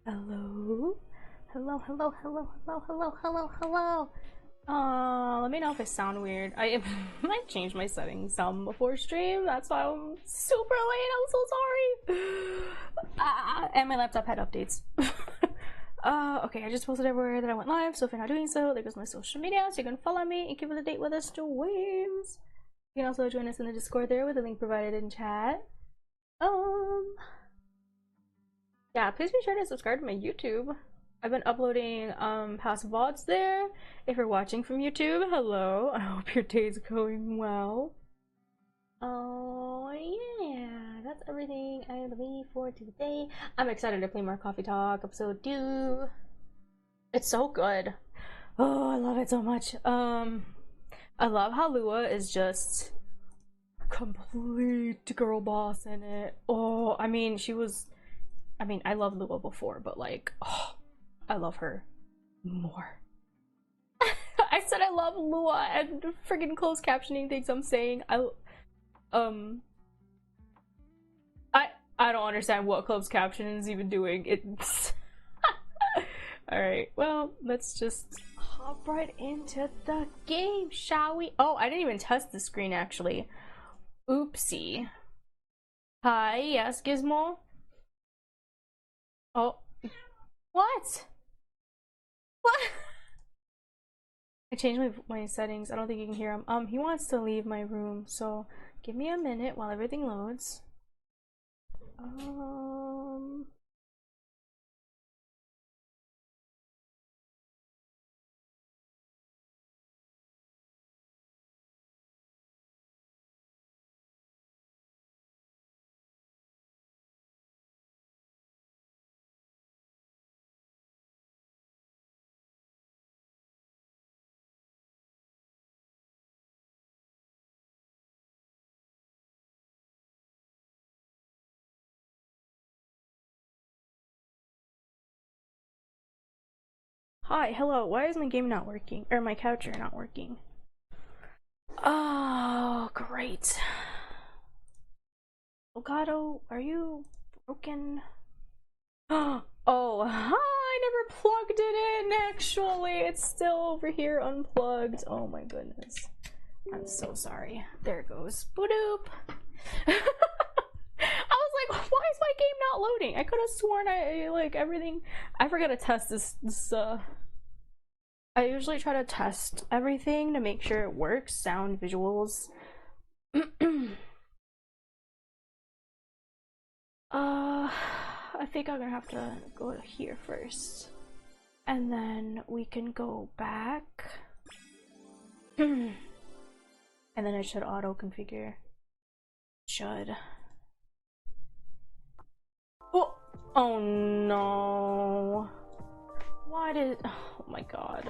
Hello? Hello, hello, hello, hello, hello, hello, hello. Let me know if I sound weird. I might change my settings some before stream. That's why I'm super late. I'm so sorry. And my laptop had updates. Okay, I just posted everywhere that I went live, so if you're not doing so, there goes my social media, so you can follow me and keep up to date with us streams. You can also join us in the Discord there with the link provided in chat. Yeah, please be sure to subscribe to my YouTube. I've been uploading past VODs there. If you're watching from YouTube, hello. I hope your day's going well. Oh yeah, that's everything I believe for today. I'm excited to play more Coffee Talk episode 2. It's so good. Oh, I love it so much. I love how Lua is just complete girl boss in it. Oh, I mean, I loved Lua before, but like, oh, I love her more. I said I love Lua, and freaking closed captioning thinks I'm saying I don't understand what closed captioning is even doing. It's all right. Well, let's just hop right into the game, shall we? Oh, I didn't even test the screen actually. Oopsie. Hi, yes, Gizmo. Oh, what? What? I changed my settings. I don't think you can hear him. He wants to leave my room, so give me a minute while everything loads. Hi, hello. Why is my game not working? Or my capture not working? Oh, great. Elgato, are you broken? Oh, I never plugged it in, actually. It's still over here unplugged. Oh my goodness. I'm so sorry. There it goes. Boop. I was like, why is my game not loading? I could have sworn I like everything. I forgot to test this I usually try to test everything to make sure it works, sound, visuals. I think I'm gonna have to go here first. And then we can go back. And then it should auto configure. Should. Oh no. Why did. Oh my god.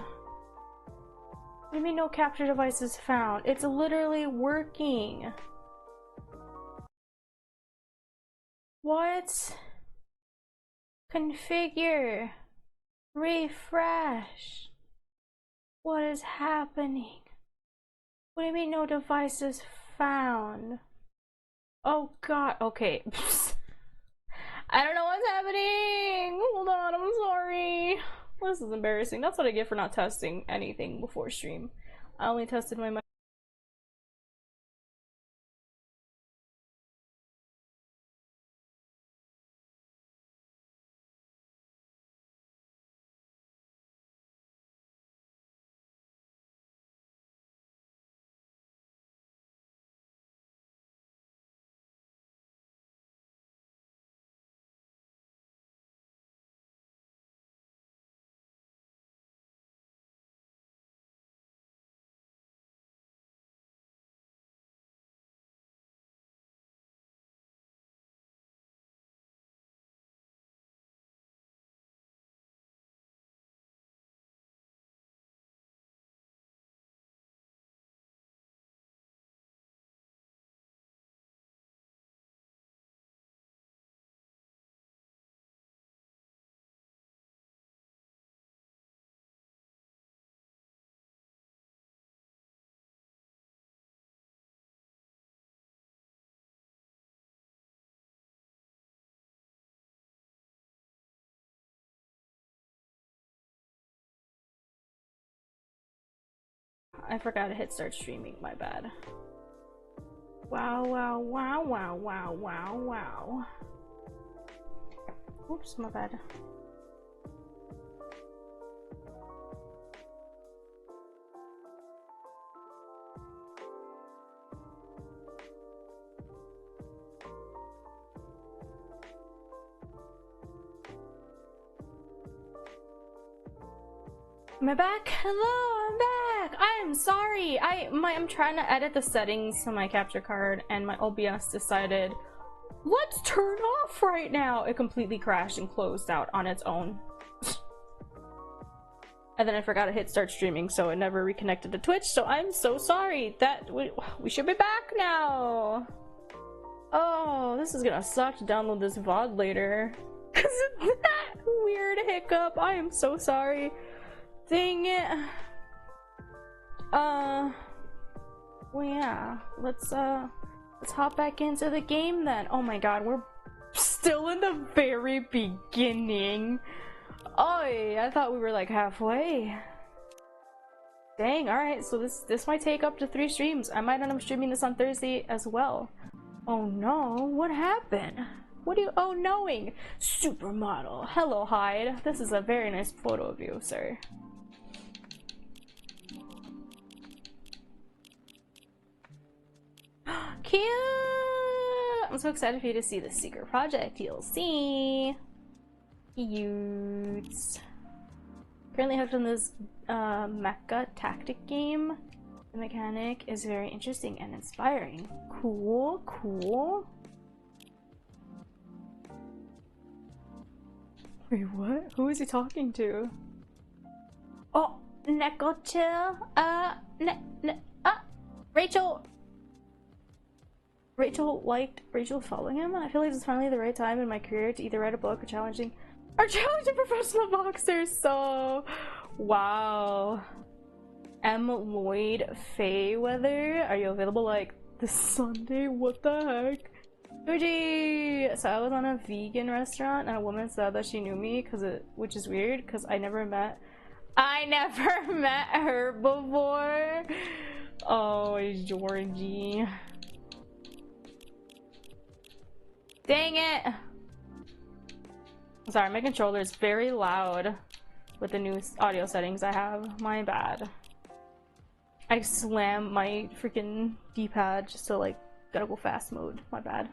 What do you mean no capture devices found? It's literally working. What? Configure. Refresh. What is happening? What do you mean no devices found? Oh god. Okay. I don't know what's happening. Hold on, I'm sorry. This is embarrassing. That's what I get for not testing anything before stream. I only tested my I forgot to hit start streaming, my bad. Wow, wow, wow, wow, wow, wow, wow. Oops, my bad. Am I back? Hello, I'm back! I am sorry! I'm trying to edit the settings to my capture card and my OBS decided, let's turn off right now! It completely crashed and closed out on its own. And then I forgot to hit start streaming, so it never reconnected to Twitch, so I'm so sorry! That we should be back now! Oh, this is gonna suck to download this VOD later. Cause of that weird hiccup! I am so sorry. Dang it. Well, yeah, let's hop back into the game then. Oh my god, we're still in the very beginning. Oh, I thought we were like halfway. Dang, alright, so this might take up to 3 streams. I might end up streaming this on Thursday as well. Oh no, what happened? What are you knowing? Supermodel. Hello, Hyde. This is a very nice photo of you, sir. Cute! I'm so excited for you to see the Secret Project DLC. Cute. Currently hooked on this mecha tactic game. The mechanic is very interesting and inspiring. Cool, cool. Wait, what? Who is he talking to? Oh, Neko chill. Rachel. Rachel following him? I feel like it's finally the right time in my career to either write a book or challenging professional boxers. So, wow. M. Lloyd Fayweather, are you available like this Sunday? What the heck? Fuji! So I was on a vegan restaurant and a woman said that she knew me which is weird because I never met her before. Oh, Georgie. Dang it! Sorry, my controller is very loud with the new audio settings I have. My bad. I slam my freaking D-pad just to like gotta go fast mode. My bad.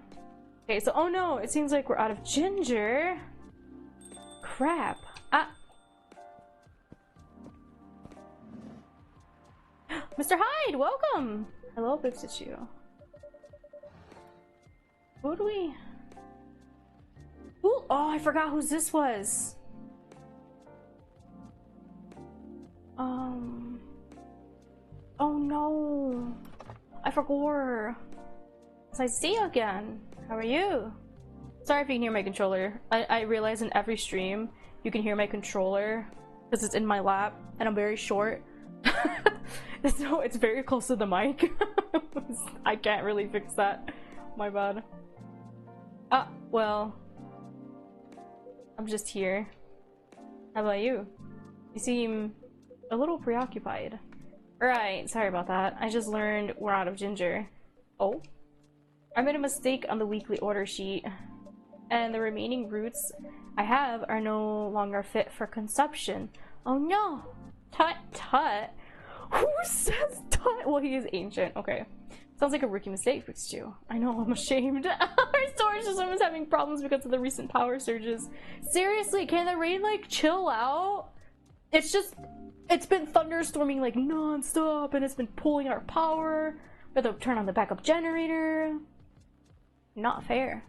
Okay, so oh no, it seems like we're out of ginger. Crap. Mr. Hyde, welcome! Hello, Pixie. Who do we... Ooh, oh, I forgot whose this was. Oh no. I forgot. It's nice to see you again. How are you? Sorry if you can hear my controller. I realize in every stream you can hear my controller because it's in my lap and I'm very short. So it's very close to the mic. I can't really fix that. My bad. Well, I'm just here. How about you? You seem a little preoccupied. Right, sorry about that. I just learned we're out of ginger. Oh? I made a mistake on the weekly order sheet, and the remaining roots I have are no longer fit for consumption. Oh no! Tut tut! Who says tut? Well, he is ancient. Okay. Sounds like a rookie mistake, Pikachu. I know, I'm ashamed. Our storage system is having problems because of the recent power surges. Seriously, can the rain like chill out? It's been thunderstorming like non-stop and it's been pulling our power. We have to turn on the backup generator. Not fair.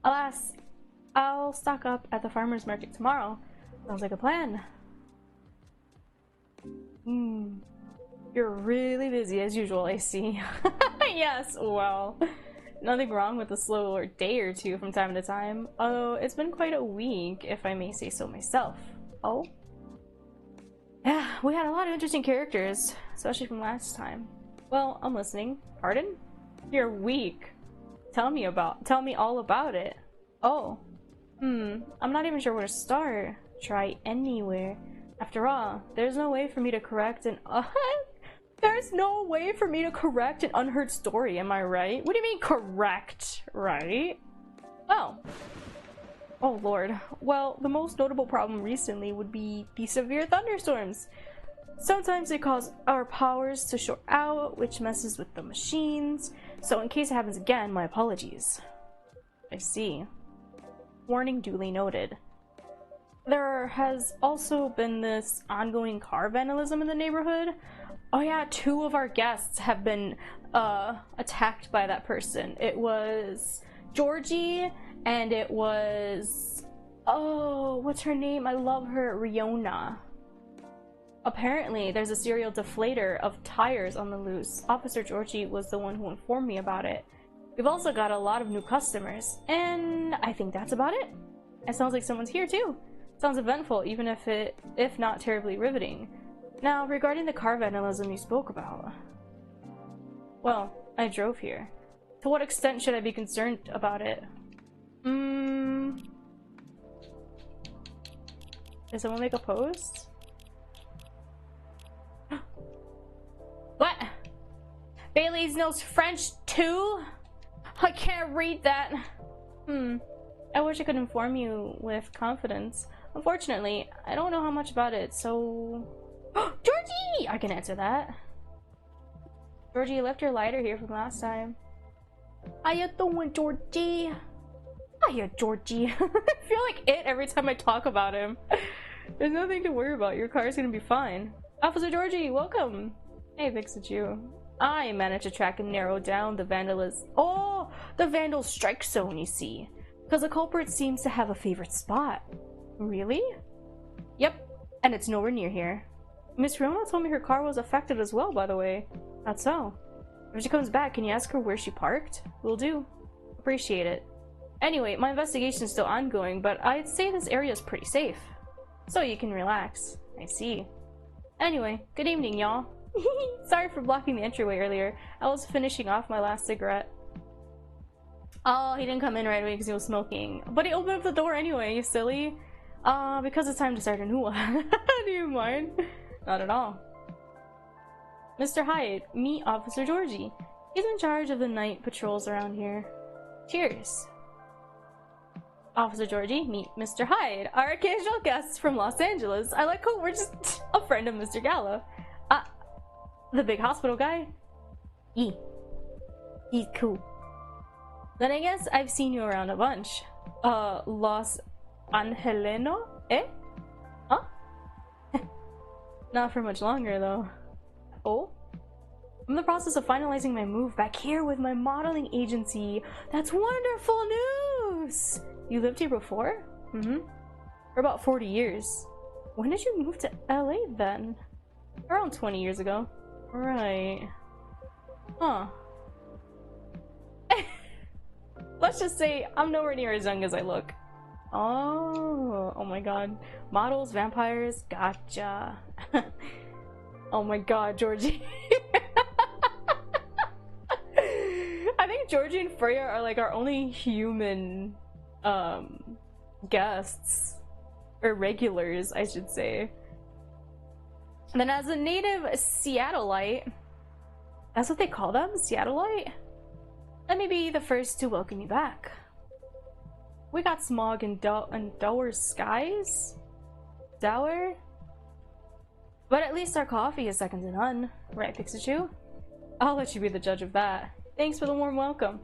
Alas, I'll stock up at the farmer's market tomorrow. Sounds like a plan. You're really busy as usual, I see. Yes, well, nothing wrong with a slow day or two from time to time. Although it's been quite a week, if I may say so myself. Oh? Yeah, we had a lot of interesting characters, especially from last time. Well, I'm listening. Pardon? You're weak. Tell me all about it. Oh. I'm not even sure where to start. Try anywhere. After all, there's no way for me to correct an There's no way for me to correct an unheard story, am I right? What do you mean correct, right? Oh. Oh lord. Well, the most notable problem recently would be the severe thunderstorms. Sometimes they cause our powers to short out, which messes with the machines. So in case it happens again, my apologies. I see. Warning duly noted. There has also been this ongoing car vandalism in the neighborhood. Oh yeah, 2 of our guests have been attacked by that person. It was Georgie and it was... oh, what's her name? I love her. Riona. Apparently, there's a serial deflator of tires on the loose. Officer Georgie was the one who informed me about it. We've also got a lot of new customers, and I think that's about it. It sounds like someone's here too. Sounds eventful, even if not terribly riveting. Now, regarding the car vandalism you spoke about. Well, I drove here. To what extent should I be concerned about it? Did someone make a post? What? Bailey's knows French too? I can't read that. I wish I could inform you with confidence. Unfortunately, I don't know how much about it, so... Georgie! I can answer that. Georgie, you left your lighter here from last time. How you doing, Georgie? Hiya, Georgie. I feel like it every time I talk about him. There's nothing to worry about. Your car's gonna be fine. Officer Georgie, welcome. Hey, thanks to you. I managed to track and narrow down the the vandal strike zone, you see. Because the culprit seems to have a favorite spot. Really? Yep, and it's nowhere near here. Miss Riona told me her car was affected as well, by the way. That's so. If she comes back, can you ask her where she parked? Will do. Appreciate it. Anyway, my investigation is still ongoing, but I'd say this area is pretty safe. So you can relax. I see. Anyway, good evening, y'all. Sorry for blocking the entryway earlier. I was finishing off my last cigarette. Oh, he didn't come in right away because he was smoking. But he opened up the door anyway, you silly. Because it's time to start a new one. Do you mind? Not at all. Mr. Hyde, meet Officer Georgie. He's in charge of the night patrols around here. Cheers. Officer Georgie, meet Mr. Hyde, our occasional guest from Los Angeles. I like how we're just a friend of Mr. Gala. The big hospital guy? He's cool. Then I guess I've seen you around a bunch. Los Angeleno? Eh? Huh? Not for much longer, though. Oh? I'm in the process of finalizing my move back here with my modeling agency. That's wonderful news! You lived here before? Mm-hmm. For about 40 years. When did you move to LA then? Around 20 years ago. Right. Huh. Let's just say I'm nowhere near as young as I look. Oh my god. Models, vampires, gotcha. Oh my god, Georgie. I think Georgie and Freya are like our only human guests. Or regulars, I should say. And then as a native Seattleite, that's what they call them? Seattleite? Let me be the first to welcome you back. We got smog and dour skies? Dour? But at least our coffee is second to none. Right, Pikachu? I'll let you be the judge of that. Thanks for the warm welcome.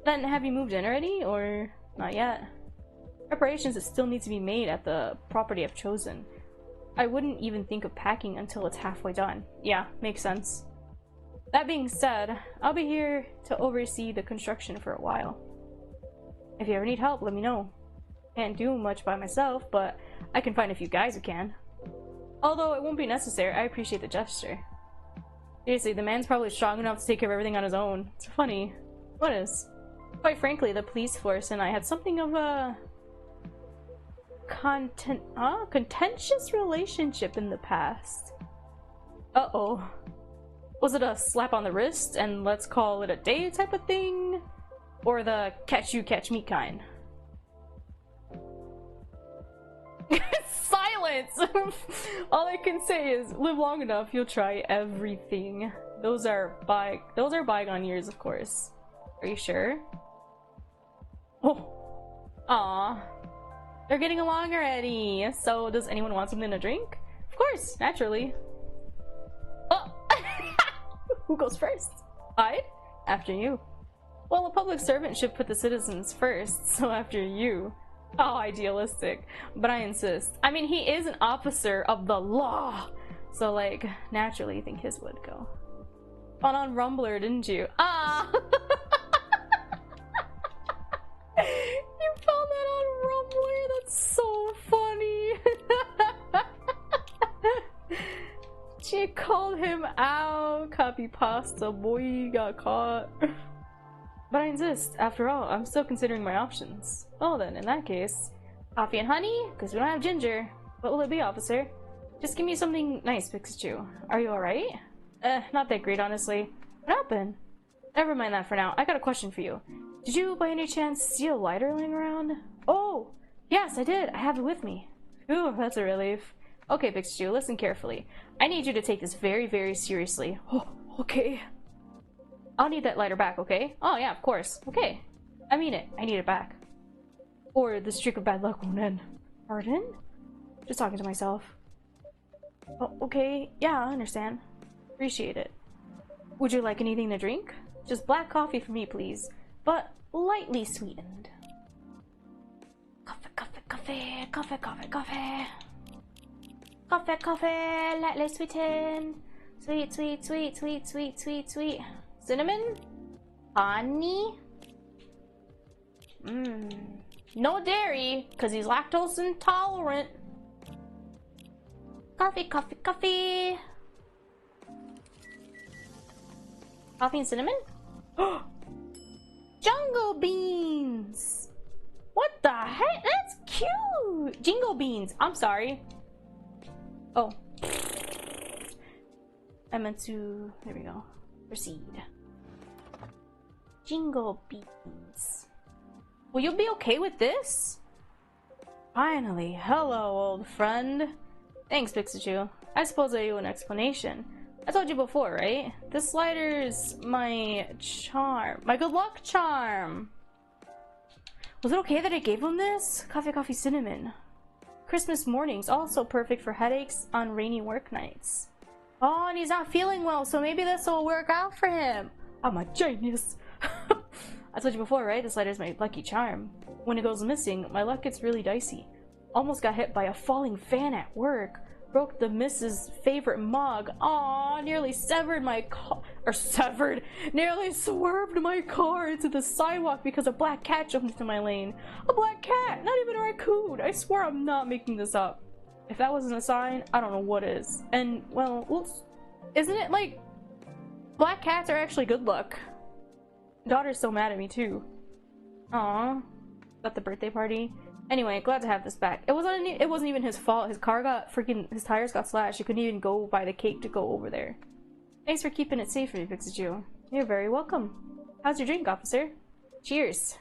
Then, have you moved in already, or not yet? Preparations that still need to be made at the property I've chosen. I wouldn't even think of packing until it's halfway done. Yeah, makes sense. That being said, I'll be here to oversee the construction for a while. If you ever need help, let me know. Can't do much by myself, but I can find a few guys who can. Although it won't be necessary, I appreciate the gesture. Seriously, the man's probably strong enough to take care of everything on his own. It's funny. What is? Quite frankly, the police force and I had something of a contentious relationship in the past. Uh-oh. Was it a slap on the wrist and let's call it a day type of thing? Or the catch you, catch me kind? Silence! All I can say is live long enough, you'll try everything. Those are bygone years, of course. Are you sure? Oh. Aw. They're getting along already. So does anyone want something to drink? Of course, naturally. Oh! Who goes first? I? After you. Well, a public servant should put the citizens first, so after you. Oh, idealistic. But I insist. I mean, he is an officer of the law. So, like, naturally you think his would go. Found on Rumbler, didn't you? Ah! You found that on Rumbler? That's so funny. She called him out. Copy pasta, boy, got caught. But I insist. After all, I'm still considering my options. Well then, in that case, coffee and honey? Because we don't have ginger. What will it be, officer? Just give me something nice, Pikachu. Are you alright? Not that great, honestly. What happened? Never mind that for now. I got a question for you. Did you, by any chance, see a lighter laying around? Oh! Yes, I did. I have it with me. Phew, that's a relief. Okay, Pikachu, listen carefully. I need you to take this very, very seriously. Oh, okay. I'll need that lighter back, okay? Oh, yeah, of course. Okay. I mean it. I need it back. Or the streak of bad luck won't end. Pardon? Just talking to myself. Oh, okay. Yeah, I understand. Appreciate it. Would you like anything to drink? Just black coffee for me, please. But lightly sweetened. Coffee, coffee, coffee, coffee, coffee, coffee. Coffee, coffee, lightly sweetened. Sweet, sweet, sweet, sweet, sweet, sweet, sweet. Cinnamon? Honey? No dairy, because he's lactose intolerant. Coffee, coffee, coffee. Coffee and cinnamon? Jungle beans! What the heck? That's cute! Jingle beans. I'm sorry. Oh. I meant to... There we go. Proceed. Jingle beans. Will you be okay with this? Finally. Hello, old friend. Thanks, Pikachu. I suppose I owe an explanation. I told you before, right? This lighter's my charm. My good luck charm. Was it okay that I gave him this? Coffee, coffee, cinnamon. Christmas mornings, also perfect for headaches on rainy work nights. Oh, and he's not feeling well, so maybe this will work out for him. I'm a genius. I told you before, right? This lighter's my lucky charm. When it goes missing, my luck gets really dicey. Almost got hit by a falling fan at work. Broke the missus' favorite mug. Aw, nearly severed my car. Nearly swerved my car into the sidewalk because a black cat jumped into my lane. A black cat! Not even a raccoon! I swear I'm not making this up. If that wasn't a sign, I don't know what is. And, well, isn't it like black cats are actually good luck? Daughter's so mad at me too. Aw. At the birthday party. Anyway, glad to have this back. It wasn't even his fault. His car got his tires got slashed. He couldn't even go buy the cake to go over there. Thanks for keeping it safe for me, Pikachu. You're very welcome. How's your drink, officer? Cheers.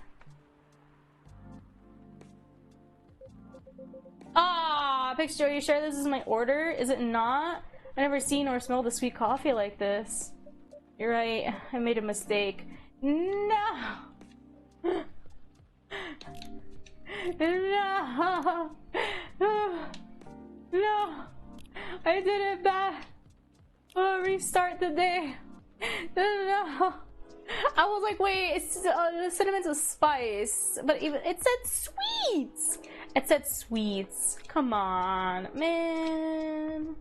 Ah, Pikachu, are you sure this is my order? Is it not? I never seen or smelled a sweet coffee like this. You're right. I made a mistake. No. No. No. I did it bad. I'll restart the day. No. I was like, wait, it's the cinnamon's a spice, but even it said sweets. It said sweets. Come on, man.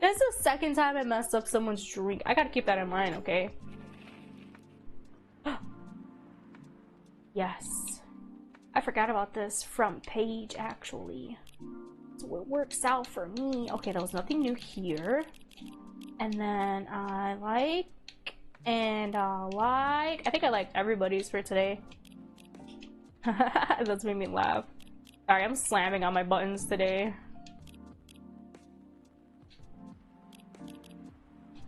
This is the second time I messed up someone's drink. I gotta keep that in mind, okay? Yes. I forgot about this front page, actually. So it works out for me. Okay, there was nothing new here. And then I like... And I think I liked everybody's for today. That's made me laugh. Sorry, I'm slamming on my buttons today.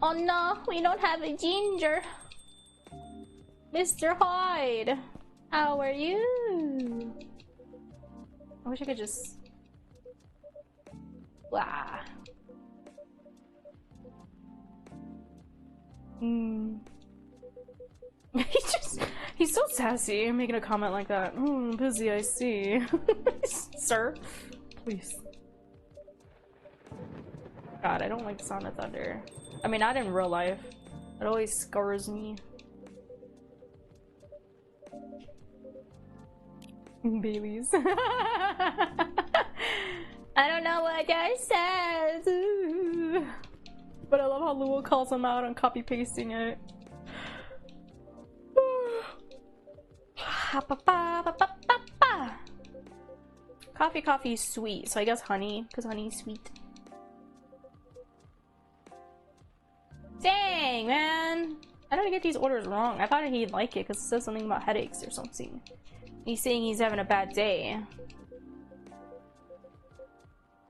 Oh no, we don't have a ginger. Mr. Hyde, how are you? I wish I could just Blah. He's so sassy making a comment like that. Busy, I see. Sir, please. God, I don't like the sound of thunder. I mean, not in real life. It always scars me. Babies. I don't know what that says. But I love how Lua calls him out on copy pasting it. Coffee is sweet, so I guess honey, because honey is sweet. Dang, man! I don't get these orders wrong. I thought he'd like it because it says something about headaches or something. He's saying he's having a bad day.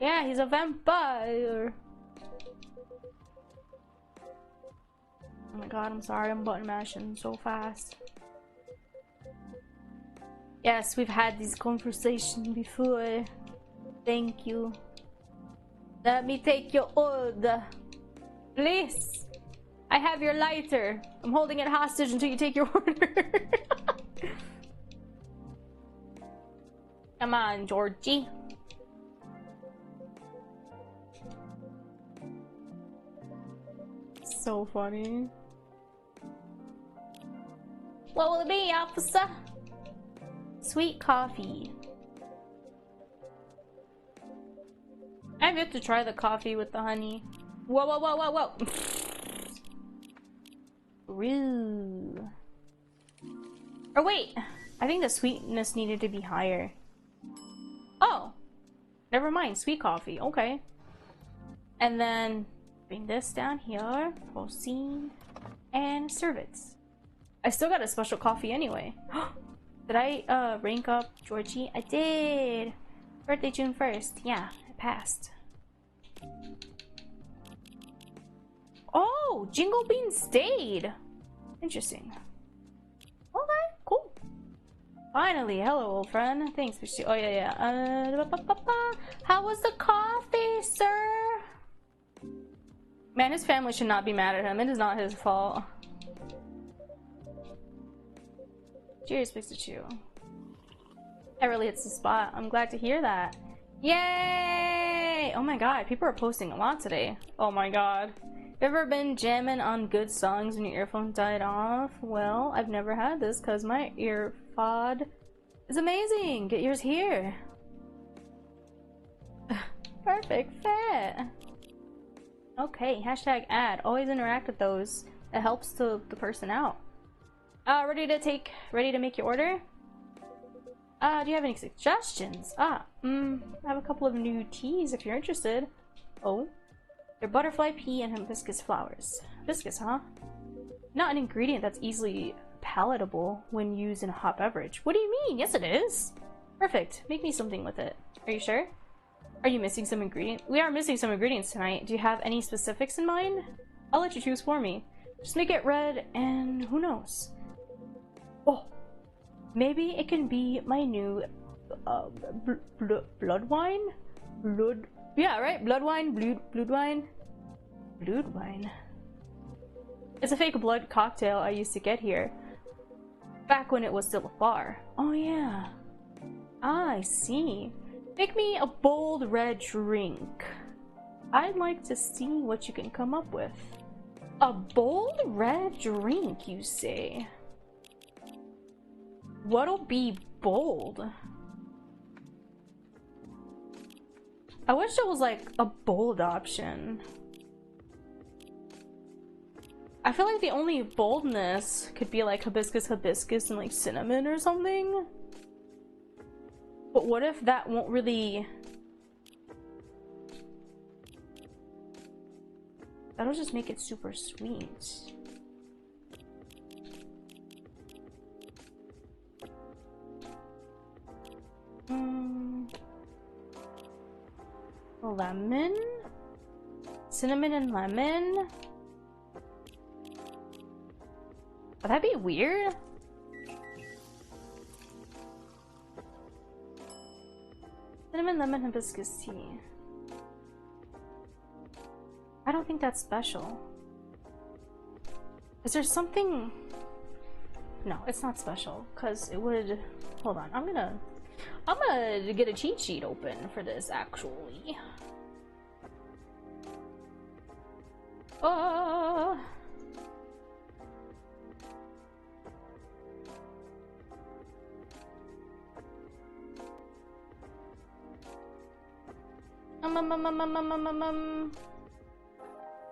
Yeah, he's a vampire. Oh my god, I'm sorry, I'm button mashing so fast. Yes, we've had this conversation before. Thank you. Let me take your order. Please. I have your lighter. I'm holding it hostage until you take your order. Come on, Georgie. So funny. What will it be, officer? Sweet coffee. I've yet to try the coffee with the honey. Whoa, whoa, whoa, whoa, whoa. Rude. Or wait, I think the sweetness needed to be higher. Oh, never mind, sweet coffee, okay. And then bring this down here, proceed, and serve it. I still got a special coffee anyway. Did I rank up Georgie? I did! Birthday June 1st. Yeah, I passed. Oh! Jingle Bean stayed! Interesting. Okay, cool. Finally, hello old friend. Thanks for oh yeah, yeah. How was the coffee, sir? Man, his family should not be mad at him. It is not his fault. Cheers, Pikachu. That really hits the spot. I'm glad to hear that. Yay! Oh my god, people are posting a lot today. Oh my god. Ever been jamming on good songs when your earphone died off? Well, I've never had this because my earpod is amazing. Get yours here. Perfect fit. Okay, hashtag ad. Always interact with those. It helps the person out. Ready to make your order? Do you have any suggestions? I have a couple of new teas if you're interested. Oh, they're butterfly pea and hibiscus flowers. Hibiscus, huh? Not an ingredient that's easily palatable when used in a hot beverage. What do you mean? Yes, it is. Perfect. Make me something with it. Are you sure? Are you missing some ingredients? We are missing some ingredients tonight. Do you have any specifics in mind? I'll let you choose for me. Just make it red and who knows? Oh, maybe it can be my new blood wine? Yeah, right? Blood wine? Blood wine? Blood wine. It's a fake blood cocktail I used to get here. Back when it was still a bar. Oh yeah. I see. Make me a bold red drink. I'd like to see what you can come up with. A bold red drink, you say? What'll be bold? I wish there was like a bold option. I feel like the only boldness could be like hibiscus and like cinnamon or something. But what if that won't really... That'll just make it super sweet. Lemon? Cinnamon and lemon? Would that be weird? Cinnamon, lemon, hibiscus tea. I don't think that's special. Is there something? No, it's not special, because it would... Hold on, I'm gonna get a cheat sheet open for this, actually.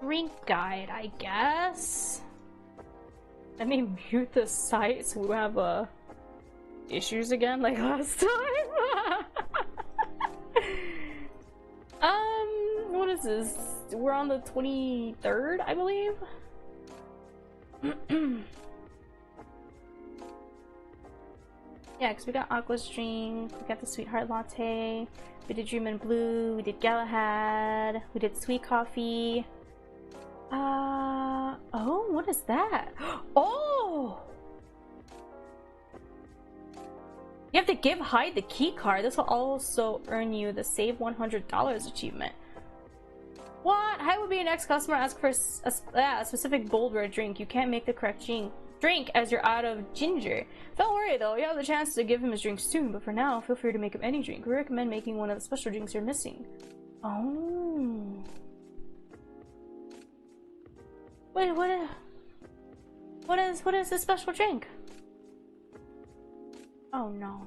Drink guide, I guess. Let me mute the site so we have issues again like last time. What is this? We're on the 23rd, I believe. Yeah, because we got Aqua's drink, we got the Sweetheart Latte, we did Dream in Blue, we did Galahad, we did Sweet Coffee. Oh, what is that? Oh! You have to give Hyde the key card. This will also earn you the Save $100 achievement. What? Hyde will be your next customer. Ask for a specific bold red drink. You can't make the correct drink as you're out of ginger. Don't worry though, you have the chance to give him his drink soon, but for now, feel free to make him any drink. We recommend making one of the special drinks you're missing. Oh. Wait, what is this special drink? Oh no.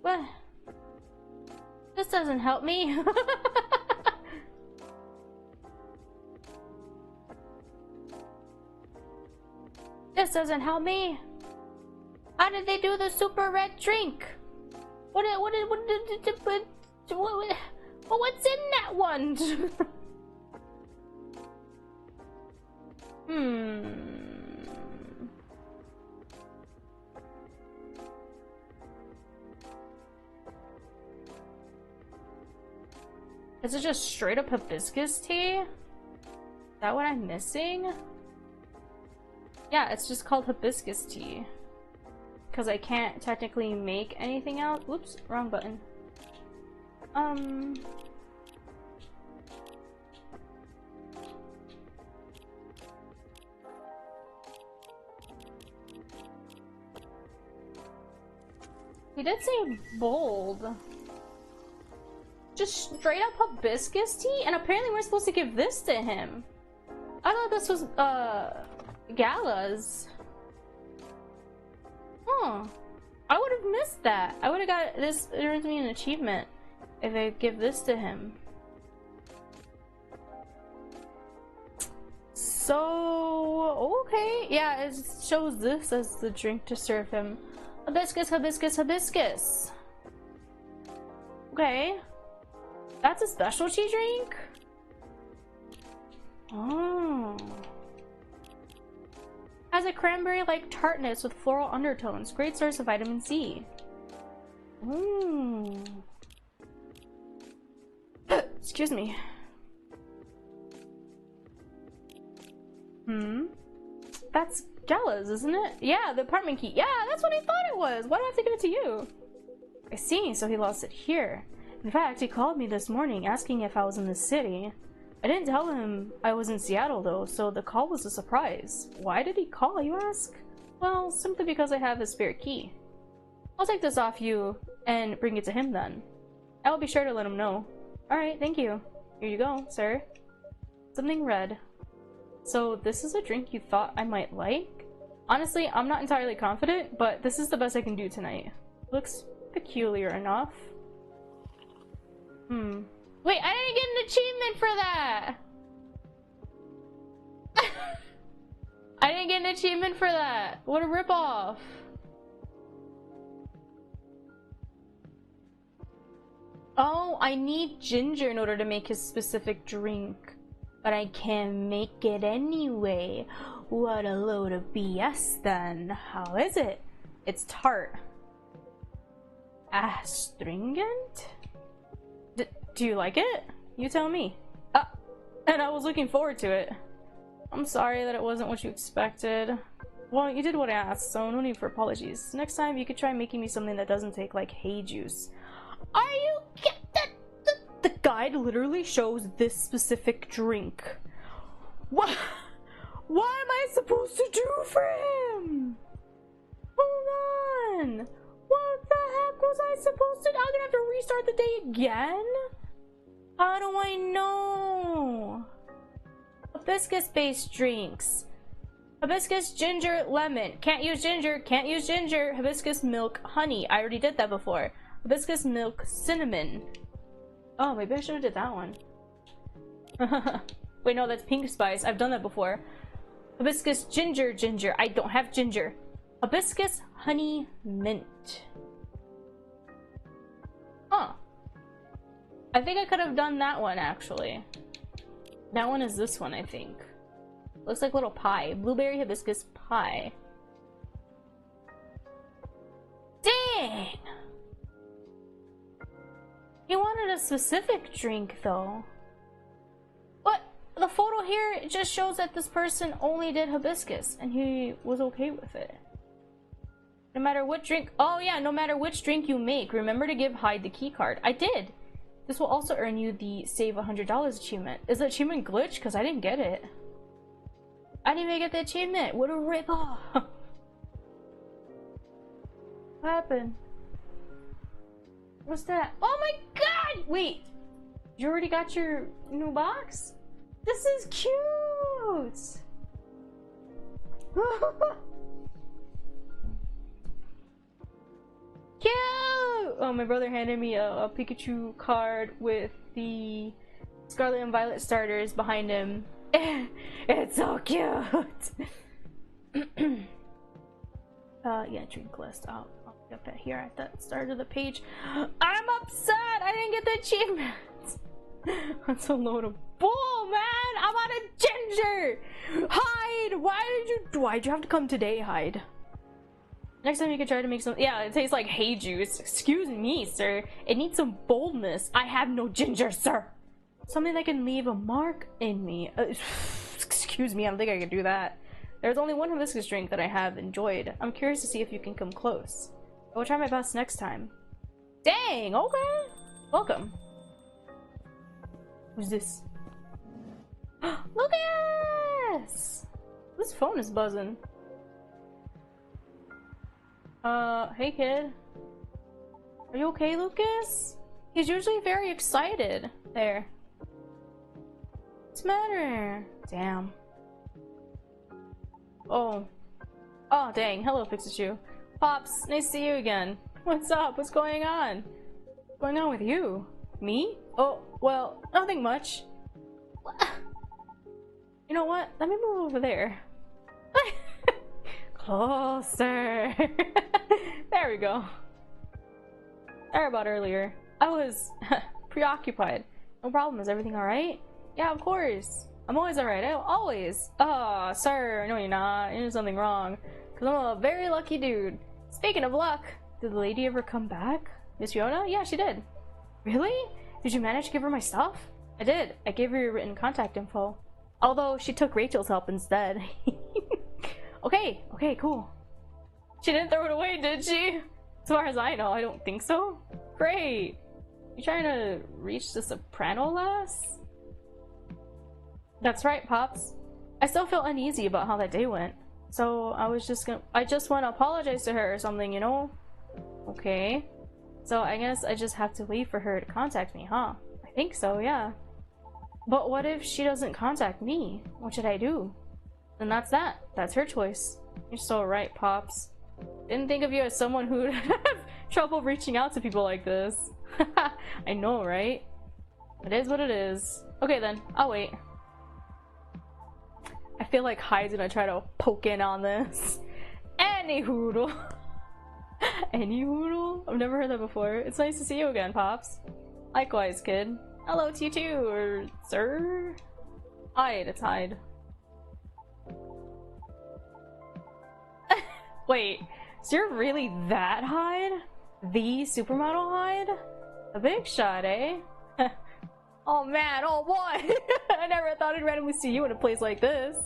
What? This doesn't help me. This doesn't help me. How did they do the super red drink? What's in that one? Is it just straight up hibiscus tea? Is that what I'm missing? Yeah, it's just called hibiscus tea. Because I can't technically make anything else. Whoops, wrong button. He did say bold. Just straight up hibiscus tea? And apparently we're supposed to give this to him. I thought this was, Gala's. Huh. I would have missed that. I would have got this. It earns me an achievement if I give this to him. So, okay. Yeah, it shows this as the drink to serve him. Hibiscus, hibiscus, hibiscus. Okay. That's a specialty drink? Oh. Has a cranberry-like tartness with floral undertones. Great source of vitamin C. Ooh. Excuse me. That's Gala's, isn't it? Yeah, the apartment key. Yeah, that's what I thought it was. Why do I have to give it to you? I see, so he lost it here. In fact, he called me this morning asking if I was in the city. I didn't tell him I was in Seattle though, so the call was a surprise. Why did he call, you ask? Well, simply because I have his spare key. I'll take this off you and bring it to him then. I will be sure to let him know. Alright, thank you. Here you go, sir. Something red. So this is a drink you thought I might like? Honestly, I'm not entirely confident, but this is the best I can do tonight. Looks peculiar enough. Wait, I didn't get an achievement for that! I didn't get an achievement for that! What a ripoff! Oh, I need ginger in order to make his specific drink. But I can't make it anyway. What a load of BS then. How is it? It's tart. Astringent? Do you like it? You tell me. And I was looking forward to it. I'm sorry that it wasn't what you expected. Well, you did what I asked, so no need for apologies. Next time, you could try making me something that doesn't take, like, hay juice. Are you kidding? The guide literally shows this specific drink. What am I supposed to do for him? Hold on. What the heck was I supposed to do? I'm gonna have to restart the day again? How do I know? Hibiscus-based drinks. Hibiscus, ginger, lemon. Can't use ginger. Can't use ginger. Hibiscus milk, honey. I already did that before. Hibiscus milk, cinnamon. Oh, maybe I should have did that one. Wait, no, that's pink spice. I've done that before. Hibiscus, ginger, ginger. I don't have ginger. Hibiscus, honey, mint. Huh. I think I could have done that one, actually. That one is this one, I think. Looks like little pie. Blueberry hibiscus pie. Dang! He wanted a specific drink, though. But the photo here just shows that this person only did hibiscus, and he was okay with it. No matter what drink— oh yeah, no matter which drink you make, remember to give Hyde the key card. I did! This will also earn you the Save $100 achievement. Is the achievement glitched? Because I didn't get it. I didn't even get the achievement! What a rip-off! What happened? What's that? Oh my god! Wait! You already got your new box? This is cute! Cute! Oh, my brother handed me a Pikachu card with the Scarlet and Violet starters behind him. It's so cute! Yeah, drink list. I'll get that here at the start of the page. I'm upset! I didn't get the achievement! That's a load of bull, man! I'm out of ginger! Hyde! Why'd you have to come today, Hyde? Next time you can try to make some— yeah, it tastes like hay juice. Excuse me, sir. It needs some boldness. I have no ginger, sir. Something that can leave a mark in me. Excuse me, I don't think I can do that. There's only one hibiscus drink that I have enjoyed. I'm curious to see if you can come close. I will try my best next time. Dang, okay. Welcome. Who's this? Lucas! This phone is buzzing. Hey kid. Are you okay, Lucas? He's usually very excited. There. What's the matter? Damn. Oh. Oh, dang. Hello, Pikachu. Pops, nice to see you again. What's up? What's going on? What's going on with you? Me? Oh, well, nothing much. You know what? Let me move over there. Closer. There we go. Sorry about earlier. I was preoccupied. No problem. Is everything alright? Yeah, of course. I'm always alright. Always. Oh, sir. No, you're not. You're doing something wrong. Because I'm a very lucky dude. Speaking of luck, did the lady ever come back? Miss Fiona? Yeah, she did. Really? Did you manage to give her my stuff? I did. I gave her your written contact info. Although she took Rachel's help instead. Okay, okay, cool. She didn't throw it away, did she? As far as I know, I don't think so. Great. You trying to reach the soprano lass? That's right, Pops. I still feel uneasy about how that day went. So I just want to apologize to her or something, you know? Okay. So I guess I just have to wait for her to contact me, huh? I think so, yeah. But what if she doesn't contact me? What should I do? Then that's that. That's her choice. You're so right, Pops. Didn't think of you as someone who'd have trouble reaching out to people like this. I know, right? It is what it is. Okay then, I'll wait. I feel like Hyde's gonna try to poke in on this. Any hoodle. Any hoodle? I've never heard that before. It's nice to see you again, Pops. Likewise, kid. Hello to you too, or sir? Hyde, it's Hyde. Wait, so you're really that Hyde? The supermodel Hyde? A big shot, eh? Oh man, oh boy! I never thought I'd randomly see you in a place like this.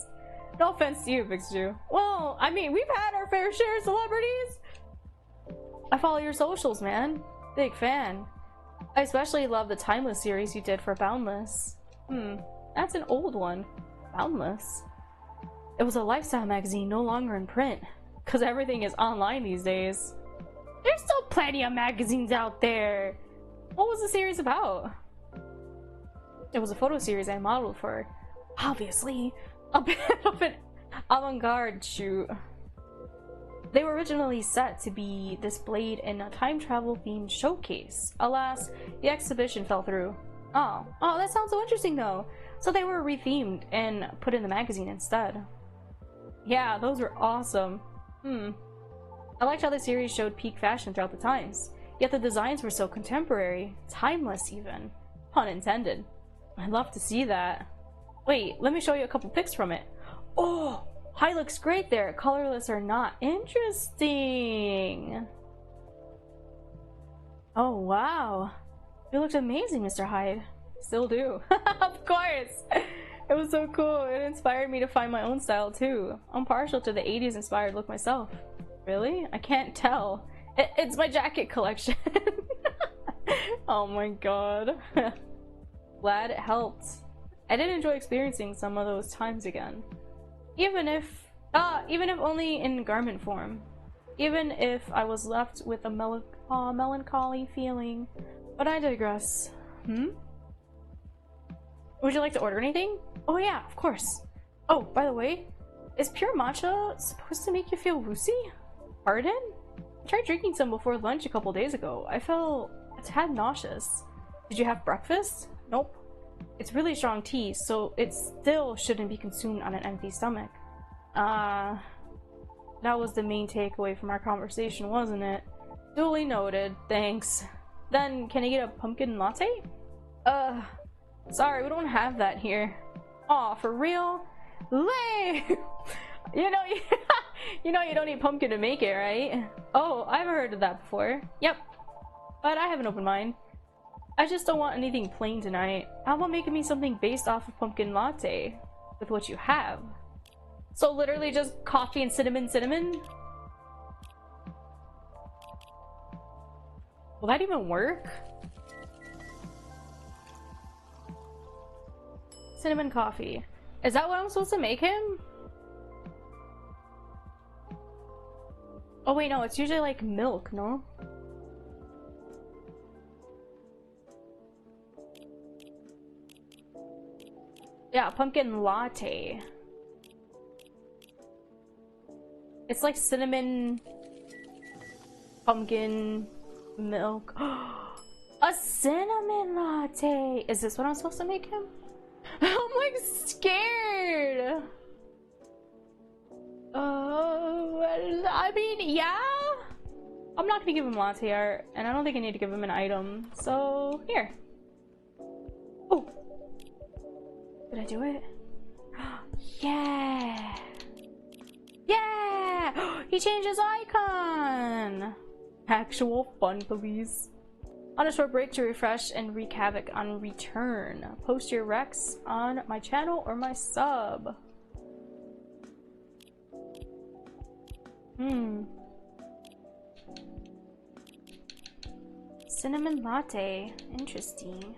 No offense to you, Pixju. Well, I mean, we've had our fair share of celebrities. I follow your socials, man. Big fan. I especially love the Timeless series you did for Boundless. That's an old one. Boundless. It was a lifestyle magazine, no longer in print. Because everything is online these days. There's still plenty of magazines out there. What was the series about? It was a photo series I modeled for. Obviously, a bit of an avant-garde shoot. They were originally set to be displayed in a time travel themed showcase. Alas, the exhibition fell through. Oh, that sounds so interesting though. So they were rethemed and put in the magazine instead. Yeah, those were awesome. I liked how the series showed peak fashion throughout the times, yet the designs were so contemporary, timeless even. Pun intended. I'd love to see that. Wait, let me show you a couple pics from it. Oh! Hyde looks great there. Colorless or not. Interesting. Oh, wow. You looked amazing, Mr. Hyde. Still do. Of course. It was so cool. It inspired me to find my own style, too. I'm partial to the 80s inspired look myself. Really? I can't tell. It's my jacket collection. Oh my god. Glad it helped. I did enjoy experiencing some of those times again. Even if only in garment form. Even if I was left with a melancholy feeling. But I digress. Would you like to order anything? Oh yeah, of course. Oh, by the way, is pure matcha supposed to make you feel woozy? Pardon? I tried drinking some before lunch a couple days ago. I felt a tad nauseous. Did you have breakfast? Nope. It's really strong tea, so it still shouldn't be consumed on an empty stomach. That was the main takeaway from our conversation, wasn't it? Duly noted, thanks. Then, can I get a pumpkin latte? Sorry, we don't have that here. Aw, for real? Lame! You know you don't need pumpkin to make it, right? Oh, I've heard of that before. Yep. But I have an open mind. I just don't want anything plain tonight. How about making me something based off of pumpkin latte? With what you have. So literally just coffee and cinnamon? Will that even work? Cinnamon coffee. Is that what I'm supposed to make him? Oh wait, no, it's usually like milk, no? Yeah, pumpkin latte. It's like cinnamon, pumpkin, milk. A cinnamon latte! Is this what I'm supposed to make him? I'm like scared! I mean, yeah? I'm not gonna give him latte art, and I don't think I need to give him an item. So, here. Oh! Did I do it? Yeah! Yeah! He changed his icon! Actual fun, please. On a short break to refresh and wreak havoc on return. Post your recs on my channel or my sub. Cinnamon latte. Interesting.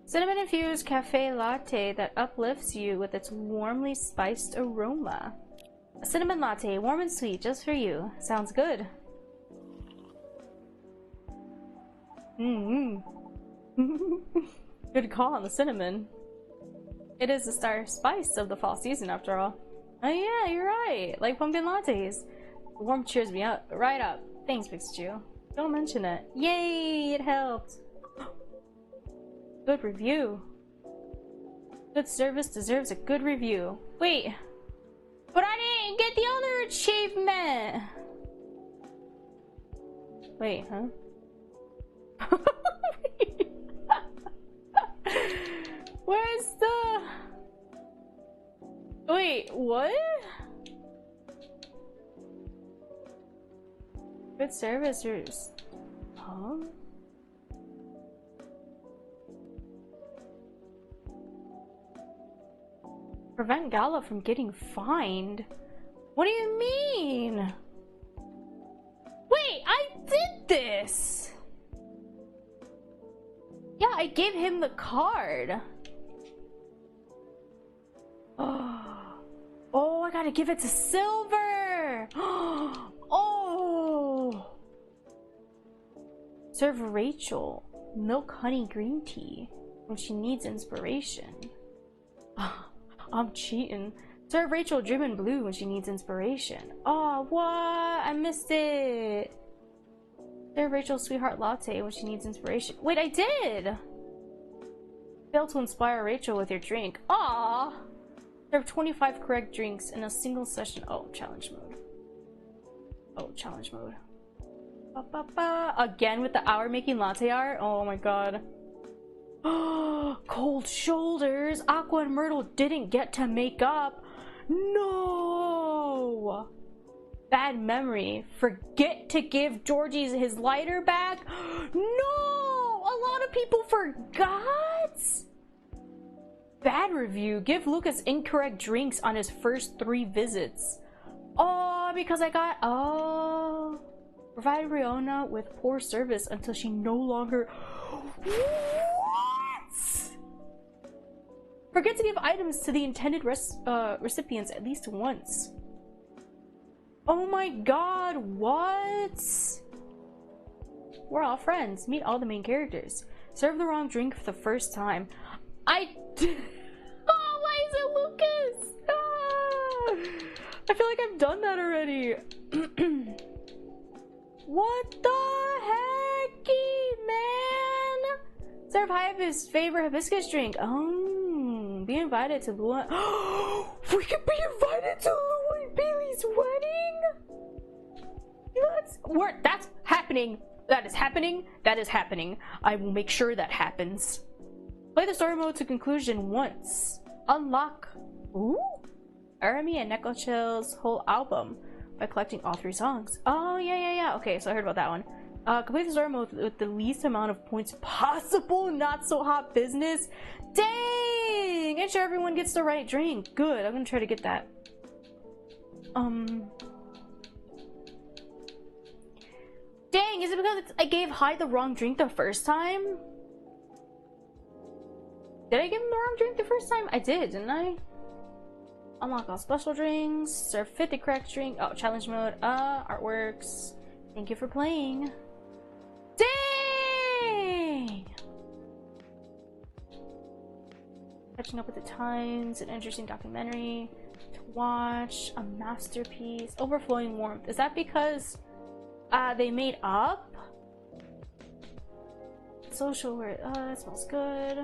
Cinnamon infused cafe latte that uplifts you with its warmly spiced aroma. A cinnamon latte, warm and sweet, just for you. Sounds good. Good call on the cinnamon. It is the star spice of the fall season, after all. Oh yeah, you're right. Like pumpkin lattes. The warmth cheers me up. Right up. Thanks, Pixju. Don't mention it. Yay, it helped. Good review. Good service deserves a good review. Wait. But I didn't get the other achievement. Wait, huh? Where's the... Wait, what? Good servicers. Huh? Prevent Gala from getting fined? What do you mean? Wait, I did this! Yeah, I gave him the card. Oh, I gotta give it to Silver! Oh! Serve Rachel milk honey green tea when she needs inspiration. I'm cheating. Serve Rachel Driven Blue when she needs inspiration. Oh, what? I missed it. Serve Rachel Sweetheart Latte when she needs inspiration. Wait, I did! Fail to inspire Rachel with your drink. Aw! Serve 25 correct drinks in a single session. Oh, challenge mode. Oh, challenge mode. Ba, ba, ba. Again with the hour making latte art? Oh my god. Cold shoulders. Aqua and Myrtle didn't get to make up. No! Bad memory. Forget to give Georgie his lighter back. No! A lot of people forgot. Bad review. Give Lucas incorrect drinks on his first 3 visits. Oh, because I got... Oh. Provide Riona with poor service until she no longer... What? Forget to give items to the intended recipients at least once. Oh my god, what? We're all friends. Meet all the main characters. Serve the wrong drink for the first time. I did... Oh, why is it Lucas? Ah! I feel like I've done that already. What the hecky, man? Serve Hive's favorite hibiscus drink. Oh, be invited to Lua. We could be invited to Lua and Bailey's wedding. That's happening. That is happening. That is happening. I will make sure that happens. Play the story mode to conclusion once. Unlock. Ooh. Arami and Neko Chill's whole album by collecting all 3 songs. Oh, yeah. Okay, so I heard about that one. Complete the story mode with the least amount of points possible. Not so hot business. Dang! Ensure everyone gets the right drink. Good. I'm gonna try to get that. Dang, is it because I gave Hyde the wrong drink the first time? Did I give him the wrong drink the first time? I did, didn't I? Unlock all special drinks. Serve 50 correct drink. Oh, challenge mode. Artworks. Thank you for playing. Dang! Catching up with the times. An interesting documentary to watch. A masterpiece. Overflowing warmth. Is that because they made up? Social work. That smells good.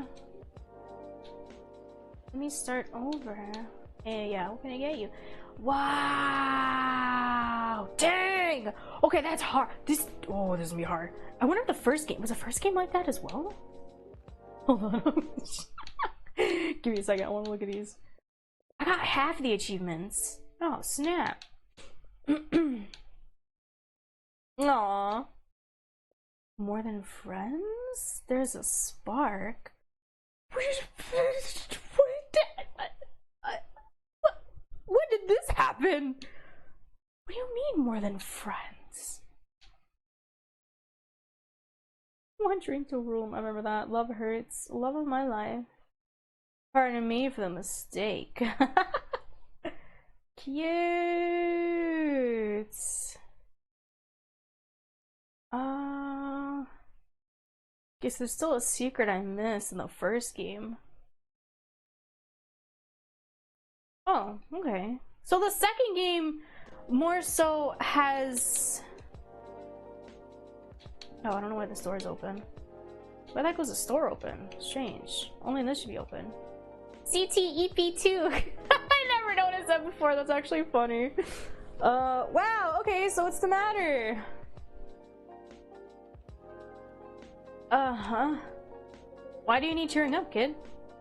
Let me start over. Hey, yeah, what can I get you? Wow! Dang! Okay, that's hard. This is gonna be hard. I wonder if the first game was the first game like that as well? Hold on. Give me a second, I wanna look at these. I got half the achievements. Oh, snap. Aww. More than friends? There's a spark. When did this happen? What do you mean more than friends? One drink to room. I remember that. Love hurts. Love of my life. Pardon me for the mistake. Cute. Guess there's still a secret I missed in the first game. Oh, okay. So the second game more so has... Oh, I don't know why the store is open. Why the heck was the store open? Strange. Only this should be open. CTEP2! I never noticed that before. That's actually funny. Wow, okay, so what's the matter? Uh-huh. Why do you need cheering up, kid?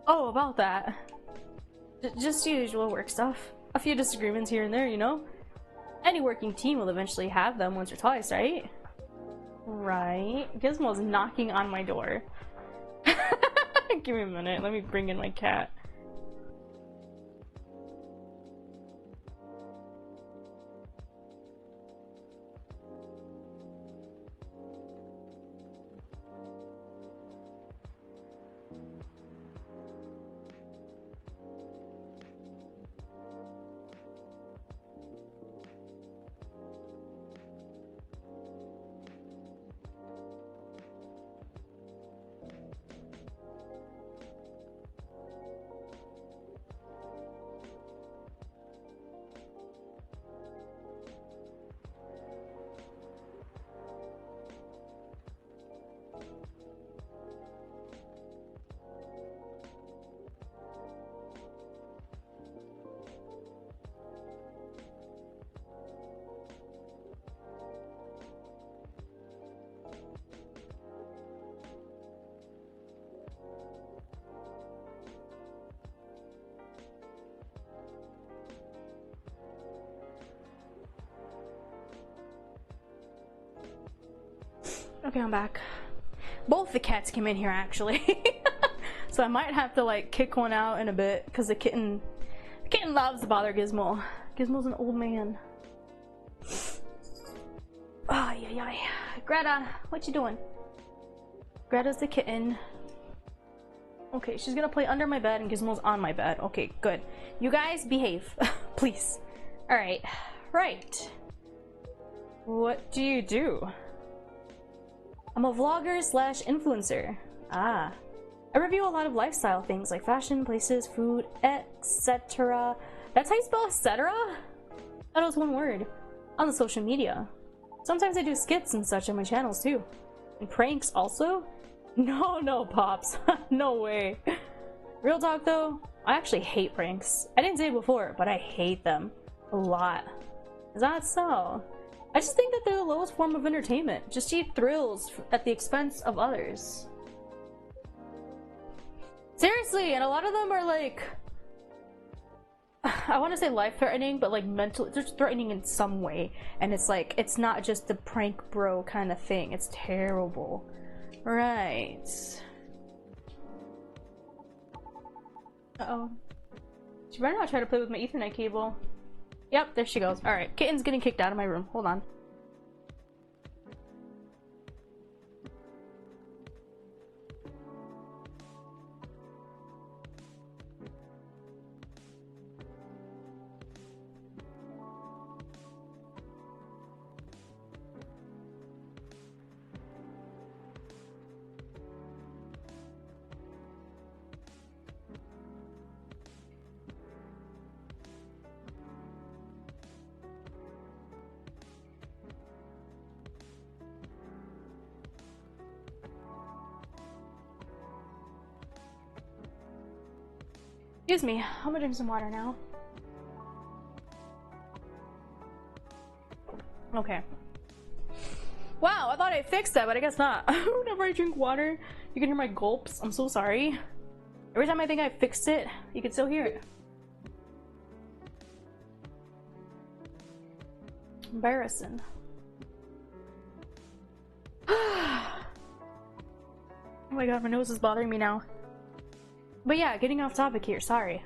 Oh, about that. Just usual work stuff. A few disagreements here and there, you know? Any working team will eventually have them once or twice, right? Right. Gizmo's knocking on my door. Give me a minute. Let me bring in my cat. Okay, I'm back. Both the cats came in here actually. So I might have to like kick one out in a bit because the kitten loves to bother Gizmo. Gizmo's an old man. Ay, ay, ay. Greta, what you doing? Greta's the kitten. Okay, she's gonna play under my bed and Gizmo's on my bed. Okay, good. You guys behave, please. Alright, right. What do you do? I'm a vlogger slash influencer. Ah. I review a lot of lifestyle things like fashion, places, food, etc. That's how you spell etc.? I thought it was one word. On the social media. Sometimes I do skits and such on my channels too. And pranks also? No, Pops. No way. Real talk though, I actually hate pranks. I didn't say it before, but I hate them. A lot. Is that so? I just think that they're the lowest form of entertainment. Just cheap thrills at the expense of others. Seriously, and a lot of them are like... I want to say life-threatening, but like mental, they're threatening in some way. And it's like, it's not just the prank bro kind of thing. It's terrible. Right. Uh-oh. She better not try to play with my Ethernet cable. Yep, there she goes. Alright, kitten's getting kicked out of my room. Hold on. Excuse me, I'm gonna drink some water now. Okay. Wow, I thought I fixed that, but I guess not. Whenever I drink water, you can hear my gulps. I'm so sorry. Every time I think I fixed it, you can still hear it. Embarrassing. Oh my god, my nose is bothering me now. But yeah, getting off topic here, sorry.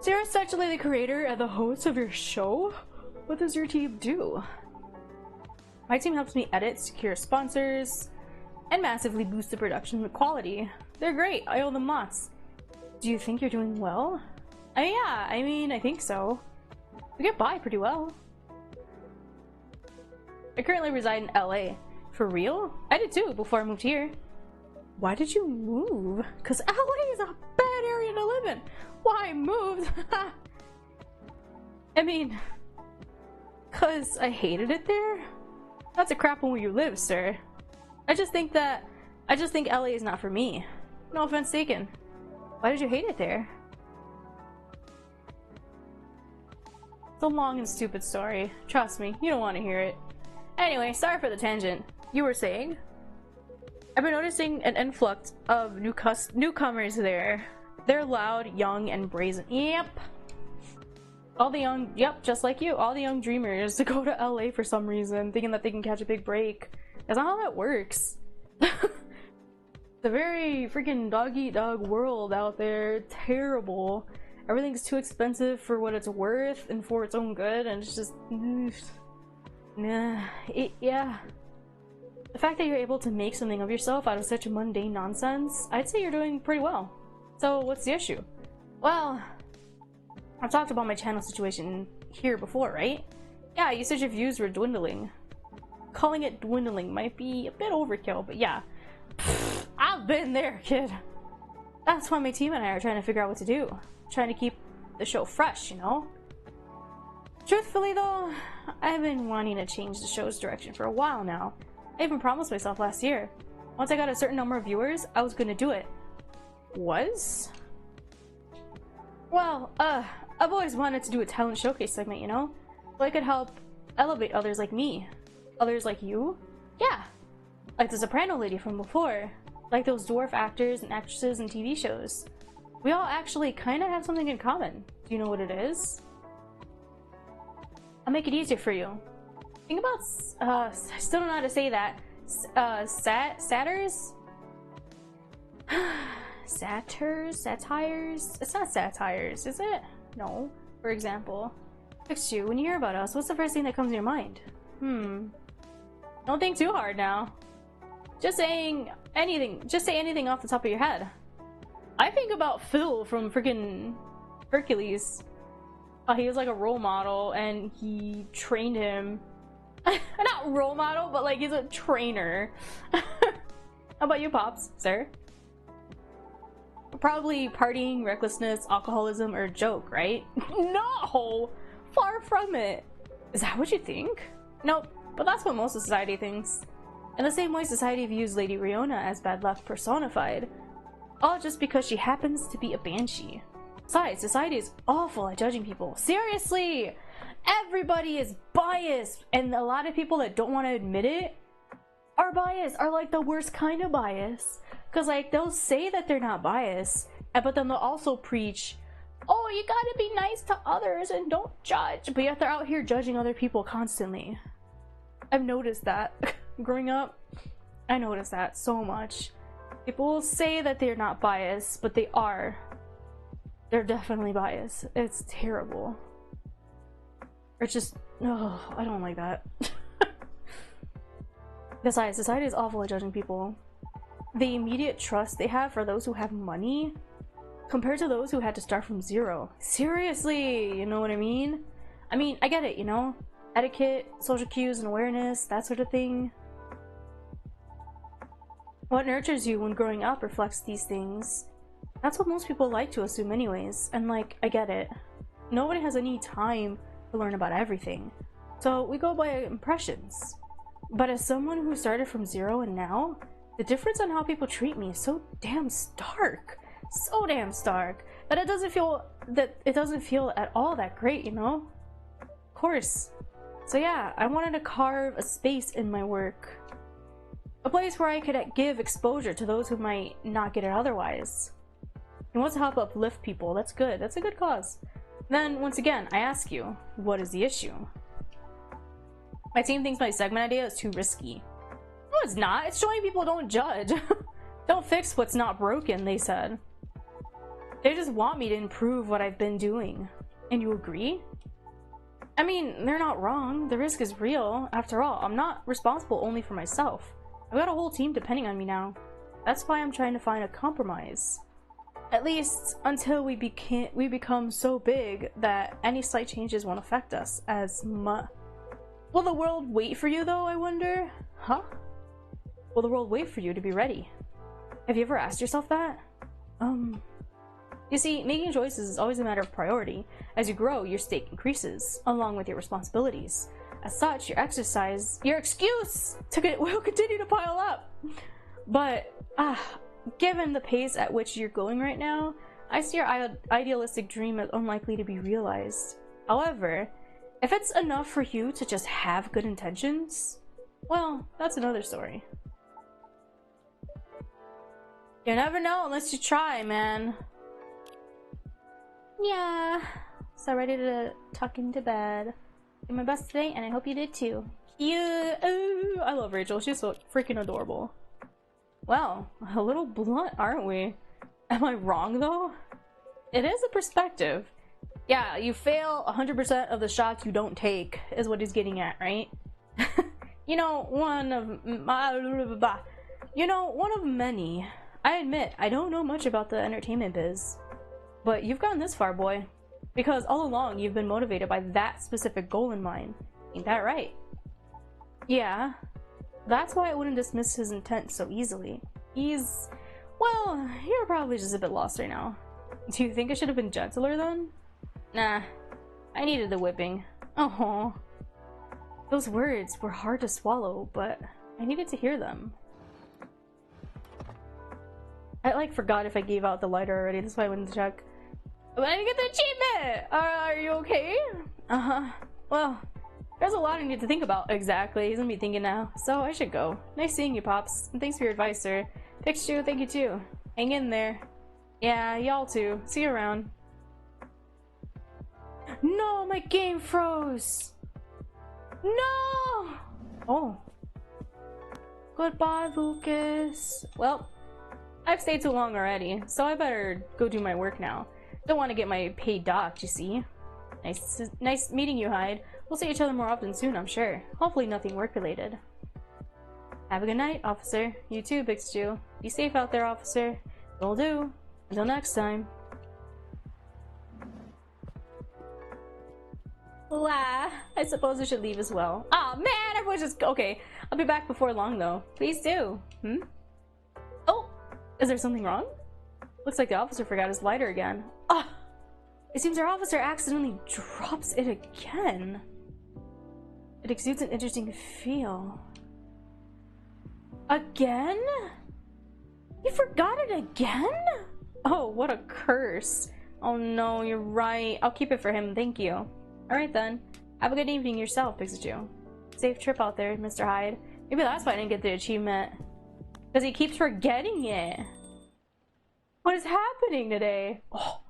So you're essentially the creator and the host of your show? What does your team do? My team helps me edit, secure sponsors, and massively boost the production quality. They're great, I owe them lots. Do you think you're doing well? Yeah, I mean, I think so. We get by pretty well. I currently reside in LA. For real? I did too, before I moved here. Why did you move? Cause LA is a bad area to live in. Why I moved? I mean, cause I hated it there? That's a crap on where you live, sir. I just think LA is not for me. No offense taken. Why did you hate it there? It's a long and stupid story. Trust me, you don't want to hear it. Anyway, sorry for the tangent. You were saying? I've been noticing an influx of newcomers there. They're loud, young, and brazen. Yep. All the young, yep, just like you. All the young dreamers to go to LA for some reason, thinking that they can catch a big break. That's not how that works. It's a very freaking dog-eat-dog world out there. Terrible. Everything's too expensive for what it's worth and for its own good, and it's just... Nah. Yeah. The fact that you're able to make something of yourself out of such mundane nonsense, I'd say you're doing pretty well. So what's the issue? Well, I've talked about my channel situation here before, right? Yeah, you said your views were dwindling. Calling it dwindling might be a bit overkill, but yeah. Pfft, I've been there, kid. That's why my team and I are trying to figure out what to do. Trying to keep the show fresh, you know? Truthfully though, I've been wanting to change the show's direction for a while now. I even promised myself last year. Once I got a certain number of viewers, I was gonna do it. Was? Well, I've always wanted to do a talent showcase segment, you know? So I could help elevate others like me. Others like you? Yeah. Like the soprano lady from before. Like those dwarf actors and actresses in TV shows. We all actually kinda have something in common. Do you know what it is? I'll make it easier for you. Think about, I still don't know how to say that. Satyrs? Satires? It's not satires, is it? No. For example, text you, when you hear about us, what's the first thing that comes to your mind? Don't think too hard now. Just saying anything. Just say anything off the top of your head. I think about Phil from freaking Hercules. He was like a role model and he trained him. Not role model, but like he's a trainer. How about you, Pops, sir? Probably partying, recklessness, alcoholism, or a joke, right? No! Far from it. Is that what you think? Nope, but that's what most of society thinks. In the same way society views Lady Riona as bad luck personified. All just because she happens to be a banshee. Besides, society is awful at judging people. Seriously! Everybody is biased! And a lot of people that don't want to admit it are biased, are like the worst kind of bias. Because like, they'll say that they're not biased, but then they'll also preach, oh, you gotta be nice to others and don't judge. But yet they're out here judging other people constantly. I've noticed that. Growing up, I noticed that so much. People will say that they're not biased, but they are. They're definitely biased. It's terrible. It's just, oh, I don't like that. Besides, society is awful at judging people. The immediate trust they have for those who have money compared to those who had to start from zero. Seriously, you know what I mean? I mean, I get it, you know? Etiquette, social cues and awareness, that sort of thing. What nurtures you when growing up reflects these things. That's what most people like to assume anyways, and like, I get it. Nobody has any time to learn about everything, so we go by impressions. But as someone who started from zero and now, the difference on how people treat me is so damn stark. So damn stark that it doesn't feel at all that great, you know? Of course. So yeah, I wanted to carve a space in my work. A place where I could give exposure to those who might not get it otherwise. And want to help uplift people, that's good. That's a good cause. Then, once again, I ask you, what is the issue? My team thinks my segment idea is too risky. No, it's not. It's showing people don't judge. Don't fix what's not broken, they said. They just want me to improve what I've been doing. And you agree? I mean, they're not wrong. The risk is real. After all, I'm not responsible only for myself. I've got a whole team depending on me now. That's why I'm trying to find a compromise. At least until we become so big that any slight changes won't affect us as much. Will the world wait for you though, I wonder? Huh? Will the world wait for you to be ready? Have you ever asked yourself that? You see, making choices is always a matter of priority. As you grow, your stake increases, along with your responsibilities. As such, your excuse will continue to pile up. But, given the pace at which you're going right now, I see your idealistic dream as unlikely to be realized. However, if it's enough for you to just have good intentions, well, that's another story. You never know unless you try, man. Yeah. So ready to tuck into bed. Did my best today, and I hope you did too. Cute. Ooh, I love Rachel. She's so freaking adorable. Well, a little blunt, aren't we? Am I wrong though? It is a perspective. Yeah, you fail 100% of the shots you don't take, is what he's getting at, right? You know, one of many. I admit, I don't know much about the entertainment biz. But you've gone this far, boy. Because all along, you've been motivated by that specific goal in mind. Ain't that right? Yeah. That's why I wouldn't dismiss his intent so easily. Well, you're probably just a bit lost right now. Do you think I should have been gentler then? Nah. I needed the whipping. Oh. Those words were hard to swallow, but I needed to hear them. I forgot if I gave out the lighter already, that's why I went to check. But I didn't get the achievement! Are you okay? Well, there's a lot I need to think about. Exactly, he's gonna be thinking now. So I should go. Nice seeing you, Pops. And thanks for your advice, sir. Pikachu, thank you too. Hang in there. Yeah, y'all too. See you around. No, my game froze! No! Oh. Goodbye, Lucas. Well, I've stayed too long already, so I better go do my work now. Don't want to get my pay docked, you see. Nice meeting you, Hyde. We'll see each other more often soon, I'm sure. Hopefully nothing work-related. Have a good night, officer. You too, Big Stew. Be safe out there, officer. Will do. Until next time. Wow, I suppose I should leave as well. Aw, oh, man, everyone's just... Okay, I'll be back before long, though. Please do. Oh, is there something wrong? Looks like the officer forgot his lighter again. Oh, it seems our officer accidentally drops it again. It exudes an interesting feel. Again? You forgot it again? Oh, what a curse. Oh no, you're right. I'll keep it for him, thank you. Alright then. Have a good evening yourself, Pikachu. Safe trip out there, Mr. Hyde. Maybe that's why I didn't get the achievement. Because he keeps forgetting it. What is happening today? Oh,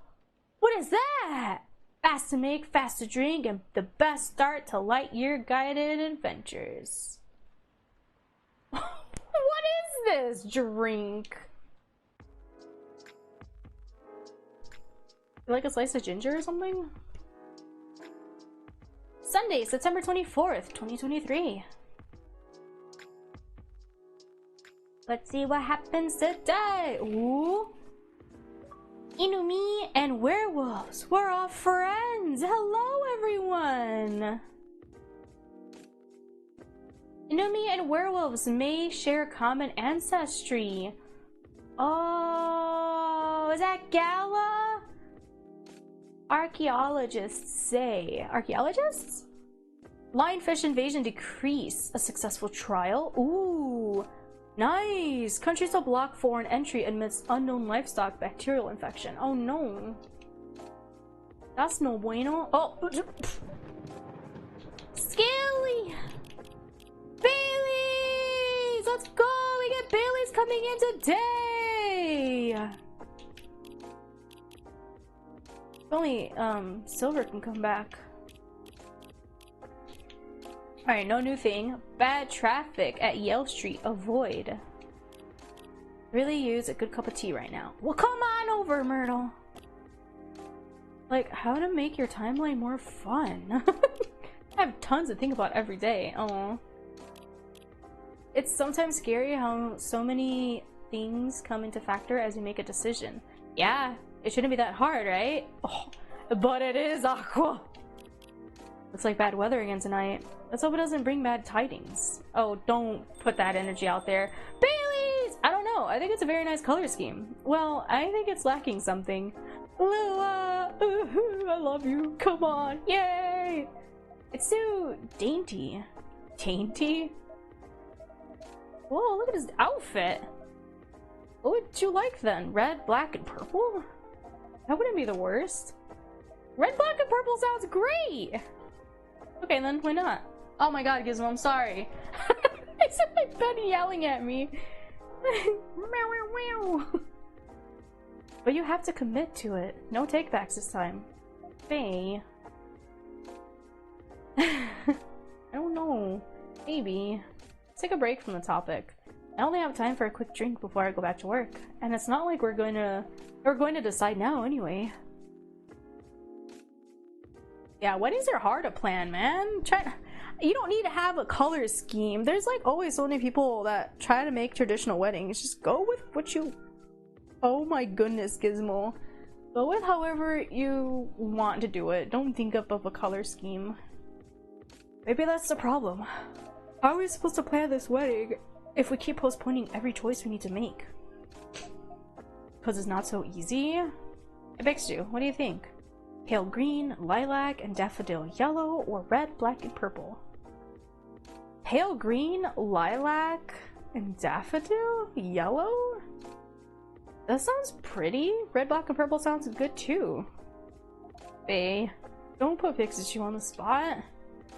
what is that? Fast to make, fast to drink, and the best start to Lightyear guided adventures. What is this drink? You like a slice of ginger or something? Sunday, September 24th, 2023. Let's see what happens today. Ooh. Inumi and werewolves. We're all friends. Hello, everyone. Inumi and werewolves may share common ancestry. Oh, is that Gala? Archaeologists say. Archaeologists? Lionfish invasion decrease. A successful trial. Ooh. Nice! Countries will block foreign entry amidst unknown livestock bacterial infection. Oh no. That's no bueno. Oh! Scaly! Bailey's! Let's go! We get Bailey's coming in today! If only, Silver can come back. Alright, no new thing. Bad traffic at Yale Street. Avoid. Really use a good cup of tea right now. Well, come on over, Myrtle. Like, how to make your timeline more fun. I have tons to think about every day. Oh. It's sometimes scary how so many things come into factor as you make a decision. Yeah, it shouldn't be that hard, right? Oh, but it is, Aqua. Looks like bad weather again tonight. Let's hope it doesn't bring bad tidings. Oh, don't put that energy out there. Bailey's! I don't know. I think it's a very nice color scheme. Well, I think it's lacking something. Lua! I love you. Come on. Yay! It's so dainty. Dainty? Whoa, look at his outfit. What would you like then? Red, black, and purple? That wouldn't be the worst. Red, black, and purple sounds great! Okay then, why not? Oh my god, Gizmo, I'm sorry. I said my pet yelling at me. But you have to commit to it. No takebacks this time. Faye. I don't know. Maybe. Let's take a break from the topic. I only have time for a quick drink before I go back to work. And it's not like we're going to decide now anyway. Yeah, weddings are hard to plan, man. You don't need to have a color scheme. There's like always so many people that try to make traditional weddings. Just go with what you... Oh my goodness, Gizmo. Go with however you want to do it. Don't think up of a color scheme. Maybe that's the problem. How are we supposed to plan this wedding if we keep postponing every choice we need to make? Because it's not so easy? It begs you. What do you think? Pale green, lilac, and daffodil yellow, or red, black, and purple? Pale green, lilac, and daffodil yellow? That sounds pretty. Red, black, and purple sounds good too. Faye, don't put Pikachu on the spot.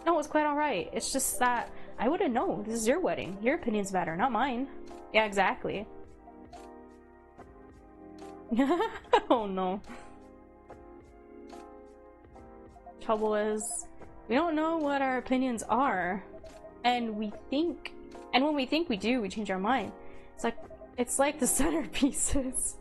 No, it's quite alright. It's just that I wouldn't know. This is your wedding. Your opinions matter, not mine. Yeah, exactly. Oh no. Trouble is, we don't know what our opinions are, and we think And when we think we do, we change our mind. It's like the centerpieces.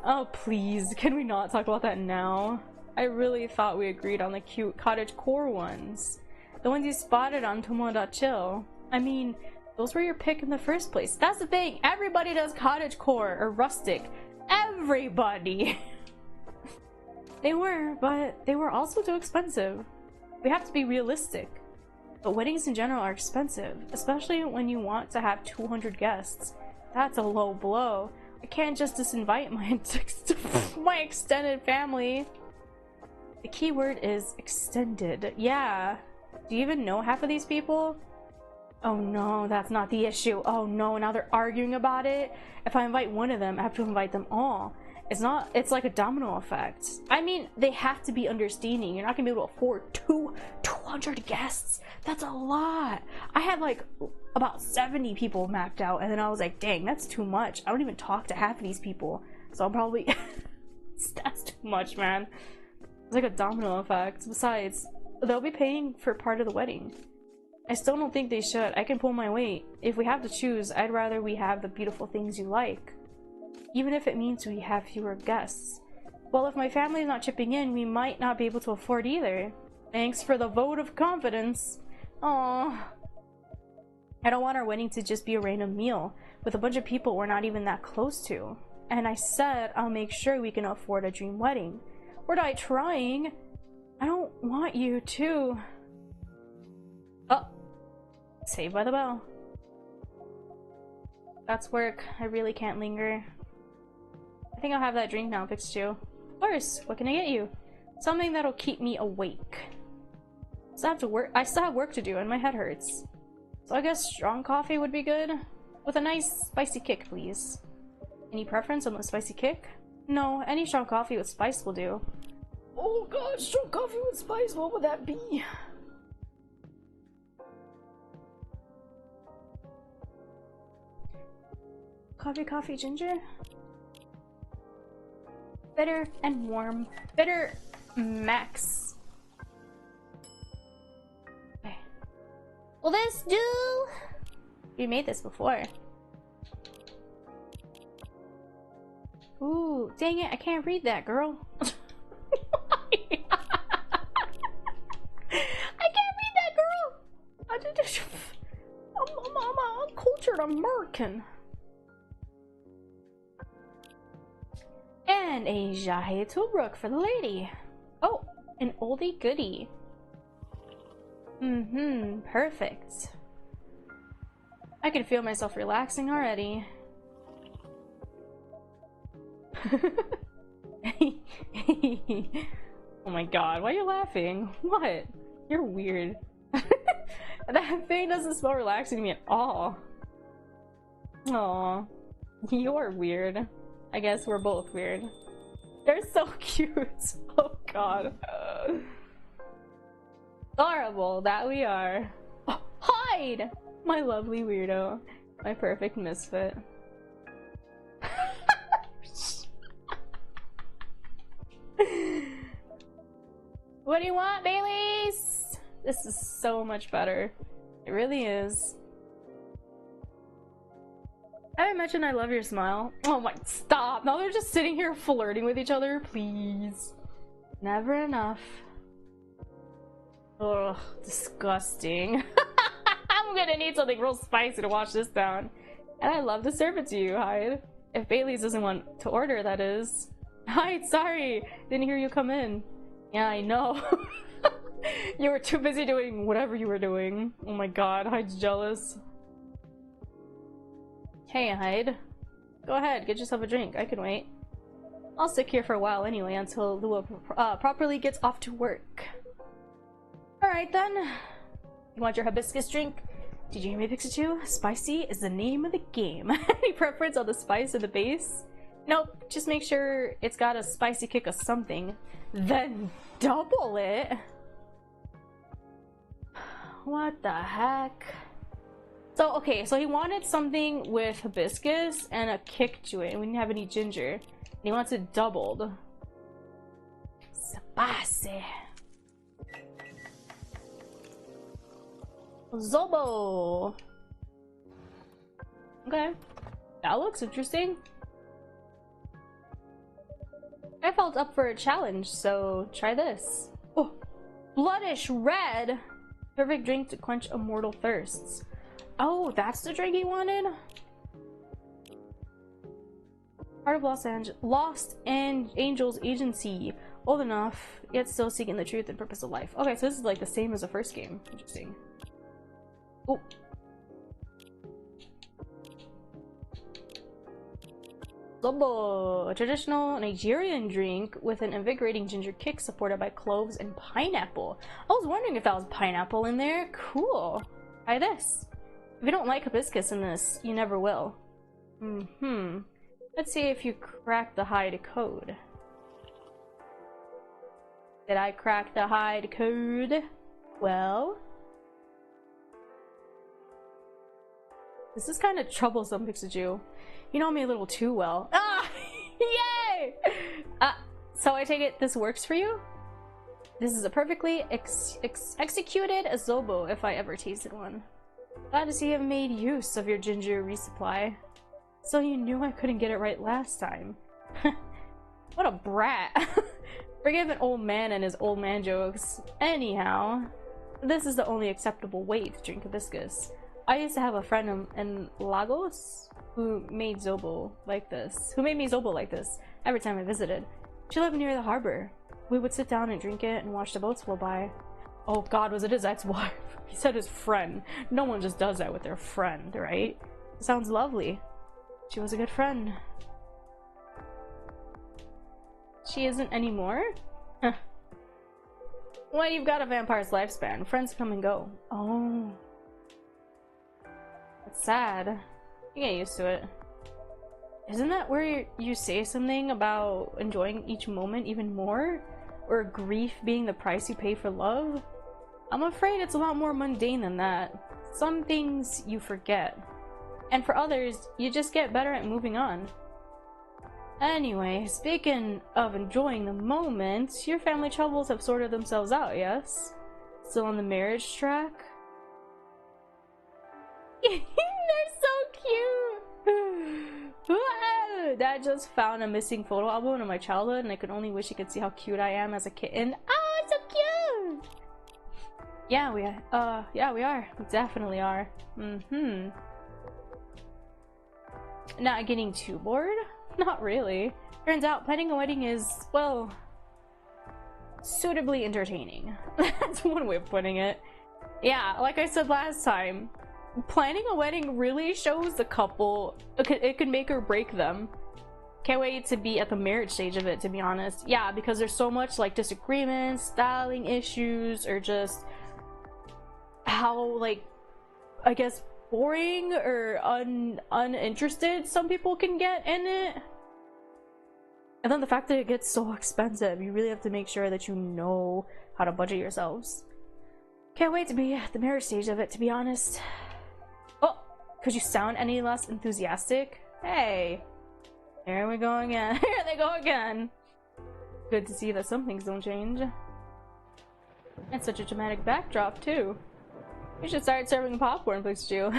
Oh, please, can we not talk about that now? I really thought we agreed on the cute cottagecore ones. The ones you spotted on Tomo.chill. I mean, those were your pick in the first place. That's the thing, everybody does cottagecore or rustic. Everybody! They were, but they were also too expensive. We have to be realistic. But weddings in general are expensive, especially when you want to have 200 guests. That's a low blow. I can't just disinvite my extended family. The key word is extended. Yeah. Do you even know half of these people? Oh no, that's not the issue. Oh no, now they're arguing about it. If I invite one of them, I have to invite them all. It's like a domino effect. I mean, they have to be understanding. You're not gonna be able to afford 200 guests. That's a lot. I had like about 70 people mapped out, and then I was like, dang, that's too much. I don't even talk to half of these people. So I'm probably that's too much, man. It's like a domino effect. Besides, they'll be paying for part of the wedding. I still don't think they should. I can pull my weight. If we have to choose, I'd rather we have the beautiful things you like. Even if it means we have fewer guests. Well, if my family's not chipping in, we might not be able to afford either. Thanks for the vote of confidence. Aww. I don't want our wedding to just be a random meal with a bunch of people we're not even that close to. And I said I'll make sure we can afford a dream wedding. We're not trying. I don't want you to... Oh. Saved by the bell. That's work. I really can't linger. I think I'll have that drink now, Pikachu. Of course. What can I get you? Something that'll keep me awake. I still have work to do and my head hurts. So I guess strong coffee would be good. With a nice spicy kick, please. Any preference on the spicy kick? No, any strong coffee with spice will do. Oh god, strong coffee with spice, what would that be? Coffee, ginger? Bitter and warm. Bitter max. Okay. Will this do? We made this before. Ooh, dang it, I can't read that, girl. I can't read that, girl! I'm a cultured American. And a Jahe Toolbrook for the lady. Oh, an oldie goodie. Perfect. I can feel myself relaxing already. Oh my god, why are you laughing? What? You're weird. That thing doesn't smell relaxing to me at all. Aw, you're weird. I guess we're both weird. They're so cute. Oh god. Adorable that we are. Oh, hide! My lovely weirdo. My perfect misfit. What do you want, Baileys? This is so much better. It really is. I mentioned I love your smile. Oh my, stop! Now they're just sitting here flirting with each other, please. Never enough. Ugh, disgusting. I'm gonna need something real spicy to wash this down. And I love to serve it to you, Hyde. If Bailey's doesn't want to order, that is. Hyde, sorry! Didn't hear you come in. Yeah, I know. You were too busy doing whatever you were doing. Oh my god, Hyde's jealous. Hey, Hyde. Go ahead, get yourself a drink. I can wait. I'll stick here for a while anyway until Lua properly gets off to work. Alright then. You want your hibiscus drink? Did you hear me, Pikachu? Spicy is the name of the game. Any preference on the spice or the base? Nope, just make sure it's got a spicy kick of something. Then double it? What the heck? So, okay, so he wanted something with hibiscus and a kick to it, and we didn't have any ginger. And he wants it doubled. Spicy. Zobo! Okay. That looks interesting. I felt up for a challenge, so try this. Oh, bloodish red! Perfect drink to quench immortal thirsts. Oh, that's the drink he wanted? Heart of Lost and Angels Agency. Old enough, yet still seeking the truth and purpose of life. Okay, so this is like the same as the first game. Interesting. Oh. Zobo, a traditional Nigerian drink with an invigorating ginger kick supported by cloves and pineapple. I was wondering if that was pineapple in there. Cool. Try this. If you don't like hibiscus in this, you never will. Let's see if you crack the hide code. Did I crack the hide code? Well, this is kind of troublesome, Pixiju. You know me a little too well. Ah! Yay! So I take it this works for you? This is a perfectly executed azobo if I ever tasted one. Glad to see you have made use of your ginger resupply. So you knew I couldn't get it right last time. What a brat. Forgive an old man and his old man jokes. Anyhow, this is the only acceptable way to drink hibiscus. I used to have a friend in Lagos who made zobo like this. Who made me zobo like this every time I visited. She lived near the harbor. We would sit down and drink it and watch the boats flow by. Oh god, was it his ex-wife? He said his friend. No one just does that with their friend, right? Sounds lovely. She was a good friend. She isn't anymore? Well, you've got a vampire's lifespan. Friends come and go. Oh. That's sad. You get used to it. Isn't that where you say something about enjoying each moment even more? Or grief being the price you pay for love? I'm afraid it's a lot more mundane than that. Some things you forget. And for others, you just get better at moving on. Anyway, speaking of enjoying the moment, your family troubles have sorted themselves out, yes? Still on the marriage track? They're so cute! Dad just found a missing photo album of my childhood and I could only wish he could see how cute I am as a kitten. Oh, it's so cute! Yeah, we are. We definitely are. Not getting too bored? Not really. Turns out planning a wedding is, well, suitably entertaining. That's one way of putting it. Yeah, like I said last time, planning a wedding really shows the couple. It can make or break them. Can't wait to be at the marriage stage of it, to be honest. Yeah, because there's so much like disagreements, styling issues, or just how, like, I guess boring or uninterested some people can get in it. And then the fact that it gets so expensive, you really have to make sure that you know how to budget yourselves. Can't wait to be at the marriage stage of it, to be honest. Oh, could you sound any less enthusiastic? Hey, here we go again. Here they go again. Good to see that some things don't change. And such a dramatic backdrop too. You should start serving popcorn, please, Jew.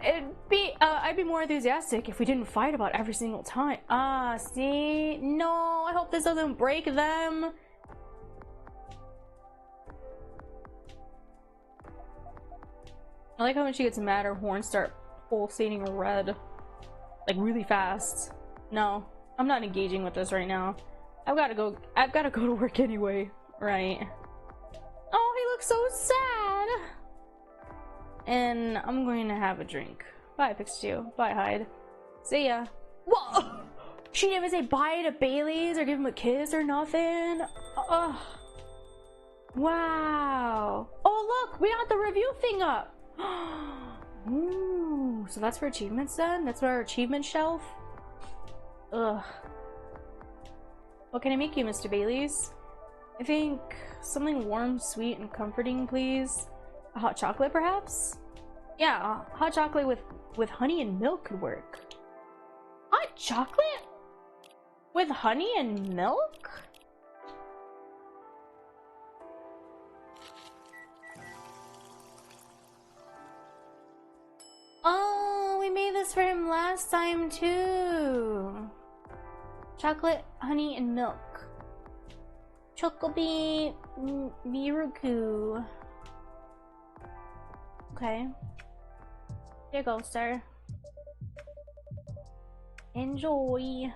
I'd be more enthusiastic if we didn't fight about every single time. Ah, see? No, I hope this doesn't break them. I like how when she gets mad, her horns start pulsating red. Like, really fast. No, I'm not engaging with this right now. I've gotta go to work anyway. Right. Oh, he looks so sad! And I'm going to have a drink. Bye, Pikachu. Bye, Hyde. See ya. Whoa! She didn't even say bye to Bailey's or give him a kiss or nothing. Ugh. Wow. Oh, look! We got the review thing up! Ooh, so that's for achievements then? That's our achievement shelf? Ugh. What can I make you, Mr. Bailey's? I think something warm, sweet, and comforting, please. A hot chocolate, perhaps? Yeah, hot chocolate with honey and milk could work. Hot chocolate? With honey and milk? last time too. Chocolate, honey, and milk. Chocobi Miruku. Okay. Here you go, sir. Enjoy.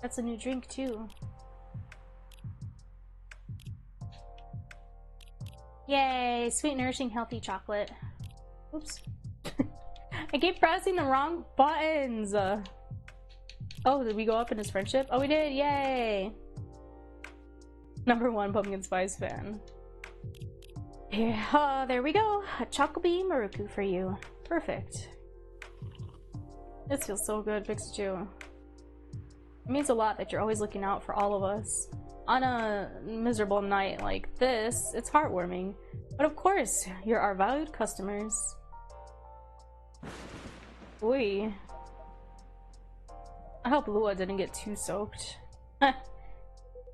That's a new drink too. Yay! Sweet, nourishing, healthy chocolate. Oops. I keep pressing the wrong buttons. Oh, did we go up in his friendship? Oh, we did! Yay! #1 pumpkin spice fan. Here, there we go. A Chocobi Maruku for you. Perfect. This feels so good, Pikachu. It means a lot that you're always looking out for all of us. On a miserable night like this, it's heartwarming. But of course, you're our valued customers. Oi. I hope Lua didn't get too soaked.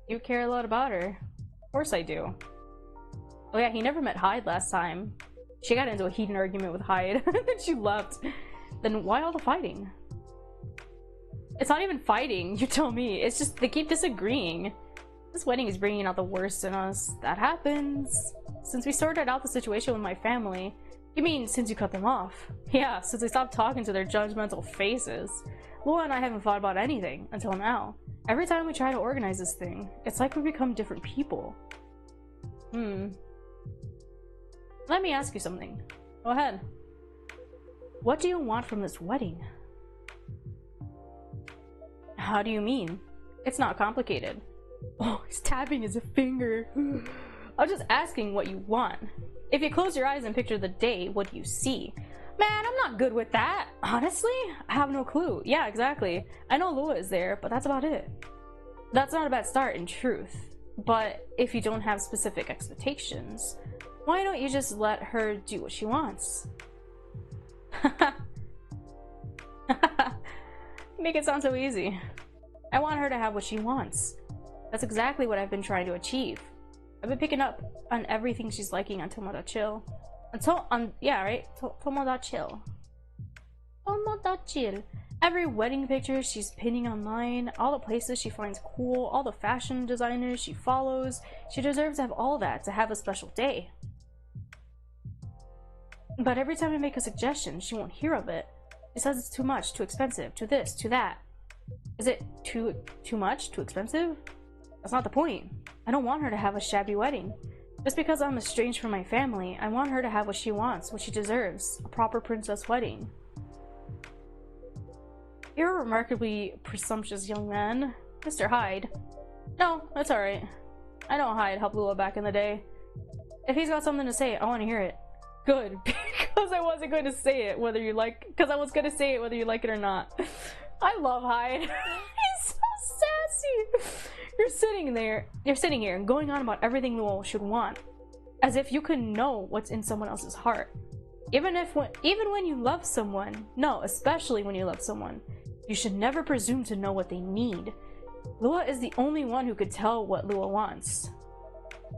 You care a lot about her. Of course I do. Oh yeah, he never met Hyde last time. She got into a heated argument with Hyde, and then she left. Then why all the fighting? It's not even fighting, you tell me. It's just they keep disagreeing. This wedding is bringing out the worst in us. That happens. Since we sorted out the situation with my family. You mean since you cut them off? Yeah, since I stopped talking to their judgmental faces. Lua and I haven't fought about anything until now. Every time we try to organize this thing, it's like we become different people. Let me ask you something. Go ahead. What do you want from this wedding? How do you mean? It's not complicated. Oh, he's tapping his finger. I'm just asking what you want. If you close your eyes and picture the day, what do you see? Man, I'm not good with that. Honestly, I have no clue. Yeah, exactly. I know Lua is there, but that's about it. That's not a bad start, in truth. But if you don't have specific expectations, why don't you just let her do what she wants? Make it sound so easy. I want her to have what she wants. That's exactly what I've been trying to achieve. I've been picking up on everything she's liking on Tomodachill. Yeah, right? Tomodachill. Tomodachill. Every wedding picture she's pinning online, all the places she finds cool, all the fashion designers she follows. She deserves to have all that to have a special day. But every time I make a suggestion, she won't hear of it. She says it's too much, too expensive, too this, too that. Is it too much, too expensive? That's not the point. I don't want her to have a shabby wedding. Just because I'm estranged from my family, I want her to have what she wants, what she deserves. A proper princess wedding. You're a remarkably presumptuous young man. Mr. Hyde. No, that's alright. I know Hyde helped Lua back in the day. If he's got something to say, I want to hear it. Good, because I wasn't going to say it whether you like it or not. I love Hyde. He's so sassy. You're sitting here and going on about everything Lua should want, as if you could know what's in someone else's heart. Even when you love someone, no, especially when you love someone, you should never presume to know what they need. Lua is the only one who could tell what Lua wants.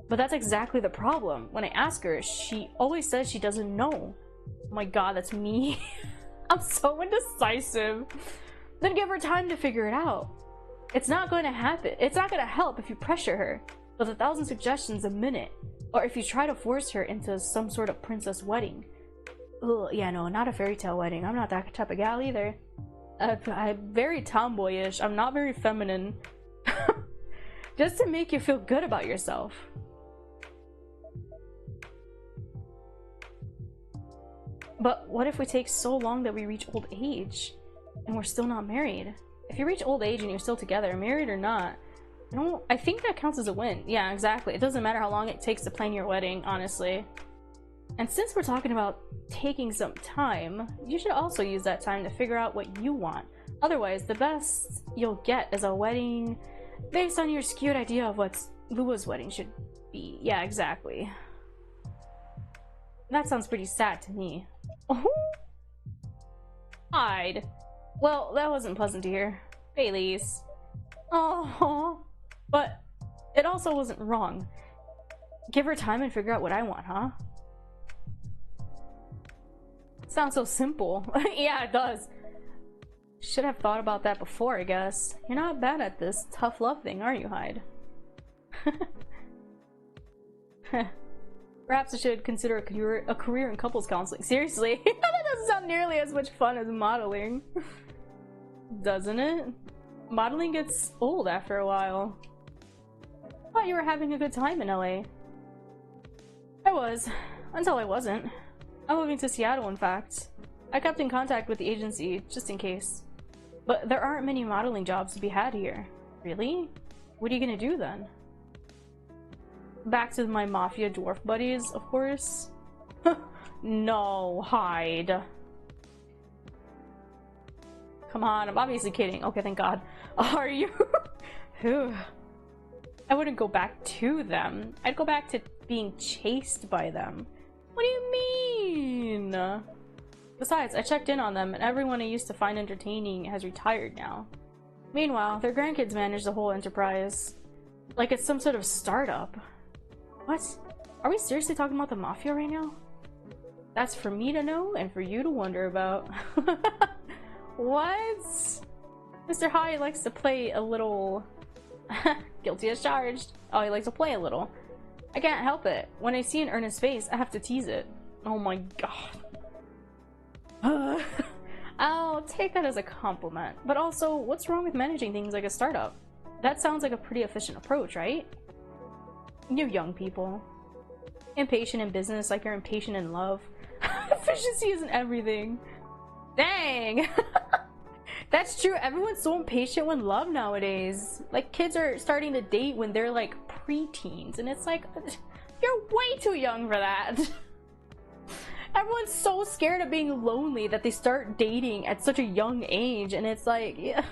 But that's exactly the problem. When I ask her, she always says she doesn't know. Oh my god, that's me. I'm so indecisive. Then give her time to figure it out. It's not going to happen. It's not going to help if you pressure her with 1,000 suggestions a minute, or if you try to force her into some sort of princess wedding. Ugh, yeah, no, not a fairy tale wedding. I'm not that type of gal either. I'm very tomboyish. I'm not very feminine. Just to make you feel good about yourself. But what if we take so long that we reach old age and we're still not married? If you reach old age and you're still together, married or not, I think that counts as a win. Yeah, exactly. It doesn't matter how long it takes to plan your wedding, honestly. And since we're talking about taking some time, you should also use that time to figure out what you want. Otherwise, the best you'll get is a wedding based on your skewed idea of what Lua's wedding should be. Yeah, exactly. That sounds pretty sad to me. Oh, Hyde. Well, that wasn't pleasant to hear. Baileys. Oh, but it also wasn't wrong. Give her time and figure out what I want, huh? Sounds so simple. Yeah, it does. Should have thought about that before, I guess. You're not bad at this tough love thing, are you, Hyde? Perhaps I should consider a career in couples counseling. Seriously? That doesn't sound nearly as much fun as modeling. Doesn't it? Modeling gets old after a while. I thought you were having a good time in LA. I was, until I wasn't. I'm moving to Seattle, in fact. I kept in contact with the agency, just in case. But there aren't many modeling jobs to be had here. Really? What are you gonna do then? Back to my mafia dwarf buddies, of course. No, Hyde. Come on, I'm obviously kidding. Okay, thank God. Are you? I wouldn't go back to them. I'd go back to being chased by them. What do you mean? Besides, I checked in on them, and everyone I used to find entertaining has retired now. Meanwhile, their grandkids manage the whole enterprise. Like it's some sort of startup. What? Are we seriously talking about the mafia right now? That's for me to know and for you to wonder about. What? Mr. Hyde likes to play a little... Guilty as charged. Oh, he likes to play a little. I can't help it. When I see an earnest face, I have to tease it. Oh my god. I'll take that as a compliment. But also, what's wrong with managing things like a startup? That sounds like a pretty efficient approach, right? You young people. Impatient in business like you're impatient in love. Efficiency isn't everything. Dang! That's true. Everyone's so impatient with love nowadays. Like, kids are starting to date when they're like preteens, and it's like, you're way too young for that. Everyone's so scared of being lonely that they start dating at such a young age, and it's like, yeah,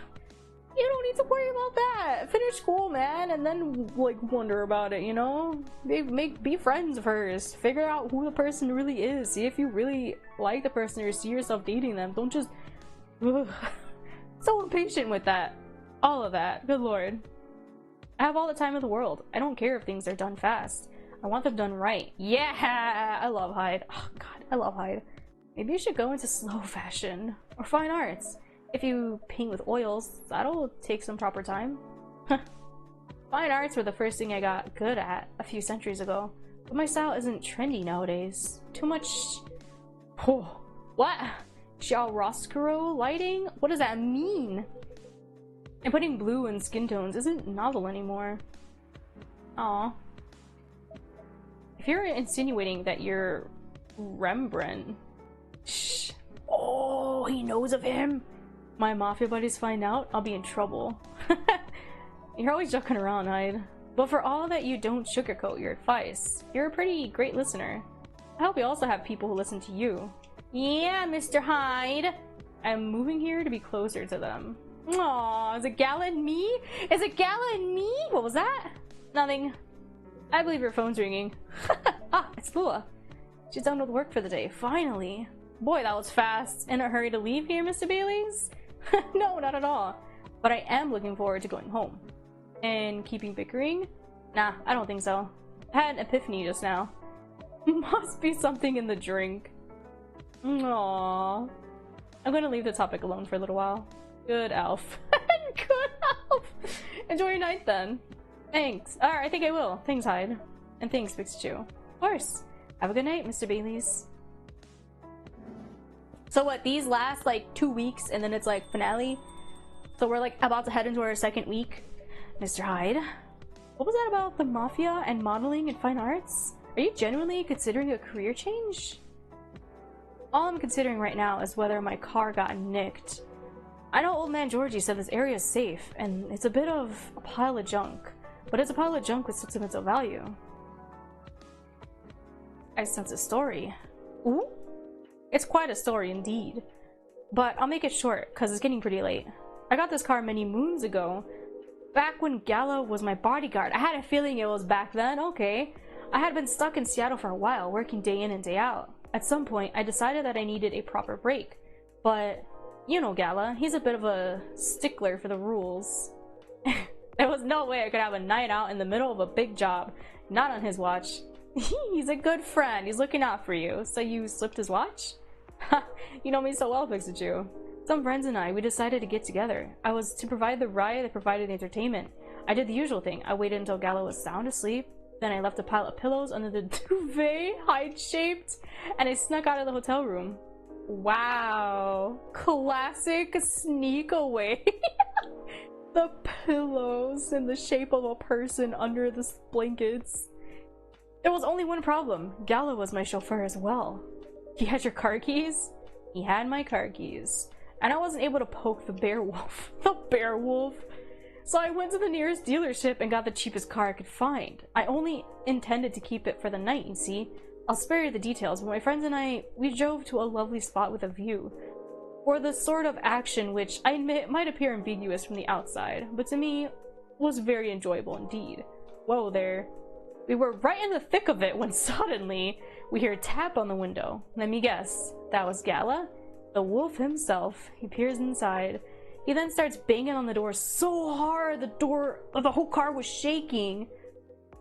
you don't need to worry about that. Finish school, man, and then like wonder about it, you know? Be friends first. Figure out who the person really is. See if you really like the person or see yourself dating them. Don't just so impatient with that. All of that. Good lord. I have all the time in the world. I don't care if things are done fast. I want them done right. Yeah! I love Hyde. Oh god, I love Hyde. Maybe you should go into slow fashion. Or fine arts. If you paint with oils, that'll take some proper time. Fine arts were the first thing I got good at a few centuries ago. But my style isn't trendy nowadays. Too much... Oh, what? Chiaroscuro lighting? What does that mean? And putting blue in skin tones isn't novel anymore. Aw. If you're insinuating that you're Rembrandt... Shh. Oh, he knows of him? My mafia buddies find out, I'll be in trouble. You're always joking around, Hyde. But for all that you don't sugarcoat your advice, you're a pretty great listener. I hope you also have people who listen to you. Yeah, Mr. Hyde! I'm moving here to be closer to them. Aww, is it Gala and me? Is it Gala and me? What was that? Nothing. I believe your phone's ringing. Ah, it's Lua. She's done with work for the day, finally. Boy, that was fast. In a hurry to leave here, Mr. Bailey's? No, not at all. But I am looking forward to going home. And keeping bickering? Nah, I don't think so. I had an epiphany just now. Must be something in the drink. Aww. I'm gonna leave the topic alone for a little while. Good elf. Good elf! Enjoy your night then. Thanks. Alright, I think I will. Thanks, Hyde. And thanks, Pikachu. Of course. Have a good night, Mr. Bailey's. So what, these last like 2 weeks and then it's like finale? So we're like about to head into our second week. Mr. Hyde, what was that about the mafia and modeling and fine arts? Are you genuinely considering a career change? All I'm considering right now is whether my car got nicked. I know old man Georgie said this area is safe and it's a bit of a pile of junk, but it's a pile of junk with sentimental value. I sense a story. Ooh? It's quite a story indeed. But I'll make it short, because it's getting pretty late. I got this car many moons ago. Back when Gala was my bodyguard. I had a feeling it was back then, okay. I had been stuck in Seattle for a while, working day in and day out. At some point, I decided that I needed a proper break. But, you know Gala, he's a bit of a stickler for the rules. There was no way I could have a night out in the middle of a big job. Not on his watch. He's a good friend. He's looking out for you. So you slipped his watch? Ha! You know me so well, Pikachu. Some friends and I, we decided to get together. I was to provide the ride that provided the entertainment. I did the usual thing. I waited until Gala was sound asleep. Then I left a pile of pillows under the duvet, height-shaped, and I snuck out of the hotel room. Wow. Classic sneak away. The pillows in the shape of a person under the blankets. There was only one problem. Gala was my chauffeur as well. He had your car keys? He had my car keys. And I wasn't able to poke the bear wolf. The bear wolf. So I went to the nearest dealership and got the cheapest car I could find. I only intended to keep it for the night, you see. I'll spare you the details, but my friends and I, we drove to a lovely spot with a view. For the sort of action which I admit might appear ambiguous from the outside, but to me was very enjoyable indeed. Whoa there. We were right in the thick of it when suddenly we hear a tap on the window. Let me guess, that was Gala? The wolf himself. He peers inside. He then starts banging on the door so hard the whole car was shaking.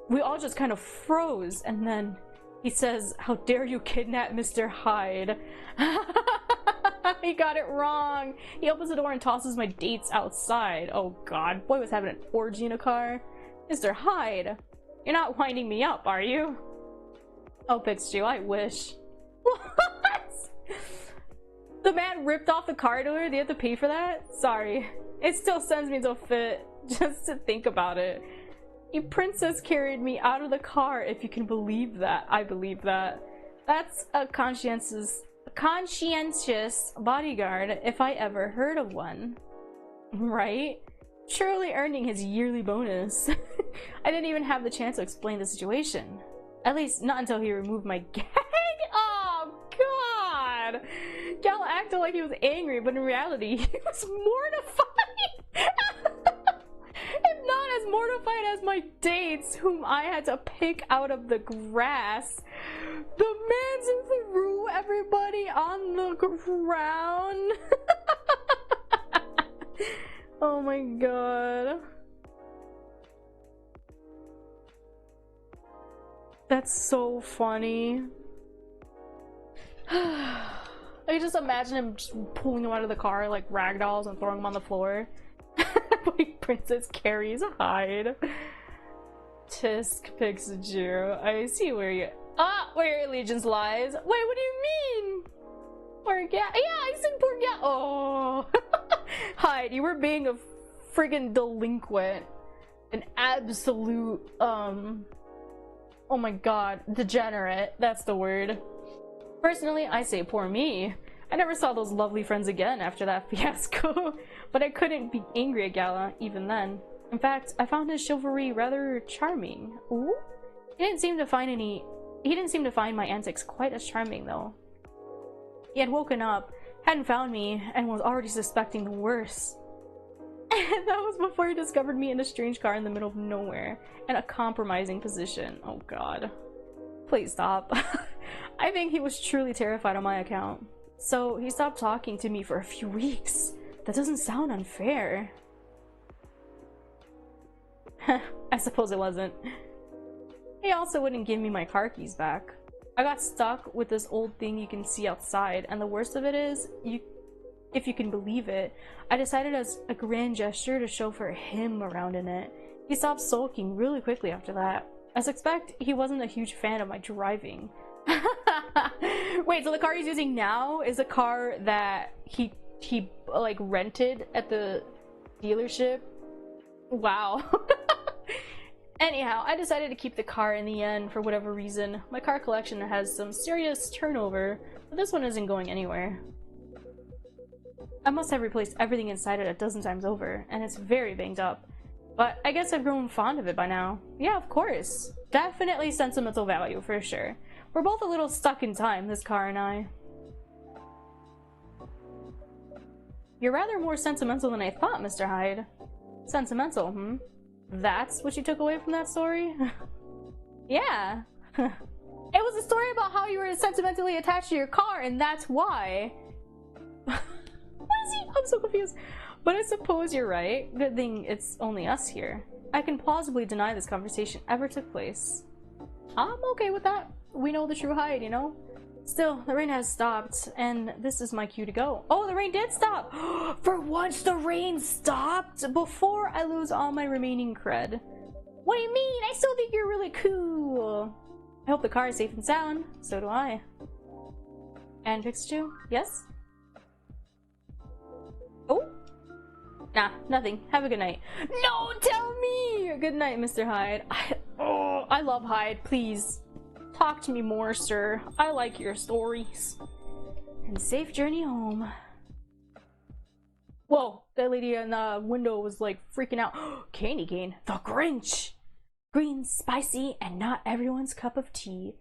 We all just kind of froze, and then he says, "How dare you kidnap Mr. Hyde?" He got it wrong. He opens the door and tosses my dates outside. Oh god, boy was having an orgy in a car. Mr. Hyde, you're not winding me up, are you? Oh, Pikachu, I wish. What? The man ripped off the car door? Did he have to pay for that? Sorry. It still sends me to a fit just to think about it. You princess carried me out of the car, if you can believe that. I believe that. That's a conscientious bodyguard, if I ever heard of one. Right? Surely earning his yearly bonus. I didn't even have the chance to explain the situation. At least not until he removed my gag. Oh god! Gal acted like he was angry, but in reality, he was mortified! If not as mortified as my dates, whom I had to pick out of the grass. The man just threw everybody on the ground. Oh my god. That's so funny. I just imagine him just pulling him out of the car like ragdolls and throwing him on the floor. Like Princess Carrie's Hyde. Tisk Pikachu. I see where your allegiance lies. Wait, what do you mean? Yeah, I said poor Gal. Oh. Hyde, you were being a friggin' delinquent. An absolute, oh my god, degenerate. That's the word. Personally, I say poor me. I never saw those lovely friends again after that fiasco, but I couldn't be angry at Gala even then. In fact, I found his chivalry rather charming. Ooh? He didn't seem to find my antics quite as charming though. He had woken up, hadn't found me, and was already suspecting the worst. And that was before he discovered me in a strange car in the middle of nowhere, in a compromising position. Oh god. Please stop. I think he was truly terrified on my account. So he stopped talking to me for a few weeks. That doesn't sound unfair. I suppose it wasn't. He also wouldn't give me my car keys back. I got stuck with this old thing you can see outside, and the worst of it is, if you can believe it, I decided as a grand gesture to chauffeur him around in it. He stopped sulking really quickly after that. I suspect he wasn't a huge fan of my driving. Wait, so the car he's using now is a car that he like rented at the dealership? Wow. Anyhow, I decided to keep the car in the end for whatever reason. My car collection has some serious turnover, but this one isn't going anywhere. I must have replaced everything inside it a dozen times over, and it's very banged up. But I guess I've grown fond of it by now. Yeah, of course. Definitely sentimental value, for sure. We're both a little stuck in time, this car and I. You're rather more sentimental than I thought, Mr. Hyde. Sentimental, hmm? That's what you took away from that story? Yeah. It was a story about how you were sentimentally attached to your car, and that's why. What is he? I'm so confused. But I suppose you're right. Good thing it's only us here. I can plausibly deny this conversation ever took place. I'm okay with that. We know the true Hyde, you know? Still, the rain has stopped, and this is my cue to go. Oh, the rain did stop! For once, the rain stopped before I lose all my remaining cred. What do you mean? I still think you're really cool. I hope the car is safe and sound. So do I. And Pikachu? Yes? Oh? Nah, nothing. Have a good night. No, tell me! Good night, Mr. Hyde. I love Hyde. Please. Talk to me more, sir. I like your stories. And safe journey home. Whoa, that lady in the window was like freaking out. Candy cane. The Grinch. Green, spicy, and not everyone's cup of tea.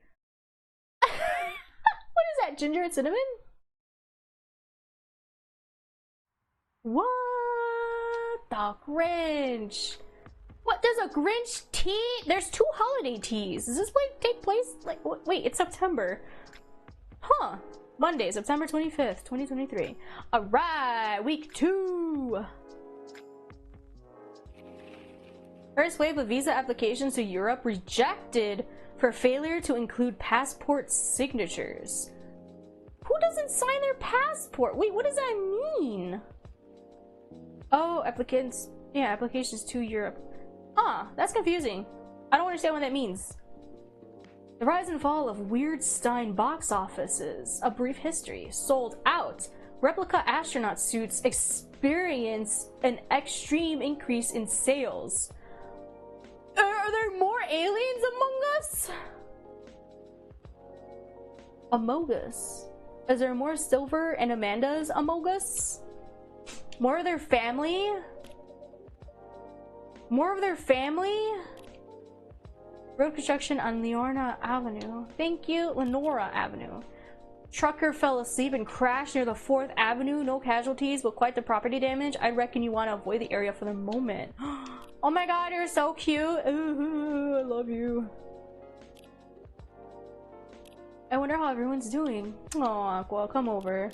What is that? Ginger and cinnamon? What? The Grinch. What, there's a Grinch tea? There's 2 holiday teas. Does this like take place like wait, it's September. Huh. Monday, September 25th, 2023. Alright, week 2. First wave of visa applications to Europe rejected for failure to include passport signatures. Who doesn't sign their passport? Wait, what does that mean? Oh, applications to Europe. Huh, that's confusing. I don't understand what that means. The rise and fall of Weird Stein box offices. A brief history. Sold out. Replica astronaut suits experience an extreme increase in sales. Are there more aliens among us? Among us? Is there more Silver and Amandas among us? More of their family? More of their family? Road construction on Leonora Avenue. Thank you, Lenora Avenue. Trucker fell asleep and crashed near the 4th Avenue. No casualties, but quite the property damage. I reckon you want to avoid the area for the moment. Oh my god, you're so cute. Ooh, I love you. I wonder how everyone's doing. Oh, Aqua, come over.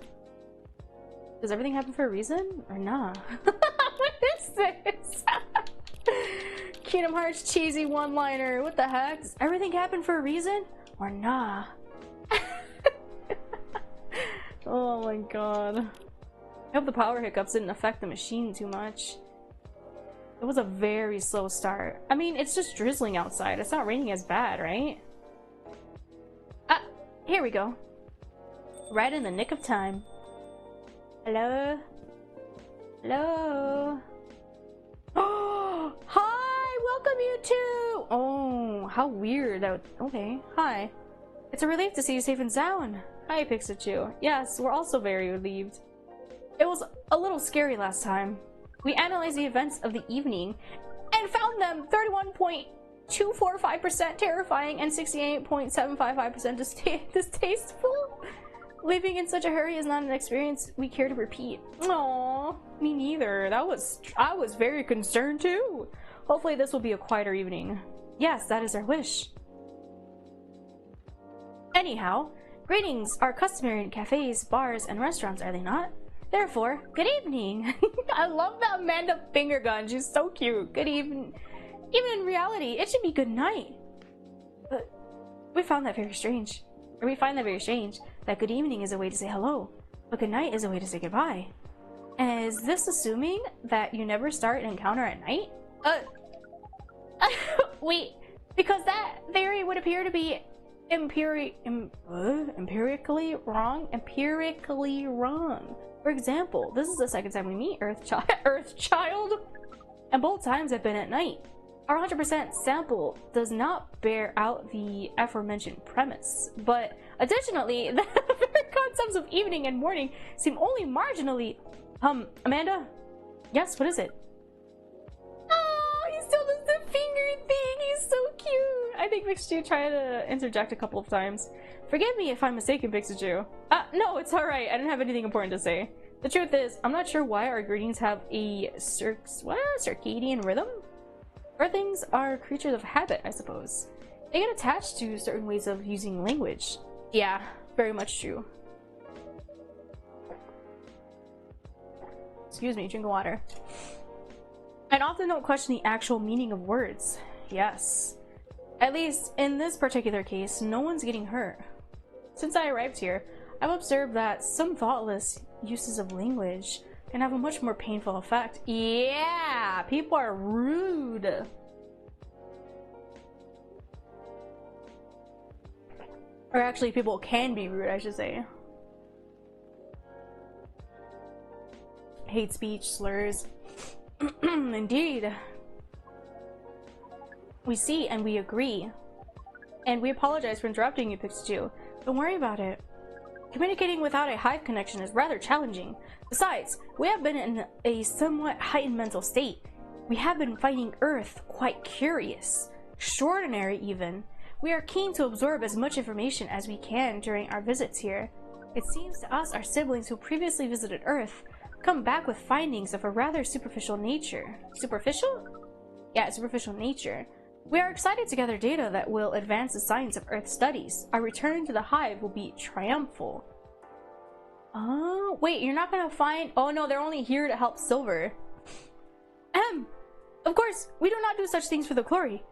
Does everything happen for a reason? Or nah? What is this? Kingdom Hearts cheesy one-liner. What the heck? Does everything happen for a reason? Or nah? Oh my god. I hope the power hiccups didn't affect the machine too much. It was a very slow start. I mean, it's just drizzling outside. It's not raining as bad, right? Ah, here we go. Right in the nick of time. Hello? Hello? Oh, hi! Welcome, you two! Oh, how weird. That would... Okay, hi. It's a relief to see you safe and sound. Hi, Pikachu. Yes, we're also very relieved. It was a little scary last time. We analyzed the events of the evening and found them 31.245% terrifying and 68.755% distasteful. Leaving in such a hurry is not an experience we care to repeat. Aww, me neither. I was very concerned too. Hopefully this will be a quieter evening. Yes, that is our wish. Anyhow, greetings are customary in cafes, bars, and restaurants, are they not? Therefore, good evening. I love that Amanda finger gun. She's so cute. Good evening. Even in reality, it should be good night. But we find that very strange. That good evening is a way to say hello, but good night is a way to say goodbye. And is this assuming that you never start an encounter at night? Wait, because that theory would appear to be empirically wrong. For example, this is the second time we meet Earth Child, and both times have been at night. Our 100% sample does not bear out the aforementioned premise, but additionally, the very concepts of evening and morning seem only marginally... Amanda? Yes, what is it? Oh, he still does the finger thing! He's so cute! I think Pikachu tried to interject a couple of times. Forgive me if I'm mistaken, Pikachu. No, it's alright. I didn't have anything important to say. The truth is, I'm not sure why our greetings have a circadian rhythm? Earthlings are creatures of habit, I suppose. They get attached to certain ways of using language. Yeah, very much true. Excuse me, drink water. And often don't question the actual meaning of words. Yes. At least, in this particular case, no one's getting hurt. Since I arrived here, I've observed that some thoughtless uses of language can have a much more painful effect. Yeah, people are rude. Or actually, people can be rude, I should say. Hate speech, slurs. Indeed. We see and we agree. And we apologize for interrupting you, Pikachu. Don't worry about it. Communicating without a hive connection is rather challenging. Besides, we have been in a somewhat heightened mental state. We have been finding Earth quite curious. Extraordinary, even. We are keen to absorb as much information as we can during our visits here. It seems to us our siblings who previously visited Earth come back with findings of a rather superficial nature. Superficial? Yeah, superficial nature. We are excited to gather data that will advance the science of Earth studies. Our return to the hive will be triumphal. Oh, wait, you're not gonna find... Oh no, they're only here to help Silver. Of course, we do not do such things for the glory.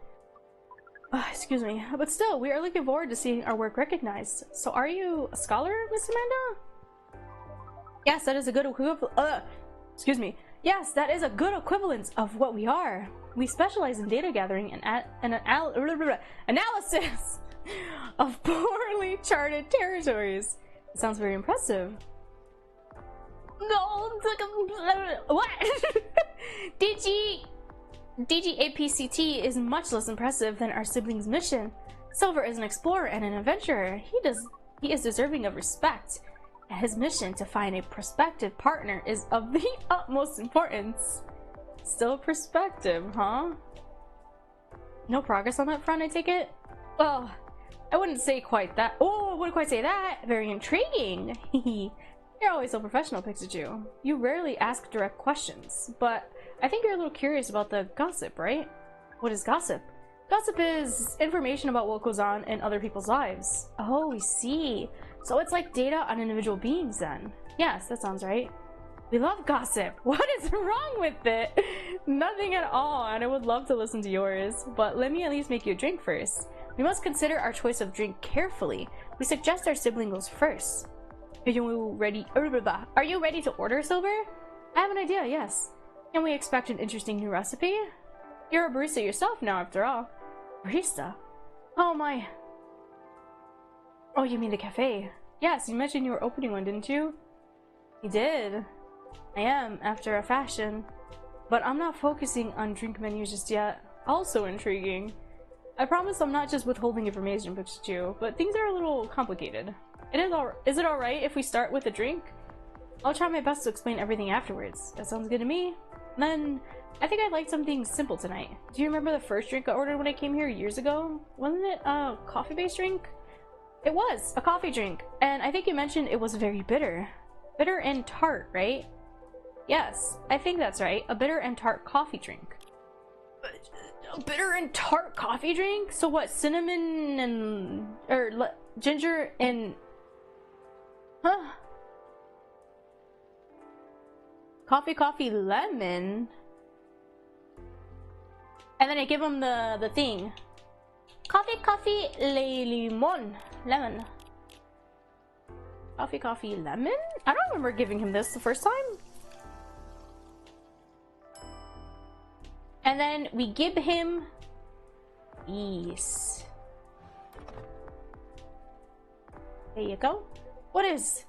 Excuse me, but still, we are looking forward to seeing our work recognized. So are you a scholar, Miss Amanda? Yes, that is a good excuse me. Yes, that is a good equivalence of what we are. We specialize in data gathering and analysis of poorly charted territories. It sounds very impressive. What? DGAPCT is much less impressive than our siblings' mission. Silver is an explorer and an adventurer. He is deserving of respect. And his mission to find a prospective partner is of the utmost importance. Still perspective, huh? No progress on that front, I take it? Well, I wouldn't say quite that. Oh, I wouldn't quite say that. Very intriguing. You're always so professional, Pikachu. You rarely ask direct questions, but I think you're a little curious about the gossip, right? What is gossip? Gossip is information about what goes on in other people's lives. Oh, we see. So it's like data on individual beings then. Yes, that sounds right. We love gossip. What is wrong with it? Nothing at all, and I would love to listen to yours. But let me at least make you a drink first. We must consider our choice of drink carefully. We suggest our sibling goes first. Are you ready? Are you ready to order, Silver? I have an idea, yes. Can we expect an interesting new recipe? You're a barista yourself now, after all. Barista? Oh my... Oh, you mean the cafe? Yes, you mentioned you were opening one, didn't you? You did. I am, after a fashion. But I'm not focusing on drink menus just yet. Also intriguing. I promise I'm not just withholding information, Pikachu, but things are a little complicated. Is it alright if we start with a drink? I'll try my best to explain everything afterwards. That sounds good to me. Then, I think I'd like something simple tonight. Do you remember the first drink I ordered when I came here years ago? Wasn't it a coffee-based drink? It was a coffee drink, and I think you mentioned it was very bitter. Bitter and tart, right? Yes, I think that's right. A bitter and tart coffee drink. A bitter and tart coffee drink? So what, cinnamon and... or ginger and... Huh? Coffee, lemon? And then I give him the thing. Coffee, lemon. Lemon. Coffee, lemon? I don't remember giving him this the first time. And then we give him these. There you go. What is?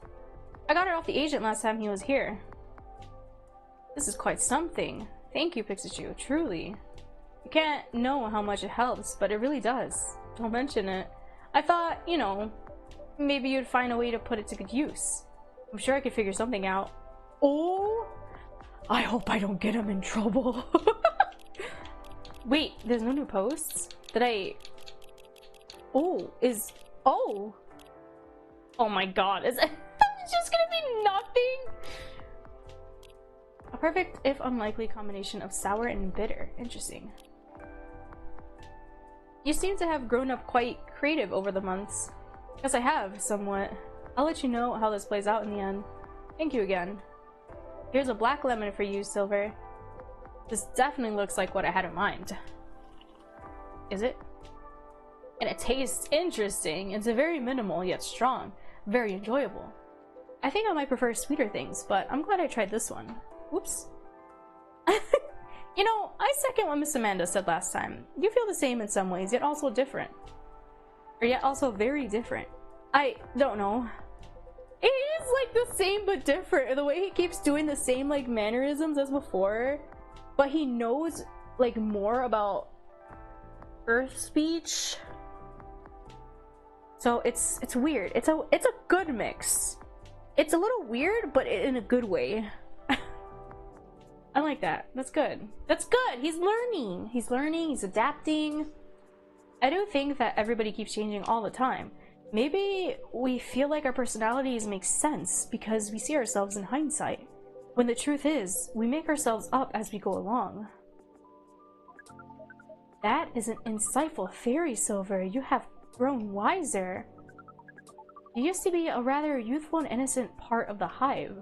I got it off the agent last time he was here. This is quite something. Thank you, Pikachu, truly. You can't know how much it helps, but it really does. Don't mention it. I thought, you know, maybe you'd find a way to put it to good use. I'm sure I could figure something out. Oh! I hope I don't get him in trouble. Wait, there's no new posts? Did I... Oh, is... Oh! Oh my god, is it... It's just gonna be nothing? A perfect, if unlikely, combination of sour and bitter. Interesting. You seem to have grown up quite creative over the months. Yes, I have, somewhat. I'll let you know how this plays out in the end. Thank you again. Here's a black lemon for you, Silver. This definitely looks like what I had in mind. Is it? And it tastes interesting. It's very minimal yet strong. Very enjoyable. I think I might prefer sweeter things, but I'm glad I tried this one. Whoops. You know, I second what Miss Amanda said last time. You feel the same in some ways, yet also different. Or yet also very different. I don't know. It is like the same but different. The way he keeps doing the same like mannerisms as before, but he knows like more about Earth speech. So it's weird. It's a good mix. It's a little weird, but in a good way. I like that. That's good. That's good. He's learning. He's learning. He's adapting. I do think that everybody keeps changing all the time. Maybe we feel like our personalities make sense because we see ourselves in hindsight, when the truth is, we make ourselves up as we go along. That is an insightful theory, Silver. You have grown wiser. You used to be a rather youthful and innocent part of the hive.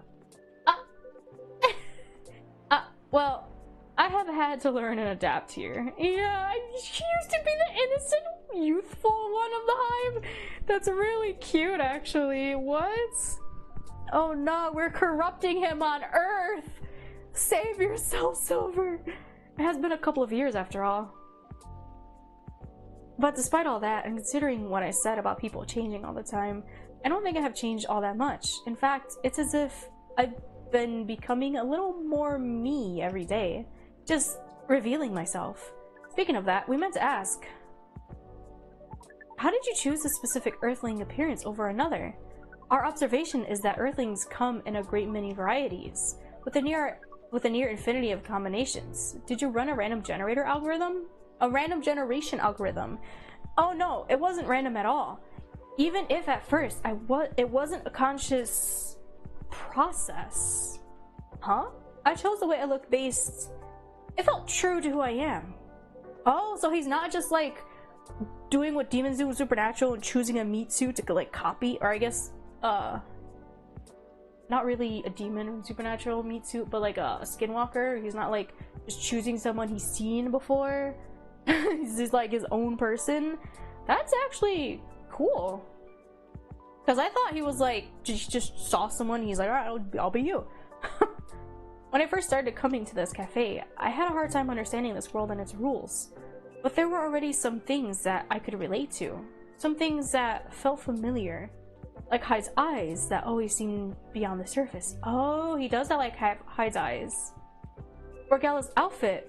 Well, I have had to learn and adapt here. Yeah, she used to be the innocent, youthful one of the hive. That's really cute, actually. What? Oh no, we're corrupting him on Earth. Save yourself, Silver. It has been a couple of years after all. But despite all that, and considering what I said about people changing all the time, I don't think I have changed all that much. In fact, it's as if I've been becoming a little more me every day. Just revealing myself. Speaking of that, we meant to ask, how did you choose a specific Earthling appearance over another? Our observation is that Earthlings come in a great many varieties, with a near infinity of combinations. Did you run a random generator algorithm? A random generation algorithm? Oh no, it wasn't random at all. Even if at first it wasn't a conscious process. Huh? I chose the way I look based. It felt true to who I am. Oh, so he's not just like doing what demons do in Supernatural and choosing a meat suit to like copy, or I guess not really a demon in Supernatural meat suit, but like a skinwalker. He's not like just choosing someone he's seen before. He's just like his own person. That's actually cool. Because I thought he was like, just saw someone, he's like, alright, I'll be you. When I first started coming to this cafe, I had a hard time understanding this world and its rules. But there were already some things that I could relate to. Some things that felt familiar. Like Hyde's eyes that always seemed beyond the surface. Oh, he does that like Hyde's eyes. Or Gala's outfit,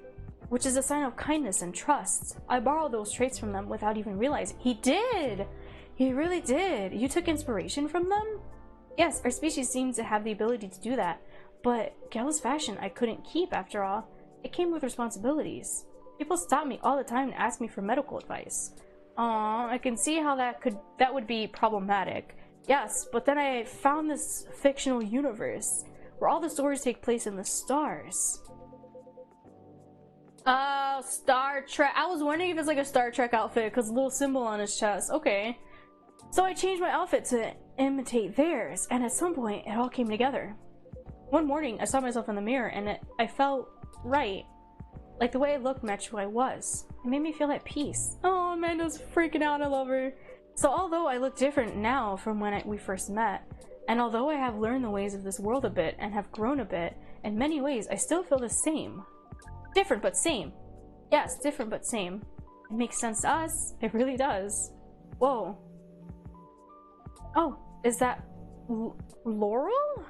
which is a sign of kindness and trust. I borrowed those traits from them without even realizing. He did! He really did. You took inspiration from them? Yes, our species seems to have the ability to do that. But Gala's fashion I couldn't keep after all. It came with responsibilities. People stop me all the time and ask me for medical advice. Aw, I can see how that would be problematic. Yes, but then I found this fictional universe where all the stories take place in the stars. Oh, Star Trek. I was wondering if it's like a Star Trek outfit because a little symbol on his chest. Okay. So I changed my outfit to imitate theirs, and at some point it all came together. One morning I saw myself in the mirror and I felt right. Like the way I looked matched who I was. It made me feel at peace. Oh, Amanda's freaking out. I love her. So although I look different now from when we first met, and although I have learned the ways of this world a bit and have grown a bit, in many ways I still feel the same. Different but same. Yes, different but same. It makes sense to us. It really does. Whoa. Oh, is that Laurel?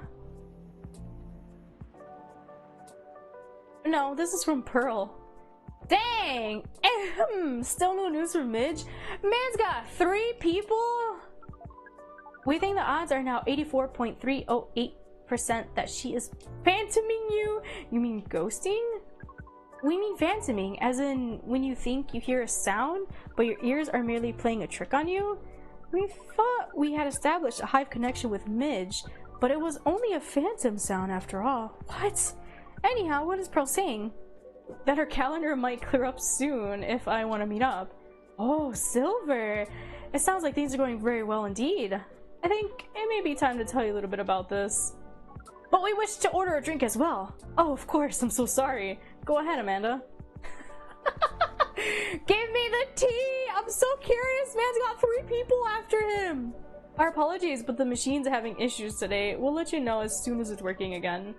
No, this is from Pearl. Dang! Still no news from Midge? Man's got 3 people? We think the odds are now 84.308% that she is phantoming you. You mean ghosting? We mean phantoming, as in when you think you hear a sound, but your ears are merely playing a trick on you? We thought we had established a hive connection with Midge, but it was only a phantom sound after all. What? Anyhow, what is Pearl saying? That her calendar might clear up soon if I want to meet up. Oh, Silver! It sounds like things are going very well indeed. I think it may be time to tell you a little bit about this. But we wish to order a drink as well. Oh, of course, I'm so sorry. Go ahead, Amanda. Give me the tea! I'm so curious, man's got 3 people after him! Our apologies, but the machine's having issues today. We'll let you know as soon as it's working again.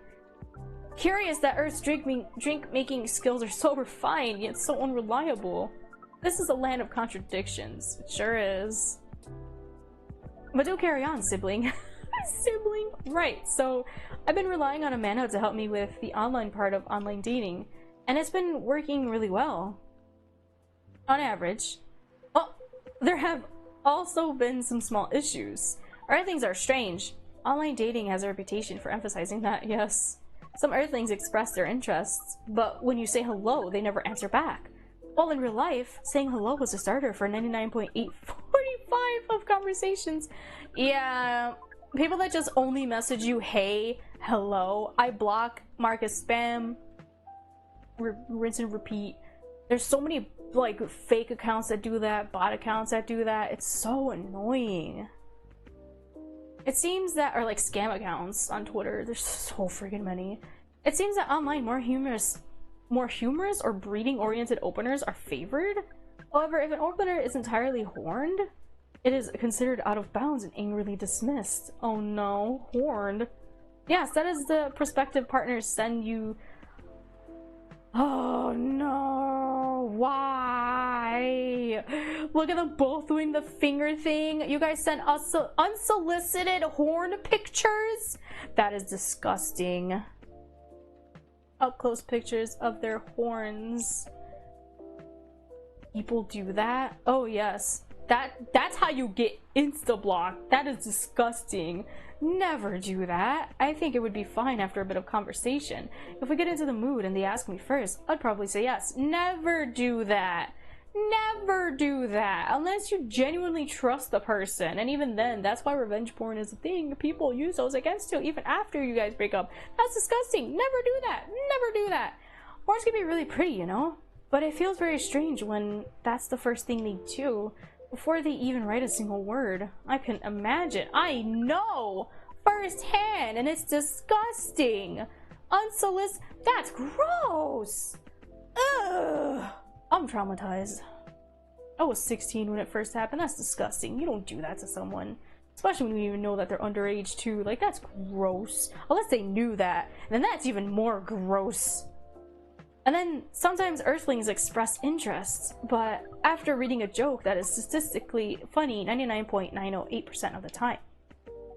Curious that Earth's drink-making skills are so refined, yet so unreliable. This is a land of contradictions. It sure is. But do carry on, sibling. Sibling? Right, so I've been relying on Amanda to help me with the online part of online dating, and it's been working really well. On average. Oh, there have also been some small issues. Earthlings are strange. Online dating has a reputation for emphasizing that, yes. Some Earthlings express their interests, but when you say hello, they never answer back. While in real life, saying hello was a starter for 99.845 of conversations. Yeah, people that just only message you, hey, hello, I block, mark as spam, rinse and repeat. There's so many like fake accounts that do that, bot accounts that do that. It's so annoying. It seems that, or like scam accounts on Twitter, there's so freaking many. It seems that online more humorous or breeding-oriented openers are favored. However, if an opener is entirely horned, it is considered out of bounds and angrily dismissed. Oh no, horned. Yes, that is the prospective partners send you. Oh no, why? Look at them both doing the finger thing. You guys sent us unsolicited horn pictures? That is disgusting. Up close pictures of their horns. People do that? Oh yes. That's how you get insta-blocked. That is disgusting. Never do that. I think it would be fine after a bit of conversation. If we get into the mood and they ask me first, I'd probably say yes. Never do that. Never do that. Unless you genuinely trust the person. And even then, that's why revenge porn is a thing. People use those against you even after you guys break up. That's disgusting. Never do that. Never do that. Horns can be really pretty, you know? But it feels very strange when that's the first thing they do before they even write a single word. I can imagine. I know firsthand, and it's disgusting. Unsolicited. That's gross. Ugh. I'm traumatized. I was 16 when it first happened. That's disgusting. You don't do that to someone. Especially when you even know that they're underage too. Like, that's gross. Unless they knew that. Then that's even more gross. And then sometimes Earthlings express interest, but after reading a joke that is statistically funny 99.908% of the time,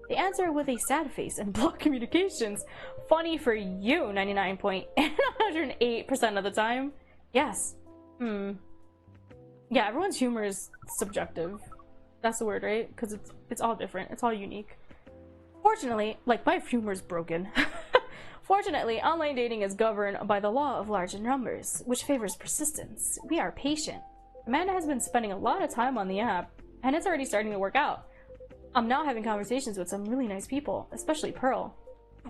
they answer with a sad face and block communications. Funny for you 99.108% of the time. Yes. Yeah, everyone's humor is subjective. That's the word, right? Because it's all different. It's all unique. Fortunately, like, my humor is broken. Fortunately, online dating is governed by the law of large numbers, which favors persistence. We are patient. Amanda has been spending a lot of time on the app, and it's already starting to work out. I'm now having conversations with some really nice people, especially Pearl.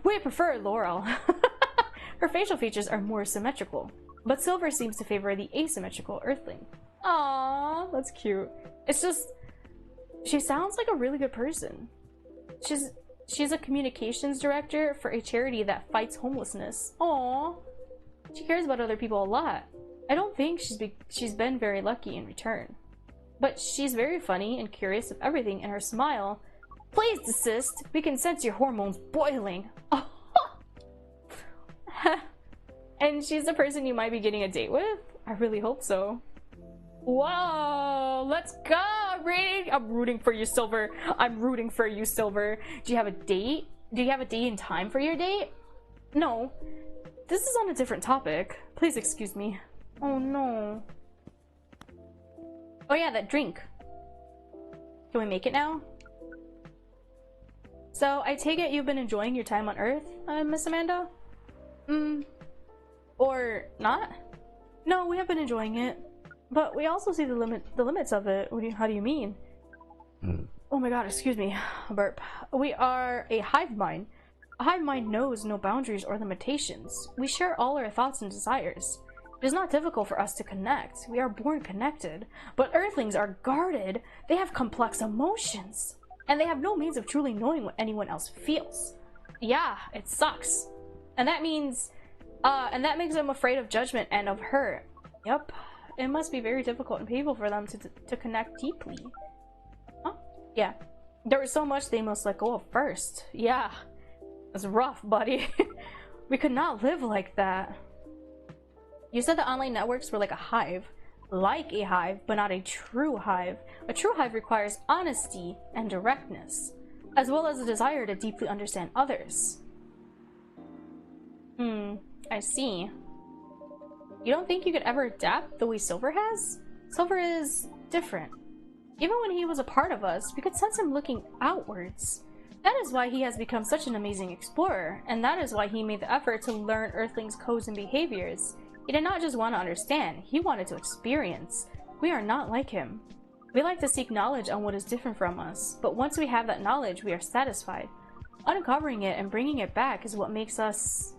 We prefer Laurel. Her facial features are more symmetrical, but Silver seems to favor the asymmetrical Earthling. Aww, that's cute. It's just, she sounds like a really good person. She's a communications director for a charity that fights homelessness. Aww. She cares about other people a lot. I don't think she's been very lucky in return. But she's very funny and curious of everything, and her smile. Please desist. We can sense your hormones boiling. Oh. And she's the person you might be getting a date with? I really hope so. Whoa, let's go! I'm rooting for you, Silver. I'm rooting for you, Silver. Do you have a date? Do you have a date in time for your date? No. This is on a different topic. Please excuse me. Oh no. Oh yeah, that drink. Can we make it now? So, I take it you've been enjoying your time on Earth, Miss Amanda? Or not? No, we have been enjoying it. But we also see the limits of it. How do you mean? Oh my god, excuse me. Burp. We are a hive mind. A hive mind knows no boundaries or limitations. We share all our thoughts and desires. It is not difficult for us to connect. We are born connected. But Earthlings are guarded. They have complex emotions. And they have no means of truly knowing what anyone else feels. Yeah, it sucks. And that means, and that makes them afraid of judgment and of hurt. Yep. it must be very difficult and painful for them to connect deeply. Huh? Yeah. There was so much they must let go of first. Yeah. It's rough, buddy. We could not live like that. You said the online networks were like a hive. Like a hive, but not a true hive. A true hive requires honesty and directness, as well as a desire to deeply understand others. I see. You don't think you could ever adapt the way Silver has? Silver is different. Even when he was a part of us, we could sense him looking outwards. That is why he has become such an amazing explorer, and that is why he made the effort to learn Earthlings' codes and behaviors. He did not just want to understand, he wanted to experience. We are not like him. We like to seek knowledge on what is different from us, but once we have that knowledge, we are satisfied. Uncovering it and bringing it back is what makes us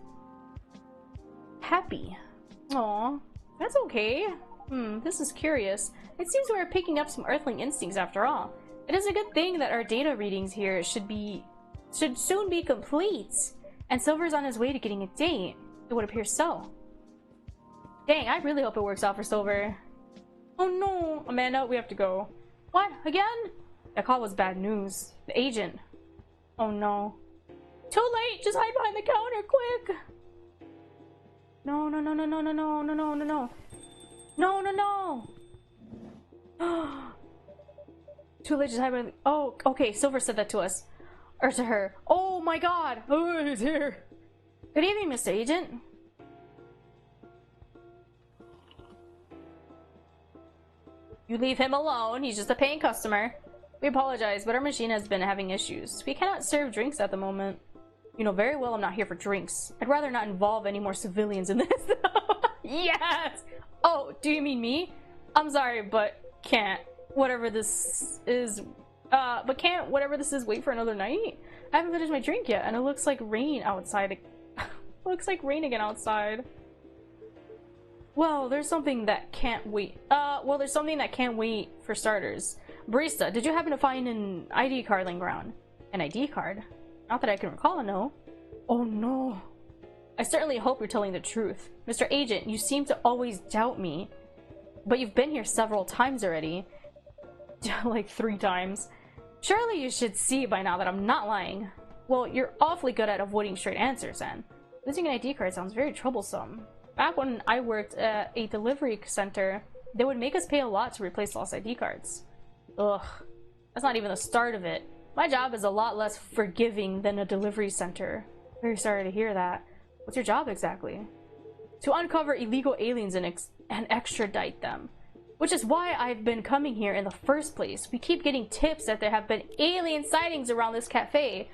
happy. Aw, that's okay. This is curious. It seems we are picking up some Earthling instincts after all. It is a good thing that our data readings here should soon be complete, and Silver's on his way to getting a date. It would appear so. Dang, I really hope it works out for Silver. Oh no, Amanda, we have to go. What? Again? That call was bad news. The agent. Oh no. Too late! Just hide behind the counter, quick! No, no, no, no, no, no, no, no, no, no, no. No, no, no! Too late, just hide behind the... Oh, okay, Silver said that to us. Or to her. Oh my god! Oh, he's here! Good evening, Mr. Agent. You leave him alone, he's just a paying customer. We apologize, but our machine has been having issues. We cannot serve drinks at the moment. You know very well I'm not here for drinks. I'd rather not involve any more civilians in this. Yes! Oh, do you mean me? I'm sorry, but can't. Whatever this is... can't whatever this is wait for another night? I haven't finished my drink yet, and it looks like rain outside. Looks like rain again outside. Well, there's something that can't wait. There's something that can't wait for starters. Barista, did you happen to find an ID card laying around? An ID card? Not that I can recall, no. Oh no. I certainly hope you're telling the truth. Mr. Agent, you seem to always doubt me. But you've been here several times already. Like 3 times. Surely you should see by now that I'm not lying. Well, you're awfully good at avoiding straight answers, then. Losing an ID card sounds very troublesome. Back when I worked at a delivery center, they would make us pay a lot to replace lost ID cards. Ugh, that's not even the start of it. My job is a lot less forgiving than a delivery center. Very sorry to hear that. What's your job exactly? To uncover illegal aliens and extradite them. Which is why I've been coming here in the first place. We keep getting tips that there have been alien sightings around this cafe.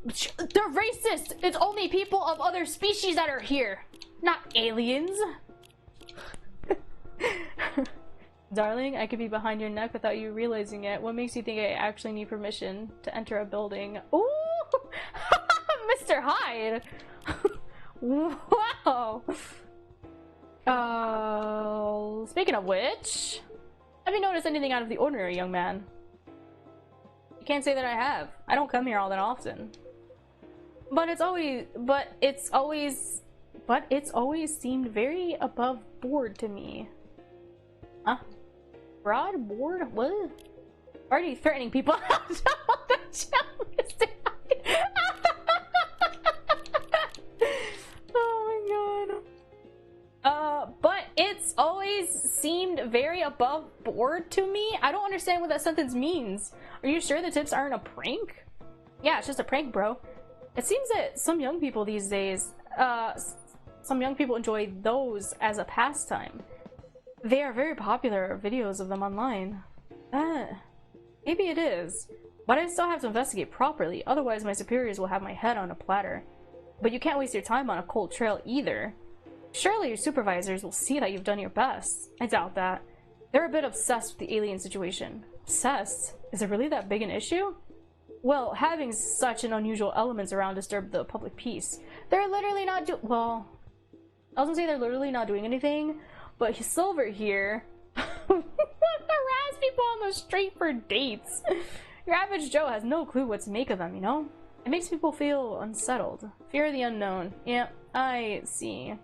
They're racist! It's only people of other species that are here, not aliens. Darling, I could be behind your neck without you realizing it. What makes you think I actually need permission to enter a building? Ooh! Mr. Hyde! Wow! Speaking of which, have you noticed anything out of the ordinary, young man? You can't say that I have. I don't come here all that often. But it's always seemed very above board to me. Huh? Broad board? What? Why are you threatening people? Oh my god. But it's always seemed very above board to me. I don't understand what that sentence means. Are you sure the tips aren't a prank? Yeah, it's just a prank, bro. It seems that some young people these days, some young people enjoy those as a pastime. They are very popular videos of them online. Maybe it is. But I still have to investigate properly, otherwise my superiors will have my head on a platter. But you can't waste your time on a cold trail either. Surely your supervisors will see that you've done your best. I doubt that. They're a bit obsessed with the alien situation. Obsessed? Is it really that big an issue? Well, having such an unusual elements around disturb the public peace. They're literally not well, I was gonna say they're literally not doing anything, but Silver here harass people on the street for dates. Your average Joe has no clue what to make of them, you know? It makes people feel unsettled. Fear of the unknown. Yeah, I see.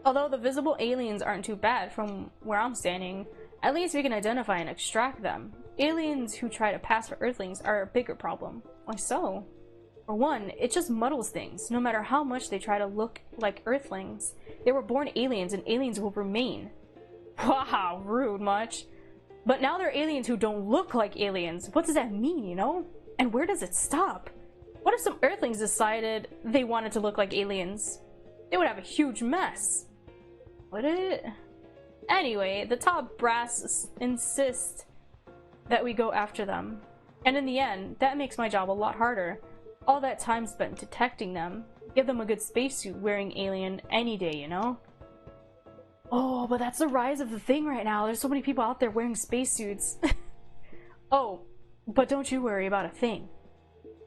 Although the visible aliens aren't too bad from where I'm standing, at least we can identify and extract them. Aliens who try to pass for Earthlings are a bigger problem. Why so? For one, it just muddles things. No matter how much they try to look like Earthlings, they were born aliens and aliens will remain. Wow, rude much. But now they're aliens who don't look like aliens. What does that mean, you know? And where does it stop? What if some Earthlings decided they wanted to look like aliens? They would have a huge mess. Would it? Anyway, the top brass insist that we go after them. And in the end, that makes my job a lot harder. All that time spent detecting them. Give them a good spacesuit wearing alien any day, you know? Oh, but that's the rise of the thing right now. There's so many people out there wearing spacesuits. Oh, but don't you worry about a thing.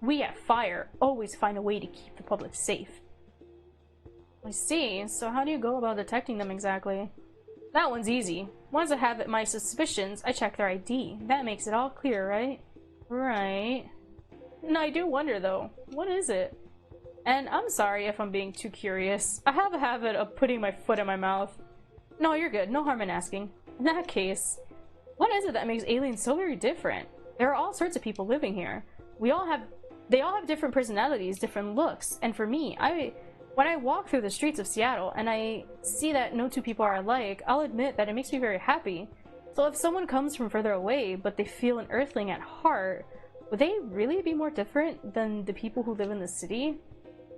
We at Fire always find a way to keep the public safe. I see. So how do you go about detecting them exactly? That one's easy. Once I have my suspicions, I check their ID. That makes it all clear, right? Right. And I do wonder though, what is it? And I'm sorry if I'm being too curious. I have a habit of putting my foot in my mouth. No, you're good. No harm in asking. In that case, what is it that makes aliens so very different? There are all sorts of people living here. They all have different personalities, different looks. And for me, when I walk through the streets of Seattle and I see that no two people are alike, I'll admit that it makes me very happy. So if someone comes from further away, but they feel an Earthling at heart, would they really be more different than the people who live in the city?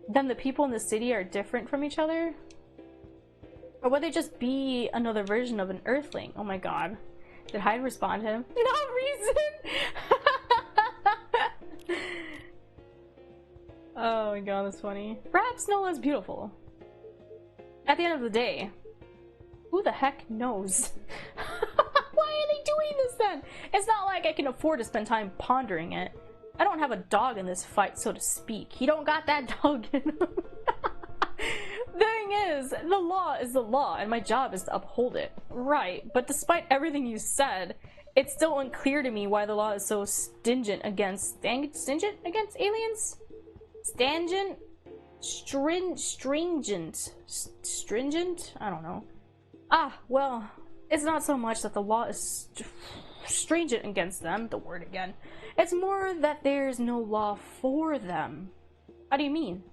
Then the people in the city are different from each other? Or would they just be another version of an Earthling? Oh my god. Did Hyde respond to him? No reason! Oh my god, that's funny. Perhaps no one's beautiful. At the end of the day, who the heck knows? Why are they doing this then? It's not like I can afford to spend time pondering it. I don't have a dog in this fight, so to speak. He don't got that dog in him. Thing is, the law is the law, and my job is to uphold it. Right, but despite everything you said, it's still unclear to me why the law is so stringent against aliens? Stringent? I don't know. Ah, well, it's not so much that the law is stringent against them, the word again. It's more that there's no law for them. How do you mean?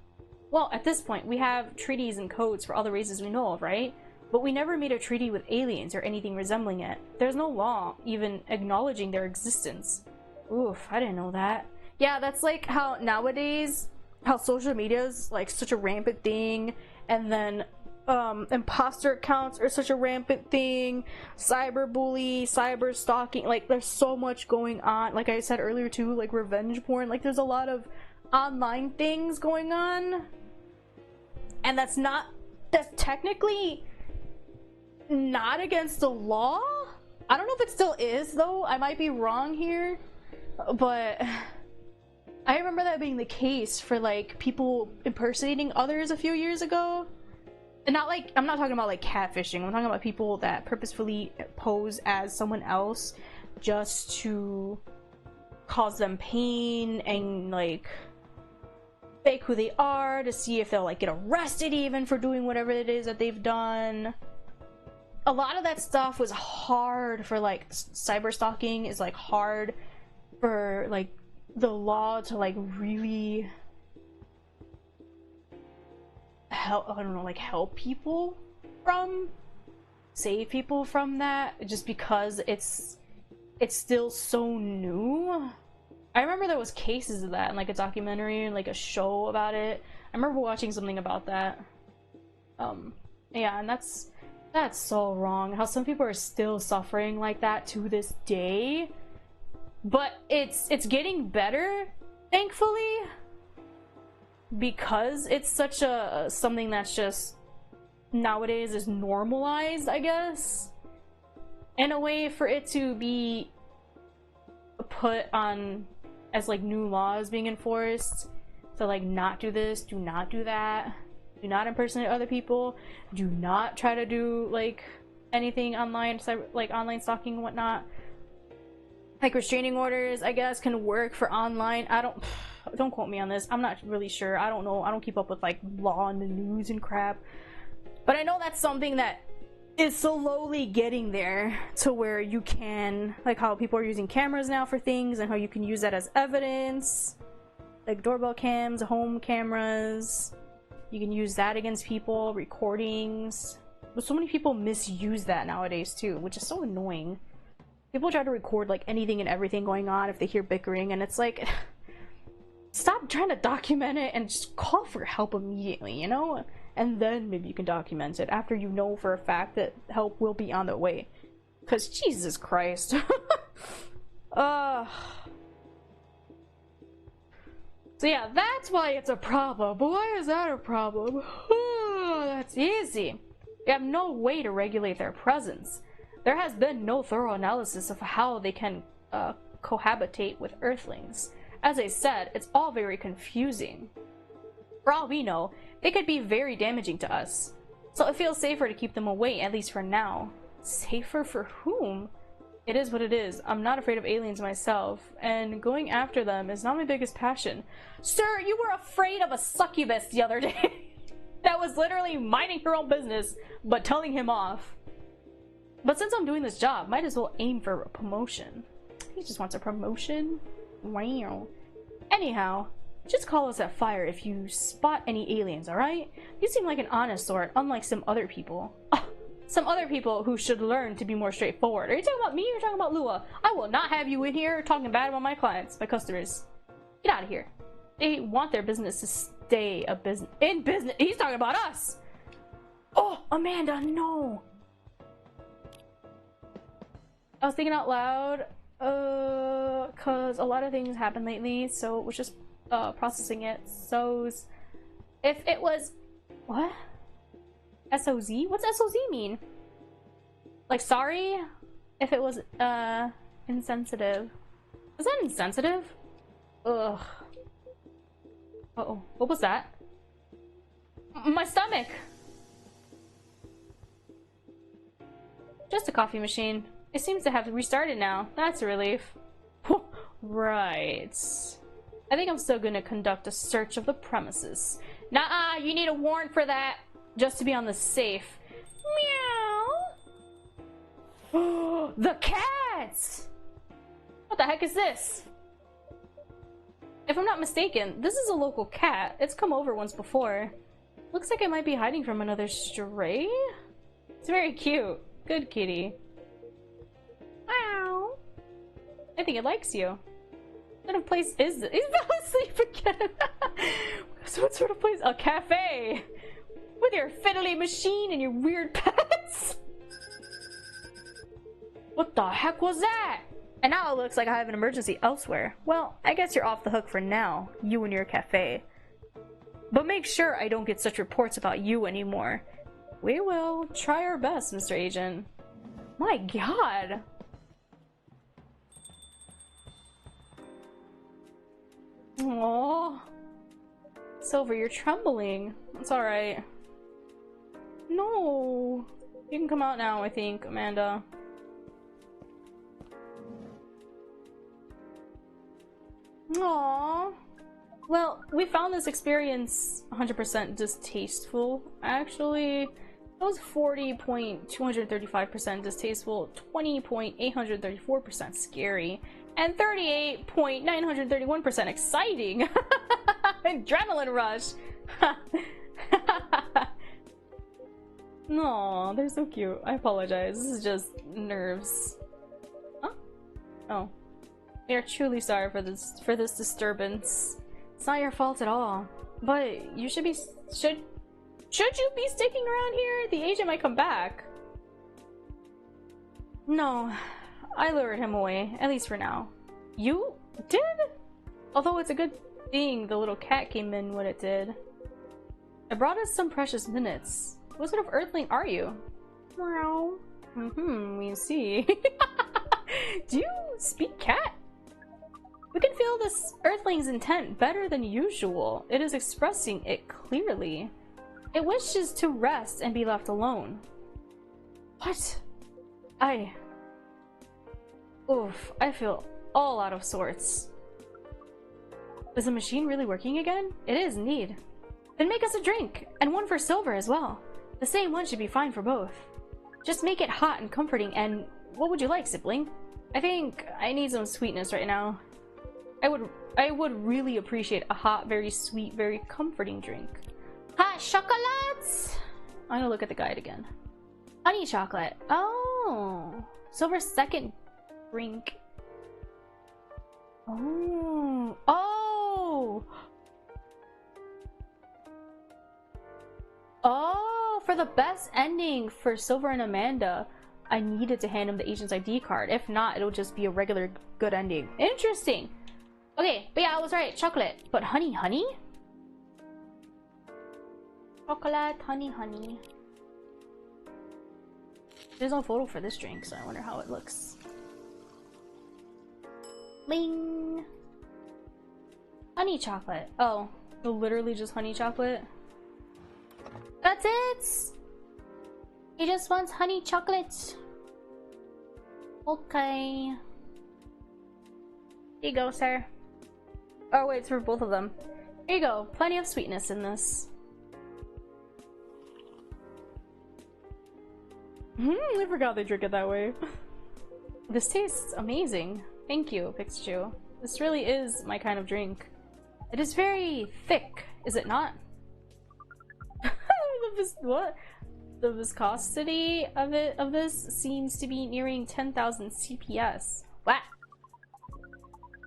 Well, at this point, we have treaties and codes for all the races we know of, right? But we never made a treaty with aliens or anything resembling it. There's no law even acknowledging their existence. Oof, I didn't know that. Yeah, that's like how nowadays, how social media is like such a rampant thing, and then imposter accounts are such a rampant thing, cyberbully, cyber stalking, like there's so much going on. Like I said earlier too, like revenge porn, like there's a lot of online things going on, and that's technically not against the law. I don't know if it still is though, I might be wrong here, but I remember that being the case for like people impersonating others a few years ago. And not like, I'm not talking about like catfishing, I'm talking about people that purposefully pose as someone else just to cause them pain and like fake who they are to see if they'll like get arrested even for doing whatever it is that they've done. A lot of that stuff was hard for like cyber stalking is like hard for like the law to like really help, I don't know, like help people from, save people from that, just because it's still so new. I remember there was cases of that in like a documentary and like a show about it. I remember watching something about that. Yeah, and that's so wrong how some people are still suffering like that to this day. But it's getting better, thankfully, because it's such a something that's just nowadays is normalized, I guess, in a way, for it to be put on as like new laws being enforced to like not do this, do not do that, do not impersonate other people, do not try to do like anything online, like online stalking and whatnot. Like restraining orders, I guess, can work for online. Don't quote me on this, I'm not really sure, I don't know, I don't keep up with like law and the news and crap. But I know that's something that is slowly getting there to where you can, like how people are using cameras now for things and how you can use that as evidence. Like doorbell cams, home cameras. You can use that against people, recordings. But so many people misuse that nowadays too, which is so annoying. People try to record like anything and everything going on if they hear bickering, and it's like, stop trying to document it and just call for help immediately, you know? And then maybe you can document it after you know for a fact that help will be on the way. Because Jesus Christ. So yeah, that's why it's a problem. But why is that a problem? That's easy. You have no way to regulate their presence. There has been no thorough analysis of how they can cohabitate with Earthlings. As I said, it's all very confusing. For all we know, they could be very damaging to us. So it feels safer to keep them away, at least for now. Safer for whom? It is what it is. I'm not afraid of aliens myself, and going after them is not my biggest passion. Sir, you were afraid of a succubus the other day. That was literally minding her own business, but telling him off. But since I'm doing this job, might as well aim for a promotion. He just wants a promotion? Wow. Anyhow, just call us at fire if you spot any aliens, alright? You seem like an honest sort, unlike some other people. Some other people who should learn to be more straightforward. Are you talking about me or are you talking about Lua? I will not have you in here talking bad about my clients, my customers. Get out of here. They want their business to stay in business. He's talking about us. Oh, Amanda, no. I was thinking out loud, cause a lot of things happened lately, so was just processing it. So if it was what? SOZ? What's SOZ mean? Like sorry? If it was insensitive. Is that insensitive? Ugh. Uh-oh. What was that? My stomach! Just a coffee machine. It seems to have restarted now. That's a relief. Right. I think I'm still gonna conduct a search of the premises. Nuh-uh, you need a warrant for that. Just to be on the safe. Meow! The cats! What the heck is this? If I'm not mistaken, this is a local cat. It's come over once before. Looks like it might be hiding from another stray? It's very cute. Good kitty. Wow. I think it likes you. What sort of place is this? He fell asleep again. So what sort of place? A cafe! With your fiddly machine and your weird pets! What the heck was that? And now it looks like I have an emergency elsewhere. Well, I guess you're off the hook for now, you and your cafe. But make sure I don't get such reports about you anymore. We will try our best, Mr. Agent. My god! Aww. Silver, you're trembling. It's alright. No! You can come out now, I think, Amanda. Aww. Well, we found this experience 100% distasteful, actually. It was 40.235% distasteful, 20.834% scary, and 38.931% exciting! Adrenaline rush! No, they're so cute. I apologize. This is just nerves. Huh? Oh. We are truly sorry for this disturbance. It's not your fault at all. But you should be should you be sticking around here? The agent might come back. No. I lured him away, at least for now. You did? Although it's a good thing the little cat came in when it did. It brought us some precious minutes. What sort of earthling are you? Meow. We see. Do you speak cat? We can feel this earthling's intent better than usual. It is expressing it clearly. It wishes to rest and be left alone. What? Oof, I feel all out of sorts. Is the machine really working again? It is, indeed. Then make us a drink, and one for Silver as well. The same one should be fine for both. Just make it hot and comforting, and what would you like, sibling? I think I need some sweetness right now. I would really appreciate a hot, very sweet, very comforting drink. Hot chocolates! I'm gonna look at the guide again. Honey chocolate. Oh, Silver's second drink. Oh, for the best ending for Silver and Amanda, I needed to hand him the agent's ID card. If not, it'll just be a regular good ending. Interesting. Okay, but yeah, I was right. Chocolate. But honey? Chocolate, honey. There's no photo for this drink, so I wonder how it looks. Bling! Honey chocolate. Oh, so literally just honey chocolate? That's it! He just wants honey chocolate. Okay. Here you go, sir. Oh wait, it's for both of them. Here you go. Plenty of sweetness in this. I forgot they drink it that way. This tastes amazing. Thank you, Pikachu. This really is my kind of drink. It is very thick, is it not? What? The viscosity of this seems to be nearing 10,000 CPS. What?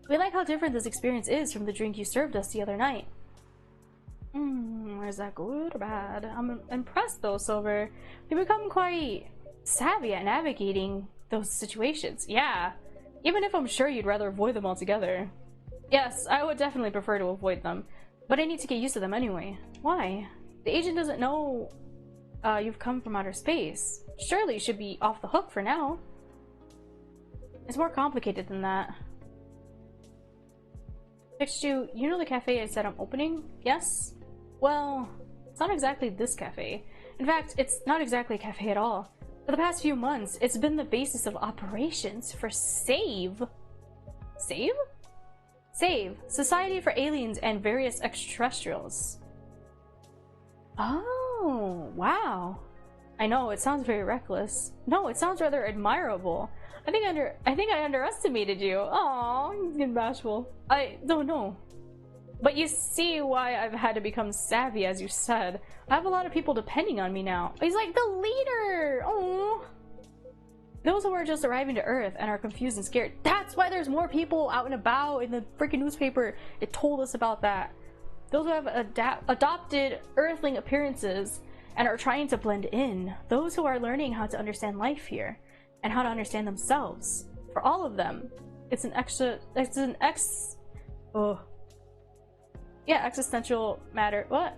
We like how different this experience is from the drink you served us the other night. Is that good or bad? I'm impressed though, Silver. You've become quite savvy at navigating those situations. Yeah, even if I'm sure you'd rather avoid them altogether. Yes, I would definitely prefer to avoid them, but I need to get used to them anyway. Why? The agent doesn't know you've come from outer space. Surely you should be off the hook for now. It's more complicated than that. Pikachu, you know the cafe I said I'm opening? Yes? Well, it's not exactly this cafe. In fact, it's not exactly a cafe at all. For the past few months, it's been the basis of operations for SAVE. SAVE? SAVE, Society for Aliens and Various Extraterrestrials. Oh, wow. I know, it sounds very reckless. No, it sounds rather admirable. I think I underestimated you. Aw, he's getting bashful. I don't know. But you see why I've had to become savvy, as you said. I have a lot of people depending on me now. He's like the leader! Oh. Those who are just arriving to Earth and are confused and scared. That's why there's more people out and about in the freaking newspaper. It told us about that. Those who have adopted Earthling appearances and are trying to blend in. Those who are learning how to understand life here and how to understand themselves. For all of them, it's an existential matter. What?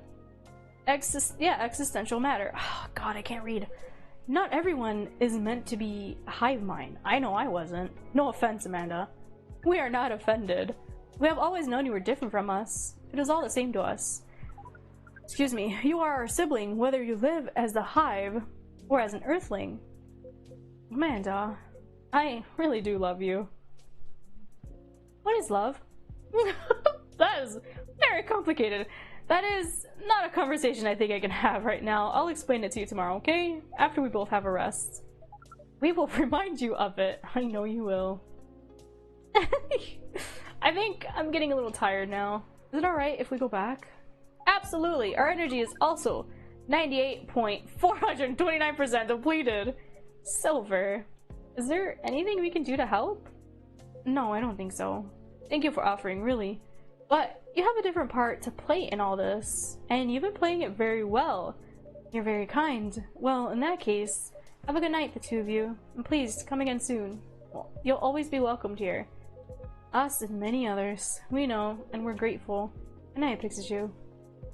Existential matter. Oh, God, I can't read. Not everyone is meant to be a hive mind. I know I wasn't. No offense, Amanda. We are not offended. We have always known you were different from us. It is all the same to us. Excuse me, you are our sibling, whether you live as the hive or as an earthling. Amanda, I really do love you. What is love? That is very complicated. That is not a conversation I think I can have right now. I'll explain it to you tomorrow, okay? After we both have a rest. We will remind you of it. I know you will. I think I'm getting a little tired now. Is it alright if we go back? Absolutely! Our energy is also 98.429% depleted. Silver, is there anything we can do to help? No, I don't think so. Thank you for offering, really. But you have a different part to play in all this, and you've been playing it very well. You're very kind. Well, in that case, have a good night, the two of you. And please, come again soon. Well, you'll always be welcomed here. Us and many others. We know, and we're grateful. Good night, Pikachu.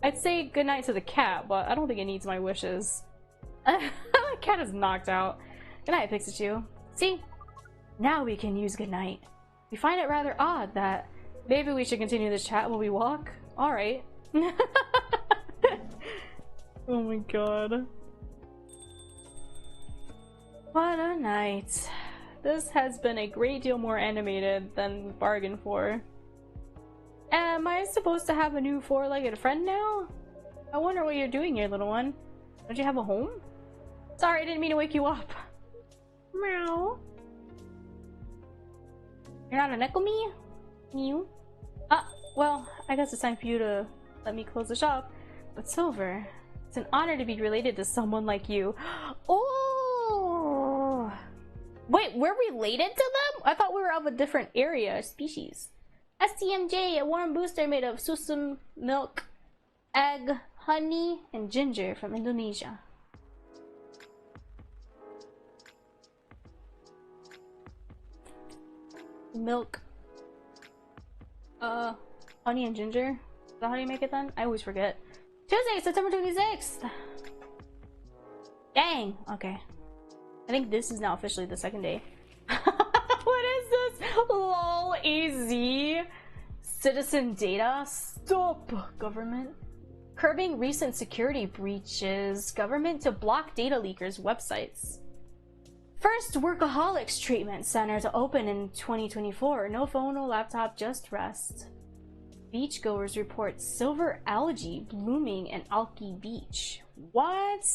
I'd say good night to the cat, but I don't think it needs my wishes. The cat is knocked out. Good night, Pikachu. See? Now we can use good night. We find it rather odd that maybe we should continue this chat while we walk. Alright. Oh my god. What a night. This has been a great deal more animated than we bargained for. Am I supposed to have a new four-legged friend now? I wonder what you're doing here, little one. Don't you have a home? Sorry, I didn't mean to wake you up. Meow. You're not a Nekomi? You? Well, I guess it's time for you to let me close the shop. But Silver, it's an honor to be related to someone like you. Oh! Wait, we're related to them? I thought we were of a different area, species. STMJ, a warm booster made of susum milk, egg, honey, and ginger from Indonesia. Milk. Honey and ginger? Is that how you make it then? I always forget. Tuesday, September 26th! Dang! Okay. I think this is now officially the second day. What is this? LOL AZ? Citizen data? Stop! Government. Curbing recent security breaches. Government to block data leakers' websites. First workaholics treatment center to open in 2024. No phone, no laptop, just rest. Beachgoers report silver algae blooming in Alki Beach. What?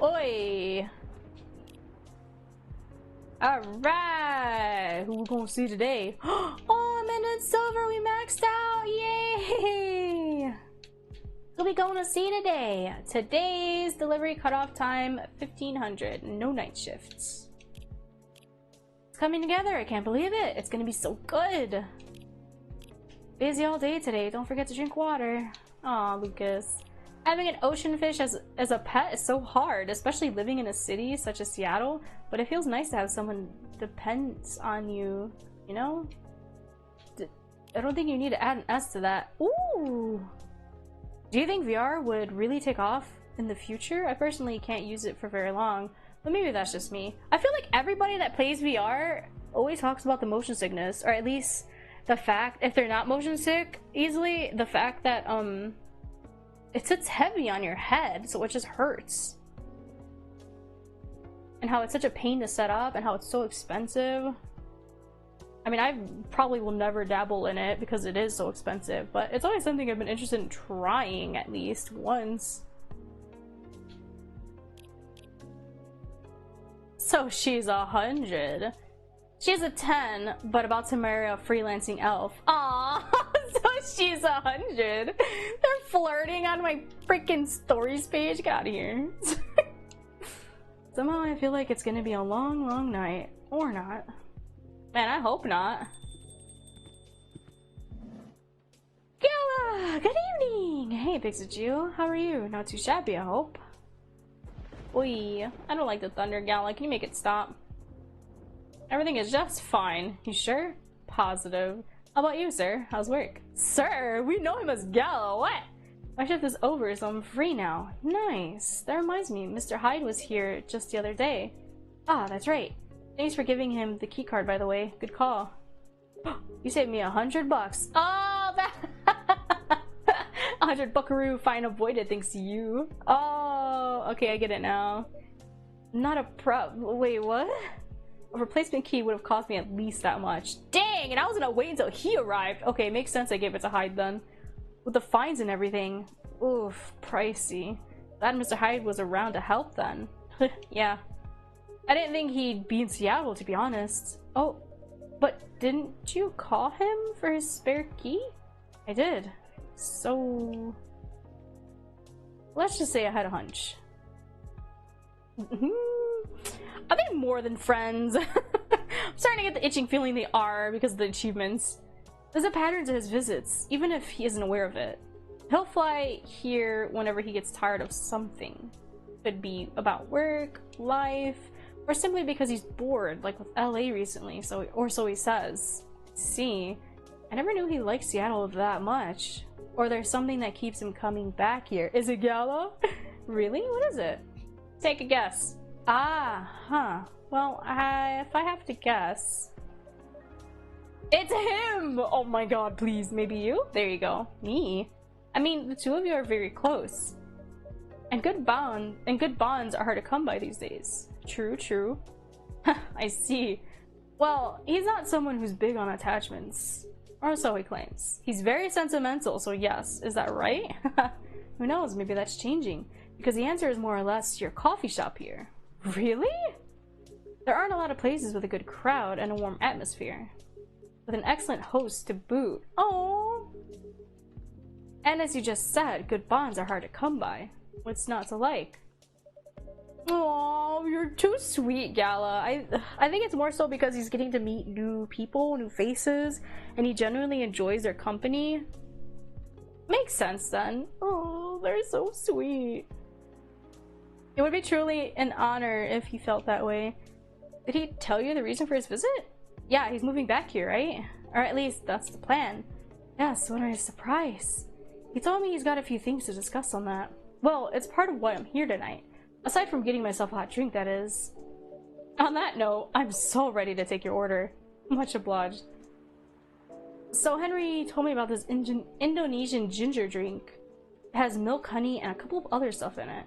Oi! Alright! Who we gonna see today? Oh, Amanda and Silver, we maxed out! Yay! Who we gonna see today? Today's delivery cutoff time 1500. No night shifts. It's coming together. I can't believe it. It's gonna be so good. Busy all day today. Don't forget to drink water. Aw, Lucas. Having an ocean fish as a pet is so hard, especially living in a city such as Seattle. But it feels nice to have someone depends on you, you know? I don't think you need to add an S to that. Ooh! Do you think VR would really take off in the future? I personally can't use it for very long, but maybe that's just me. I feel like everybody that plays VR always talks about the motion sickness, or at least the fact, if they're not motion sick easily, the fact that it sits heavy on your head, so it just hurts. And how it's such a pain to set up, and how it's so expensive. I mean, I probably will never dabble in it because it is so expensive, but it's always something I've been interested in trying at least once. So she's 100. She's a 10, but about to marry a freelancing elf. Aww, so she's 100. They're flirting on my freaking stories page. Get out of here. Somehow I feel like it's gonna be a long, long night. Or not. Man, I hope not. Gala! Good evening! Hey, Pixiju. How are you? Not too shabby, I hope. Oi, I don't like the thunder, Gala. Can you make it stop? Everything is just fine. You sure? Positive. How about you, sir? How's work? Sir, we know him as Gala. What? My shift is over, so I'm free now. Nice. That reminds me, Mr. Hyde was here just the other day. Ah, that's right. Thanks for giving him the key card, by the way. Good call. You saved me $100. Oh, that 100 buckaroo fine avoided thanks to you. Oh, okay, I get it now. Not a wait, what? A replacement key would have cost me at least that much. Dang, and I was gonna wait until he arrived. Okay, makes sense I gave it to Hyde then. With the fines and everything. Oof, pricey. Glad Mr. Hyde was around to help then. Yeah. I didn't think he'd be in Seattle, to be honest. Oh, but didn't you call him for his spare key? I did. So... let's just say I had a hunch. Are they more than friends? I'm starting to get the itching feeling they are because of the achievements. There's a pattern to his visits, even if he isn't aware of it. He'll fly here whenever he gets tired of something. Could be about work, life, or simply because he's bored, like with LA recently, or so he says. See, I never knew he liked Seattle that much. Or there's something that keeps him coming back here. Is it Gala? Really? What is it? Take a guess. Ah, huh. Well, if I have to guess... it's him! Oh my god, please. Maybe you? There you go. Me? I mean, the two of you are very close. And good bonds are hard to come by these days. True, true. I see. Well, he's not someone who's big on attachments. Or so he claims. He's very sentimental, so yes. Is that right? Who knows? Maybe that's changing. Because the answer is more or less your coffee shop here. Really? There aren't a lot of places with a good crowd and a warm atmosphere. With an excellent host to boot. Oh. And as you just said, good bonds are hard to come by. What's not to like? Oh, you're too sweet, Gala. I think it's more so because he's getting to meet new people, new faces, and he genuinely enjoys their company. Makes sense then. Oh, they're so sweet. It would be truly an honor if he felt that way. Did he tell you the reason for his visit? Yeah, he's moving back here, right? Or at least that's the plan. Yes, what a surprise. He told me he's got a few things to discuss on that. Well, it's part of why I'm here tonight. Aside from getting myself a hot drink, that is. On that note, I'm so ready to take your order. Much obliged. So Henry told me about this Indonesian ginger drink. It has milk, honey, and a couple of other stuff in it.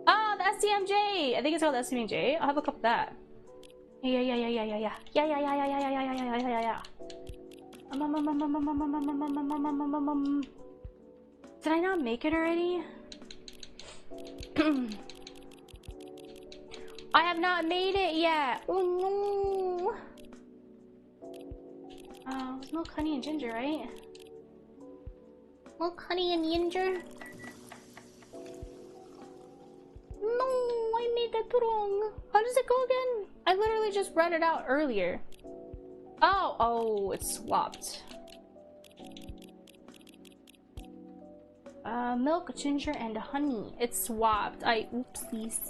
Ah, the SCMJ! I think it's called SCMJ. I'll have a cup of that. Yeah. Did I not make it already? I have not made it yet. Oh no. It's milk, honey, and ginger, right? Milk, honey, and ginger. No, I made that wrong. How does it go again? I literally just read it out earlier. Oh, it's swapped. Milk, ginger, and honey. It's swapped. Oopsies.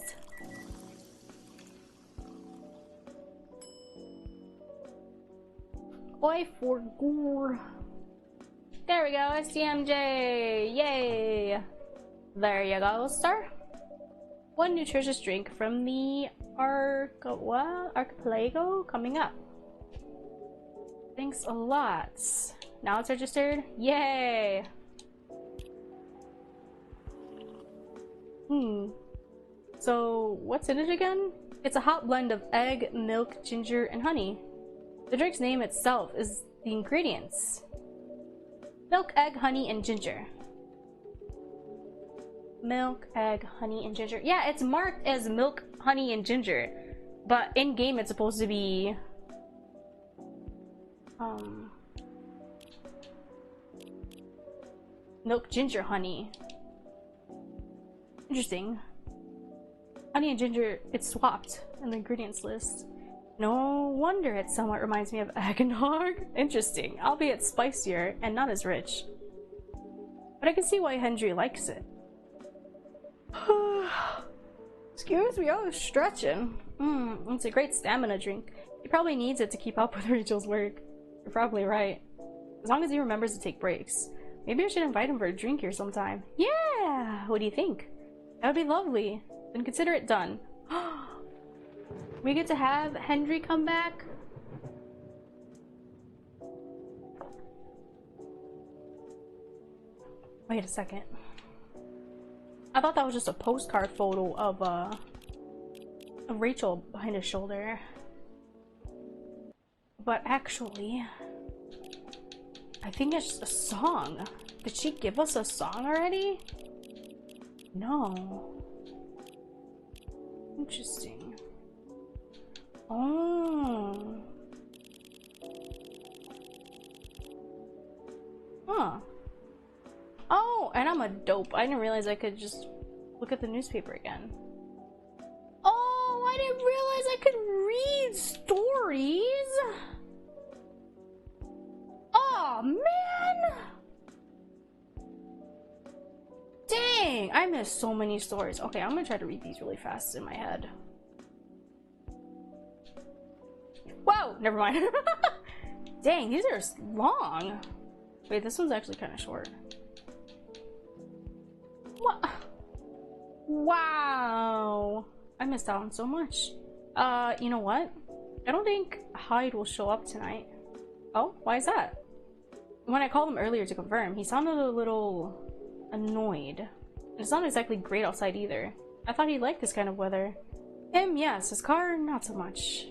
Oi for gore. There we go, SCMJ. Yay. There you go, sir. One nutritious drink from the Archipelago coming up. Thanks a lot. Now it's registered. Yay. So what's in it again? It's a hot blend of egg, milk, ginger, and honey. The drink's name itself is the ingredients. Milk, egg, honey, and ginger. Milk, egg, honey, and ginger. Yeah, it's marked as milk, honey, and ginger. But in-game it's supposed to be... milk, ginger, honey. Interesting. Honey and ginger, it's swapped in the ingredients list. No wonder it somewhat reminds me of eggnog. Interesting, albeit spicier and not as rich. But I can see why Henry likes it. Excuse me, I was stretching. It's a great stamina drink. He probably needs it to keep up with Rachel's work. You're probably right. As long as he remembers to take breaks. Maybe I should invite him for a drink here sometime. Yeah! What do you think? That would be lovely. Then consider it done. We get to have Henry come back? Wait a second. I thought that was just a postcard photo of Rachel behind his shoulder. But actually, I think it's just a song. Did she give us a song already? No. Interesting. Oh. Huh. Oh, and I'm a dope. I didn't realize I could just look at the newspaper again. Oh, I didn't realize I could read stories. Oh, man. Dang, I missed so many stories. Okay, I'm gonna try to read these really fast in my head. Whoa, never mind. Dang, these are long. Wait, this one's actually kind of short. What? Wow. I missed out on so much. You know what? I don't think Hyde will show up tonight. Oh, why is that? When I called him earlier to confirm, he sounded a little annoyed. It's not exactly great outside either. I thought he liked this kind of weather. Him, yes. His car, not so much.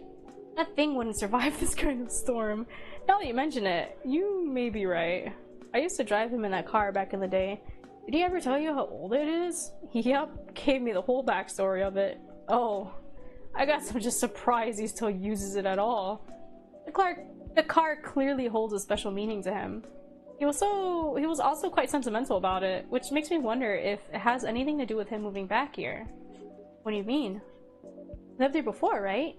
That thing wouldn't survive this kind of storm. Now that you mention it, you may be right. I used to drive him in that car back in the day. Did he ever tell you how old it is? Yep, gave me the whole backstory of it. Oh, I guess I'm just surprised he still uses it at all. The car clearly holds a special meaning to him. He was also quite sentimental about it, which makes me wonder if it has anything to do with him moving back here. What do you mean? Lived there before, right?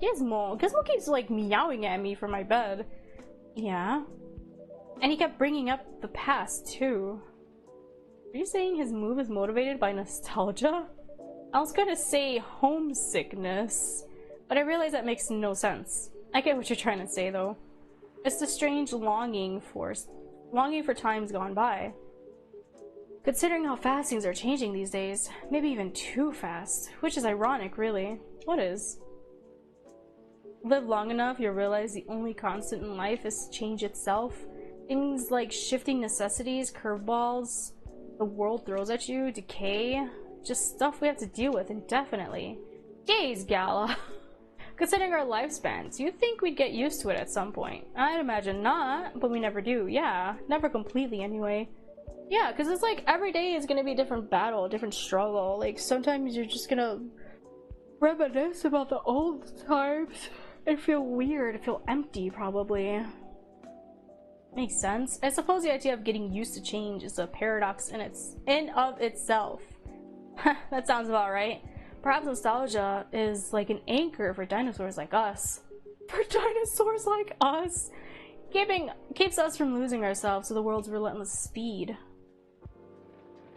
Gizmo keeps like meowing at me from my bed. Yeah. And he kept bringing up the past too. Are you saying his move is motivated by nostalgia? I was gonna say homesickness, but I realize that makes no sense. I get what you're trying to say though. It's the strange longing for times gone by. Considering how fast things are changing these days, maybe even too fast, which is ironic really. What is? Live long enough, you'll realize the only constant in life is change itself. Things like shifting necessities, curveballs, the world throws at you, decay, just stuff we have to deal with indefinitely. Gaze, Gala! Considering our lifespans, you'd think we'd get used to it at some point. I'd imagine not, but we never do. Yeah, never completely anyway. Yeah, because it's like every day is gonna be a different battle, a different struggle. Like sometimes you're just gonna reminisce about the old times and feel weird, feel empty probably. Makes sense. I suppose the idea of getting used to change is a paradox in of itself. That sounds about right. Perhaps nostalgia is like an anchor for dinosaurs like us. For dinosaurs like us! Keeps us from losing ourselves to the world's relentless speed.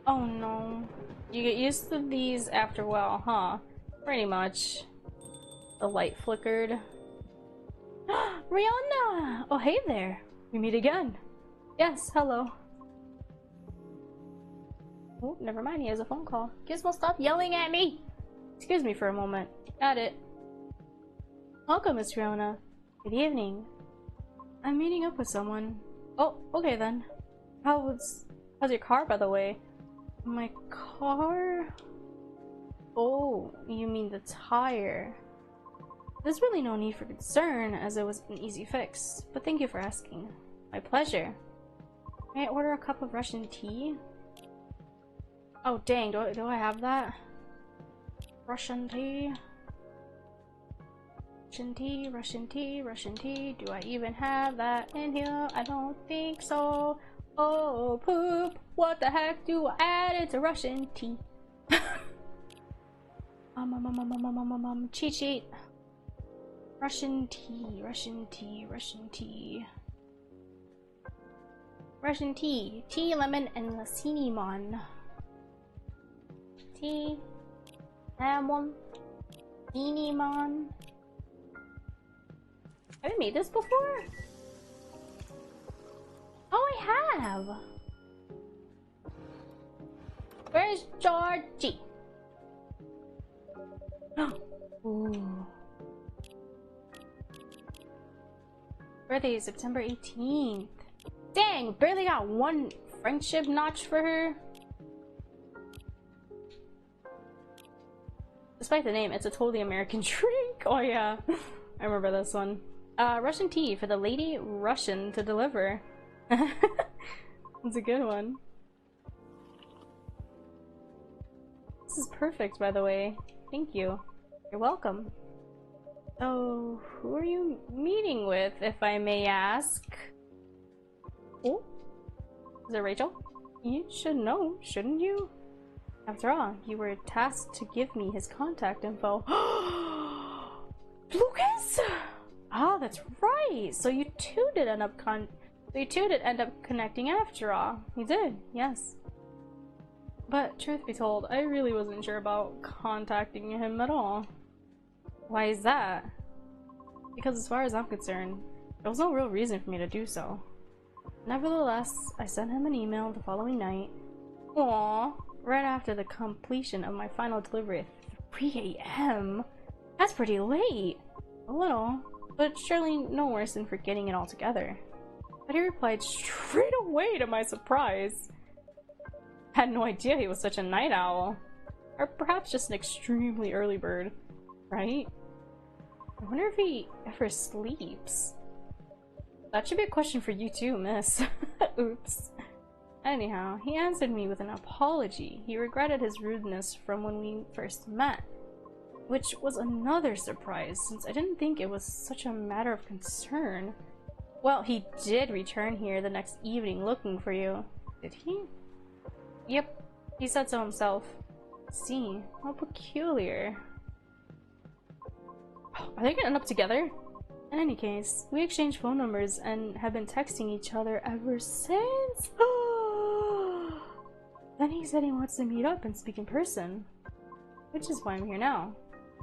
Oh no. You get used to these after a while, huh? Pretty much. The light flickered. Rihanna! Oh hey there! We meet again. Yes, hello. Oh, never mind, he has a phone call. Gizmo, stop yelling at me! Excuse me for a moment. Got it. Welcome, Miss Fiona. Good evening. I'm meeting up with someone. Oh, okay then. How's your car, by the way? My car? Oh, you mean the tire. There's really no need for concern, as it was an easy fix, but thank you for asking. My pleasure. May I order a cup of Russian tea? Oh dang, do I have that? Russian tea? Russian tea, Russian tea, Russian tea. Do I even have that in here? I don't think so. Oh poop, what the heck do I add into Russian tea? Cheat sheet. Russian tea, Russian tea, Russian tea. Russian tea. Tea, lemon, and cinnamon. Tea, lemon, cinnamon. Have I made this before? Oh, I have! Where's Georgie? Ooh. Birthday is September 18th. Dang, barely got one friendship notch for her. Despite the name, it's a totally American drink. Oh yeah, I remember this one. Russian tea for the lady Russian to deliver. It's a good one. This is perfect, by the way. Thank you. You're welcome. So, who are you meeting with, if I may ask? Oh? Is it Rachel? You should know, shouldn't you? After all, you were tasked to give me his contact info. Lucas! Ah, that's right! So you two did end up connecting after all. You did, yes. But truth be told, I really wasn't sure about contacting him at all. Why is that? Because as far as I'm concerned, there was no real reason for me to do so. Nevertheless, I sent him an email the following night. Aww, right after the completion of my final delivery at 3 AM. That's pretty late. A little, but surely no worse than forgetting it altogether. But he replied straight away to my surprise. Had no idea he was such a night owl. Or perhaps just an extremely early bird, right? I wonder if he ever sleeps. That should be a question for you too, miss. Oops. Anyhow, he answered me with an apology. He regretted his rudeness from when we first met, which was another surprise since I didn't think it was such a matter of concern. Well, he did return here the next evening looking for you. Did he? Yep, he said so himself. See, how peculiar. Are they gonna end up together? In any case, we exchanged phone numbers and have been texting each other ever since. Then he said he wants to meet up and speak in person, which is why I'm here now.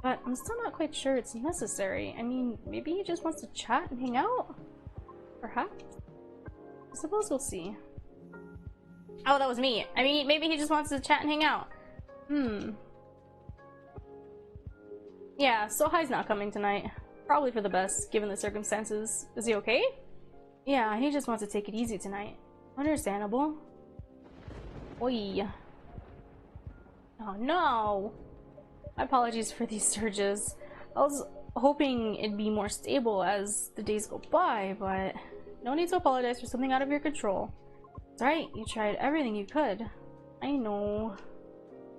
But I'm still not quite sure it's necessary. I mean, maybe he just wants to chat and hang out? Perhaps? I suppose we'll see. Oh, that was me. I mean, maybe he just wants to chat and hang out. Yeah, Sohai's not coming tonight. Probably for the best, given the circumstances. Is he okay? Yeah, he just wants to take it easy tonight. Understandable. Oi. Oh no! My apologies for these surges. I was hoping it'd be more stable as the days go by, but no need to apologize for something out of your control. It's alright, you tried everything you could. I know.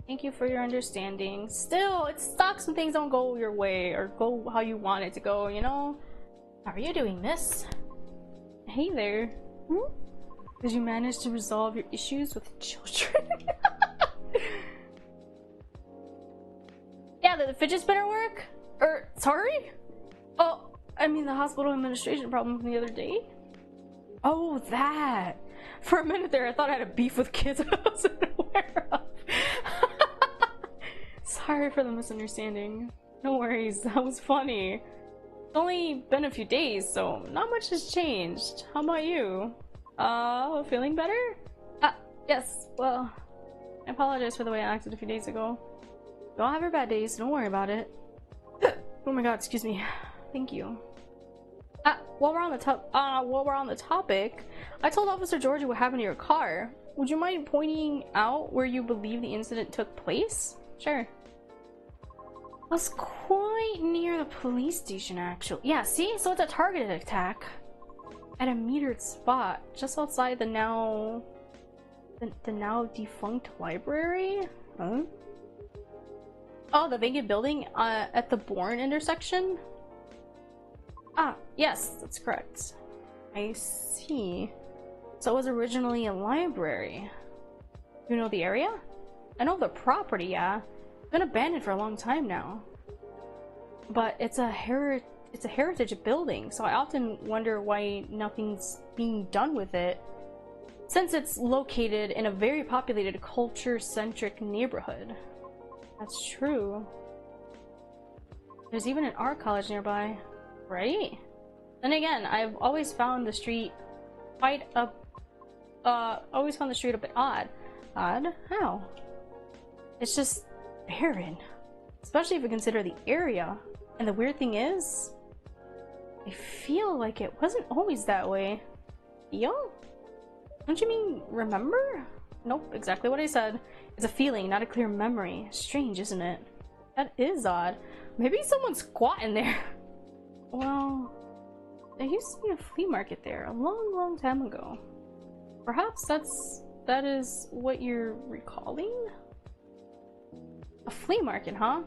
Thank you for your understanding. Still, it sucks when things don't go your way or go how you want it to go, you know? How are you doing, miss? Hey there. Did you manage to resolve your issues with children? Yeah, did the fidget spinner work? Sorry? Oh, I mean the hospital administration problem from the other day? Oh, that! For a minute there, I thought I had a beef with kids I wasn't aware of. Sorry for the misunderstanding. No worries, that was funny. It's only been a few days, so not much has changed. How about you? Feeling better? Yes, well, I apologize for the way I acted a few days ago. We all have our bad days, don't worry about it. Oh my god, excuse me. Thank you. While we're on the topic, I told Officer Georgie what happened to your car. Would you mind pointing out where you believe the incident took place? Sure. It was quite near the police station, actually. Yeah, see? So it's a targeted attack. At a metered spot, just outside the now defunct library? Huh? Oh, the vacant building at the Bourne intersection? Yes, that's correct. I see. So it was originally a library. You know the area? I know the property, yeah. It's been abandoned for a long time now. But it's a heritage building, so I often wonder why nothing's being done with it, since it's located in a very populated, culture-centric neighborhood. That's true. There's even an art college nearby, right? Then again, I've always found the street quite a bit odd. Odd? How? It's just barren, especially if you consider the area. And the weird thing is, I feel like it wasn't always that way. Feel? Don't you mean remember? Nope, exactly what I said. It's a feeling, not a clear memory. Strange, isn't it? That is odd. Maybe someone's squatting there. Well, there used to be a flea market there a long time ago. Perhaps that is what you're recalling? A flea market, huh?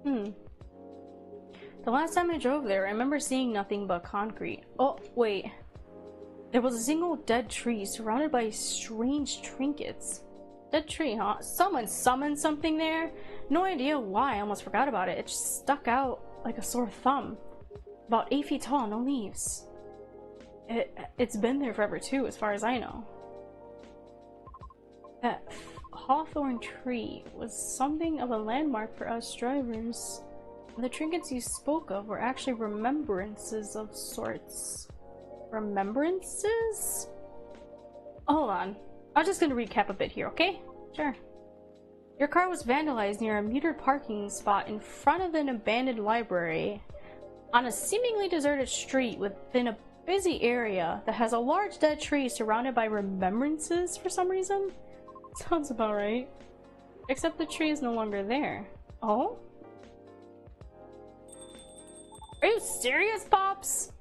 The last time I drove there, I remember seeing nothing but concrete. Oh, wait. There was a single dead tree surrounded by strange trinkets. Dead tree, huh? Someone summoned something there? No idea why, I almost forgot about it. It just stuck out like a sore thumb. About 8 feet tall, no leaves. It's been there forever too, as far as I know. That hawthorn tree was something of a landmark for us drivers. The trinkets you spoke of were actually remembrances of sorts. Remembrances? Hold on. I'm just gonna recap a bit here, okay? Sure. Your car was vandalized near a metered parking spot in front of an abandoned library on a seemingly deserted street within a busy area that has a large dead tree surrounded by remembrances for some reason. Sounds about right. Except the tree is no longer there. Oh? Are you serious, Pops?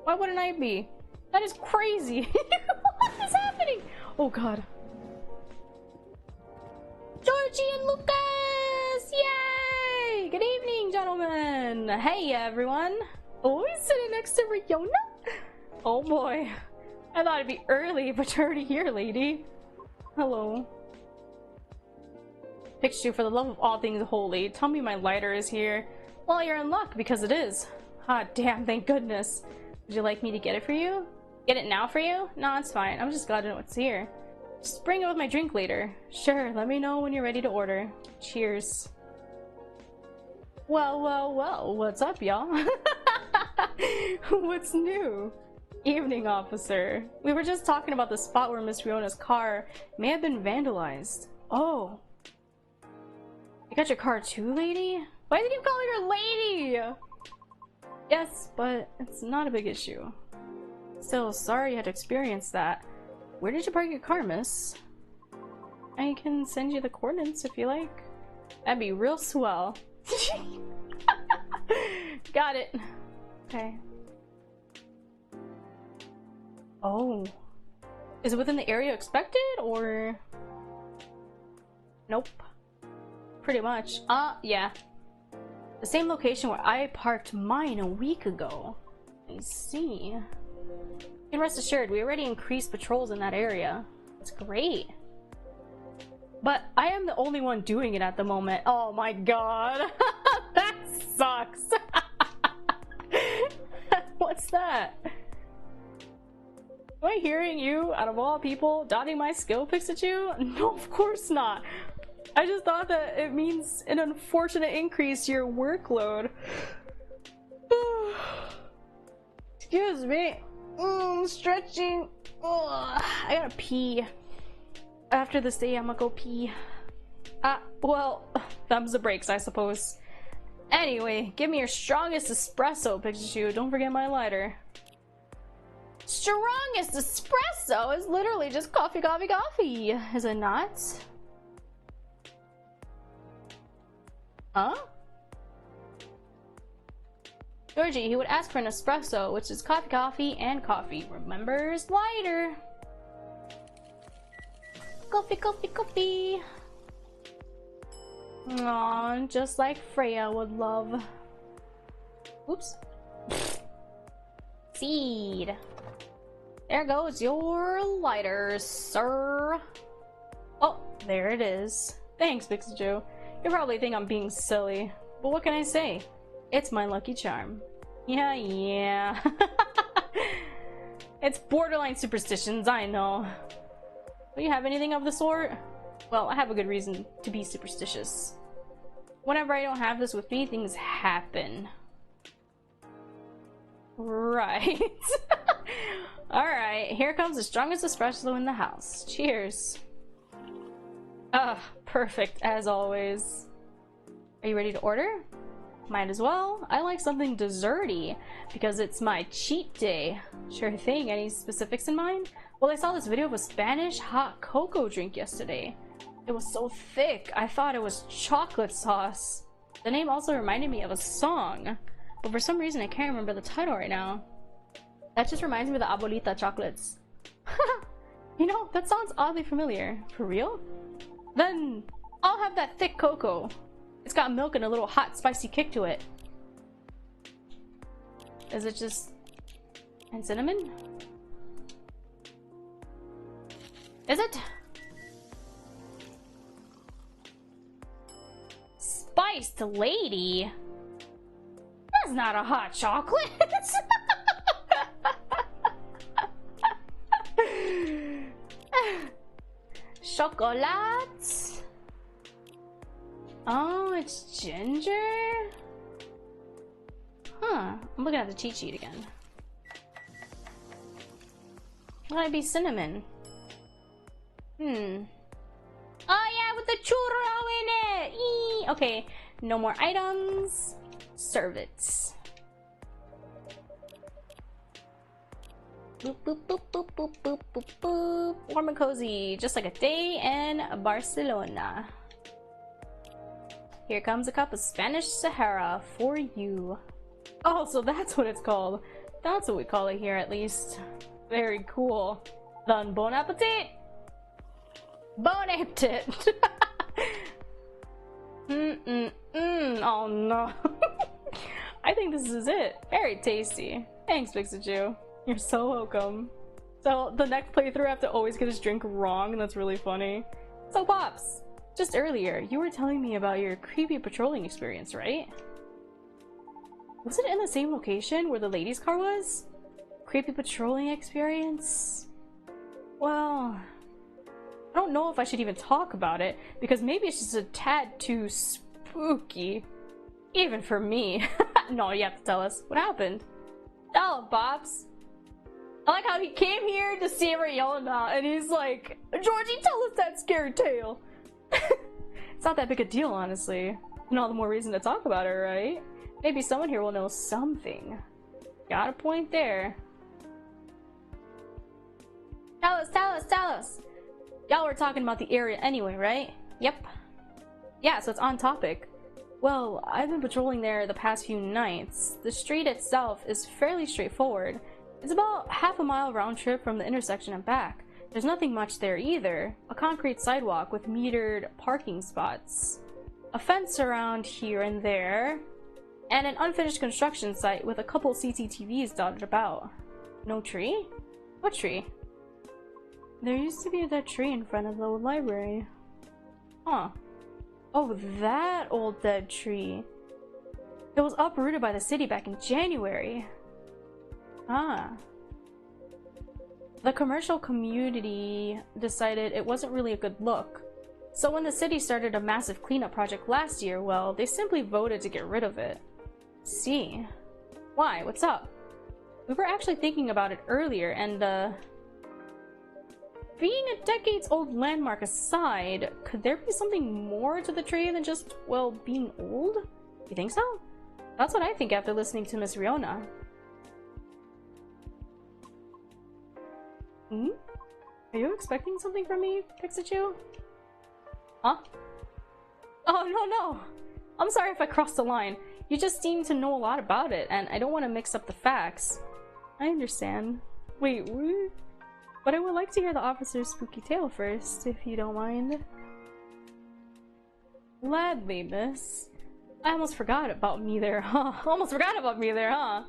Why wouldn't I be? That is crazy. What is happening? Oh god. Lucas! Yay! Good evening, gentlemen! Hey, everyone! Oh, he's sitting next to Riona? Oh boy. I thought it'd be early, but you're already here, lady. Hello. Pikachu, for the love of all things holy, tell me my lighter is here. Well, you're in luck, because it is. Ah, damn, thank goodness. Would you like me to get it for you? Get it now for you? No, it's fine. I'm just glad to know it's here. Just bring it with my drink later. Sure, let me know when you're ready to order. Cheers. Well, well, well, what's up, y'all? What's new? Evening, officer. We were just talking about the spot where Miss Riona's car may have been vandalized. Oh. You got your car too, lady? Why did you call her lady? Yes, but it's not a big issue. Still, sorry you had to experience that. Where did you park your car, miss? I can send you the coordinates if you like. That'd be real swell. Got it. Okay. Oh. Is it within the area expected, or? Nope. Pretty much. Yeah. The same location where I parked mine a week ago. I see. And rest assured, we already increased patrols in that area. It's great. But I am the only one doing it at the moment. Oh my god. That sucks. What's that? Am I hearing you, out of all people, doubting my skill, Pikachu? No, of course not. I just thought that it means an unfortunate increase to your workload. Excuse me. Stretching. Ugh, I gotta pee. After this day, I'm gonna go pee. Well, thumbs the brakes, I suppose. Anyway, give me your strongest espresso, Pikachu. Don't forget my lighter. Strongest espresso is literally just coffee, coffee, coffee. Is it not? Huh? Georgie, he would ask for an espresso, which is coffee, coffee, and coffee. Remembers lighter. Coffee, coffee, coffee. Aww, just like Freya would love. Oops. Seed. There goes your lighter, sir. Oh, there it is. Thanks, Pikachu. You probably think I'm being silly, but what can I say? It's my lucky charm. Yeah. It's borderline superstitions, I know. Do you have anything of the sort? Well, I have a good reason to be superstitious. Whenever I don't have this with me, things happen. Right. Alright, here comes the strongest espresso in the house. Cheers. Perfect, as always. Are you ready to order? Might as well. I like something desserty because it's my cheat day. Sure thing. Any specifics in mind? Well, I saw this video of a Spanish hot cocoa drink yesterday. It was so thick, I thought it was chocolate sauce. The name also reminded me of a song, but for some reason I can't remember the title right now. That just reminds me of the Abuelita chocolates. You know, that sounds oddly familiar. For real? Then I'll have that thick cocoa. It's got milk and a little hot, spicy kick to it. Is it just... and cinnamon? Is it? Spiced lady? That's not a hot chocolate. Chocolate? Oh, it's ginger? Huh. I'm looking at the cheat sheet again. Might be cinnamon. Oh yeah, with the churro in it! Eee. Okay, no more items. Serve it. Boop, boop, boop, boop, boop, boop, boop, boop. Warm and cozy, just like a day in Barcelona. Here comes a cup of Spanish Sahara for you. Oh, so that's what it's called. That's what we call it here, at least. Very cool. Then bon appetit! Bon appetit! Oh no. I think this is it. Very tasty. Thanks, Pikachu. You're so welcome. So the next playthrough I have to always get his drink wrong, and that's really funny. So Pops, just earlier, you were telling me about your creepy patrolling experience, right? Was it in the same location where the lady's car was? Creepy patrolling experience? Well, I don't know if I should even talk about it, because maybe it's just a tad too spooky. Even for me. No, you have to tell us. What happened? Tell him, Pops. I like how he came here to see Riona, and he's like, Georgie, tell us that scary tale. It's not that big a deal, honestly. And all the more reason to talk about it, right? Maybe someone here will know something. Got a point there. Tell us, tell us, tell us! Y'all were talking about the area anyway, right? Yep. Yeah, so it's on topic. Well, I've been patrolling there the past few nights. The street itself is fairly straightforward. It's about half a mile round trip from the intersection and back. There's nothing much there either. A concrete sidewalk with metered parking spots. A fence around here and there. And an unfinished construction site with a couple CCTVs dotted about. No tree? What tree? There used to be a dead tree in front of the old library. Huh. Oh, that old dead tree. It was uprooted by the city back in January. Ah. The commercial community decided it wasn't really a good look. So when the city started a massive cleanup project last year, well, they simply voted to get rid of it. See. Why? What's up? We were actually thinking about it earlier, and being a decades-old landmark aside, could there be something more to the tree than just, well, being old? You think so? That's what I think after listening to Miss Riona. Hmm? Are you expecting something from me, Pikachu? Huh? Oh, no! I'm sorry if I crossed the line. You just seem to know a lot about it, and I don't want to mix up the facts. I understand. Wait, what? But I would like to hear the officer's spooky tale first, if you don't mind. Gladly, miss. I almost forgot about me there, huh?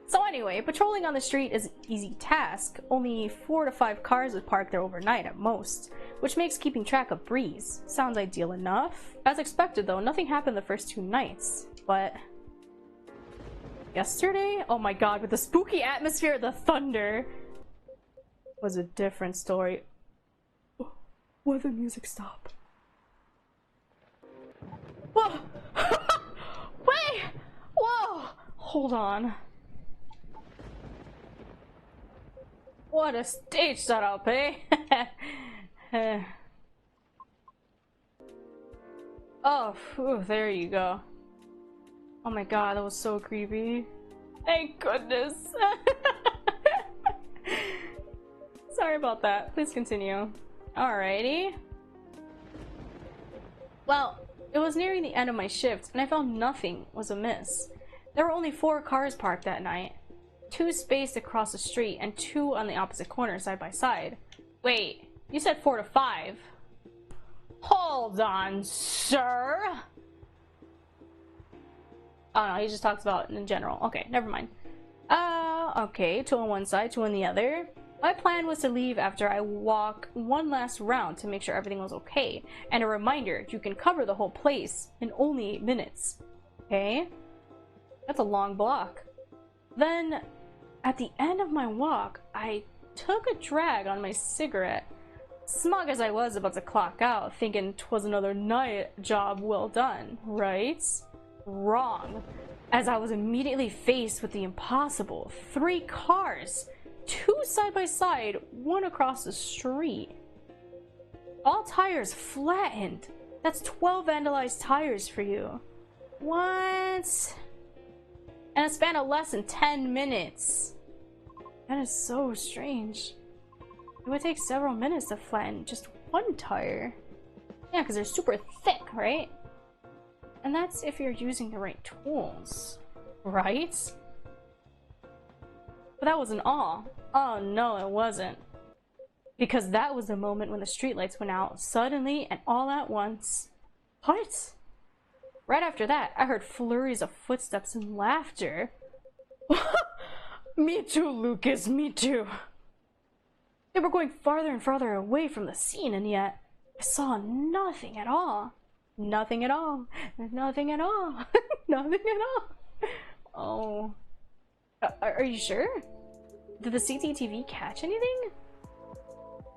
So anyway, patrolling on the street is an easy task. Only 4 to 5 cars would park there overnight at most, which makes keeping track a breeze. Sounds ideal enough. As expected though, nothing happened the first 2 nights, but yesterday? Oh my god, with the spooky atmosphere, the thunder was a different story. Why the music stop? Whoa! Wait! Whoa! Hold on. What a stage setup, eh? Oh, phew, there you go. Oh my god, that was so creepy. Thank goodness. Sorry about that. Please continue. Alrighty. Well, it was nearing the end of my shift, and I found nothing was amiss. There were only 4 cars parked that night. 2 spaced across the street, and 2 on the opposite corner side by side. Wait, you said 4 to 5. Hold on, sir! Oh no, he just talks about it in general. Okay, never mind. Okay, 2 on one side, 2 on the other. My plan was to leave after I walk one last round to make sure everything was okay. And a reminder, you can cover the whole place in only 8 minutes. Okay? That's a long block. Then, at the end of my walk, I took a drag on my cigarette. Smug as I was about to clock out, thinking 'twas another night job well done, right? Wrong. As I was immediately faced with the impossible. 3 cars! 2 side by side, 1 across the street. All tires flattened. That's 12 vandalized tires for you. What? And a span of less than 10 minutes. That is so strange. It would take several minutes to flatten just 1 tire. Yeah, because they're super thick, right? And that's if you're using the right tools, right? But that wasn't all. Oh no, it wasn't. Because that was the moment when the streetlights went out suddenly and all at once. What? Right after that, I heard flurries of footsteps and laughter. Me too, Lucas, me too. They were going farther and farther away from the scene, and yet I saw nothing at all. Nothing at all. Nothing at all. Nothing at all. Oh. Are you sure? Did the CCTV catch anything?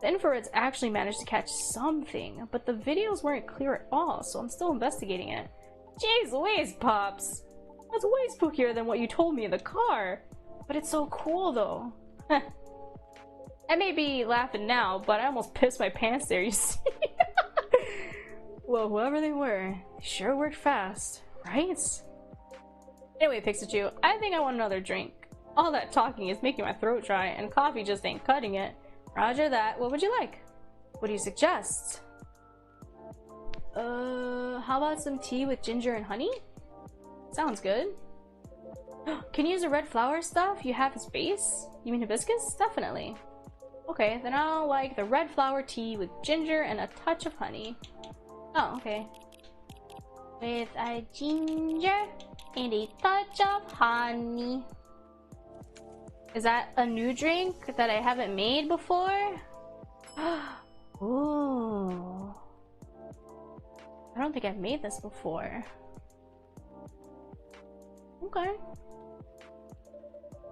The infrareds actually managed to catch something, but the videos weren't clear at all, so I'm still investigating it. Jeez Louise, Pops! That's way spookier than what you told me in the car. But it's so cool, though. I may be laughing now, but I almost pissed my pants there, you see? Well, whoever they were, they sure worked fast, right? Anyway, Pikachu, I think I want another drink. All that talking is making my throat dry, and coffee just ain't cutting it. Roger that. What would you like? What do you suggest? How about some tea with ginger and honey? Sounds good. Can you use the red flower stuff you have as base? You mean hibiscus? Definitely. Okay, then I'll like the red flower tea with ginger and a touch of honey. Oh, okay. With a ginger and a touch of honey. Is that a new drink that I haven't made before? Ooh. I don't think I've made this before. Okay.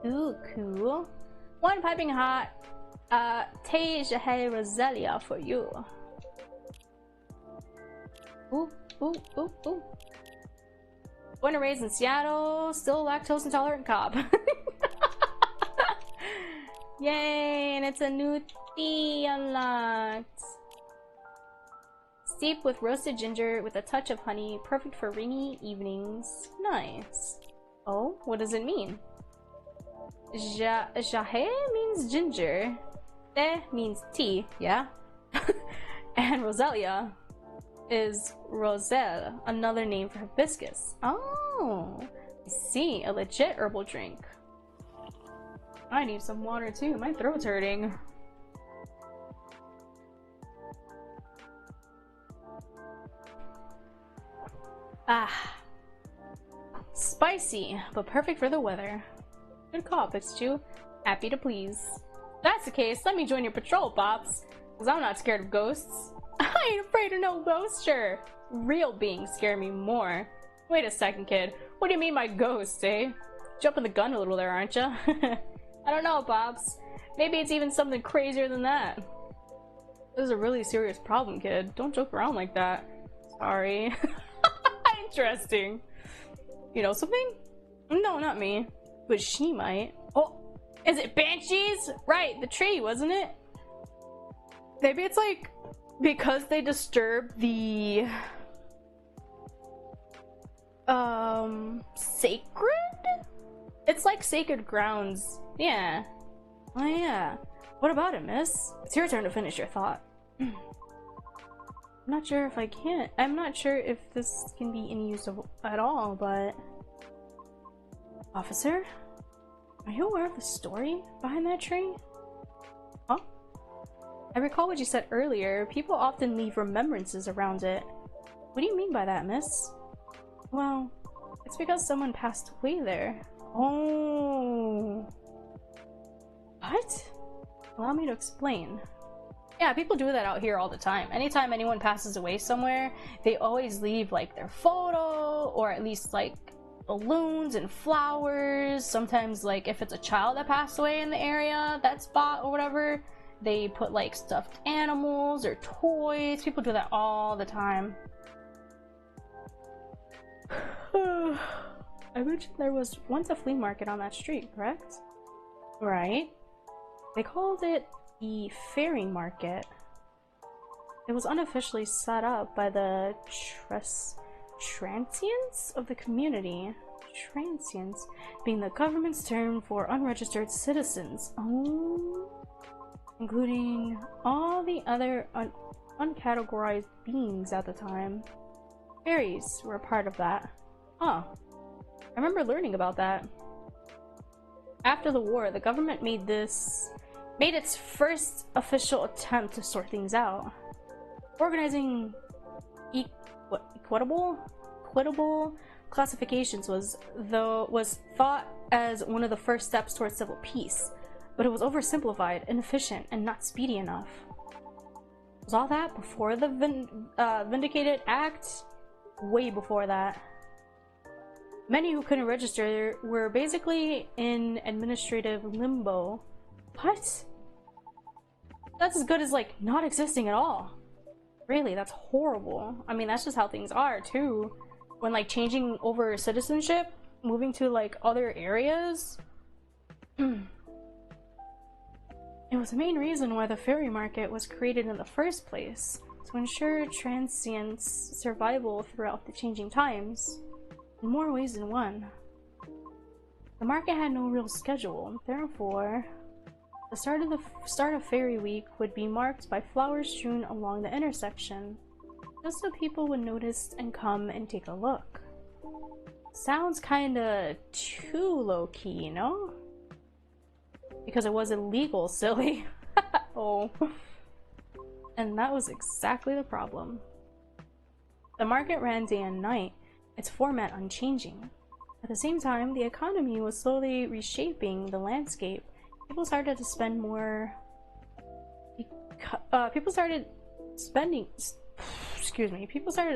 Ooh, cool. One piping hot Toge Roselia for you. Ooh, ooh, ooh, ooh. Born and raised in Seattle, still lactose intolerant cop. Yay, and it's a new tea unlocked. Steep with roasted ginger with a touch of honey, perfect for rainy evenings. Nice. Oh, what does it mean? Jahe means ginger. Te means tea, yeah? And Roselia is roselle, another name for hibiscus. Oh, I see, a legit herbal drink. I need some water too, my throat's hurting. Ah. Spicy, but perfect for the weather. Good call, Pikachu. Happy to please. If that's the case, let me join your patrol, Pops. Because I'm not scared of ghosts. I ain't afraid of no ghosts, sure. Real beings scare me more. Wait a second, kid. What do you mean by ghosts, eh? Jumping the gun a little there, aren't ya? I don't know, Pops. Maybe it's even something crazier than that. This is a really serious problem, kid. Don't joke around like that. Sorry. Interesting. You know something? No, not me. But she might. Oh, is it banshees? Right, the tree, wasn't it? Maybe it's like because they disturb the sacred? It's like sacred grounds. Yeah. Oh yeah. What about it, miss? It's your turn to finish your thought. I'm not sure if I can. I'm not sure if this can be any use at all, but... Officer? Are you aware of the story behind that tree? Huh? I recall what you said earlier. People often leave remembrances around it. What do you mean by that, miss? Well, it's because someone passed away there. Oh. What? Allow me to explain. Yeah, people do that out here all the time. Anytime anyone passes away somewhere, they always leave like their photo, or at least like balloons and flowers. Sometimes like if it's a child that passed away in the area, that spot or whatever, they put like stuffed animals or toys. People do that all the time. I mentioned there was once a flea market on that street, correct? Right. They called it the Fairy Market. It was unofficially set up by the transients of the community. Transients being the government's term for unregistered citizens. Oh. Including all the other uncategorized beings at the time. Fairies were a part of that. Huh. I remember learning about that. After the war, the government made its first official attempt to sort things out. Organizing quittable classifications was thought as one of the first steps towards civil peace, but it was oversimplified, inefficient, and not speedy enough. Was all that before the Vindicated Act? Way before that. Many who couldn't register were basically in administrative limbo. What? That's as good as, like, not existing at all. Really, that's horrible. I mean, that's just how things are, too. When, like, changing over citizenship, moving to, like, other areas. It was the main reason why the fairy market was created in the first place, to ensure transients' survival throughout the changing times, in more ways than one. The market had no real schedule, therefore, the start of Fairy Week would be marked by flowers strewn along the intersection, just so people would notice and come and take a look. Sounds kinda too low-key, no? Because it was illegal, silly. Oh. And that was exactly the problem. The market ran day and night, its format unchanging. At the same time, the economy was slowly reshaping the landscape. People started to spend more. People started to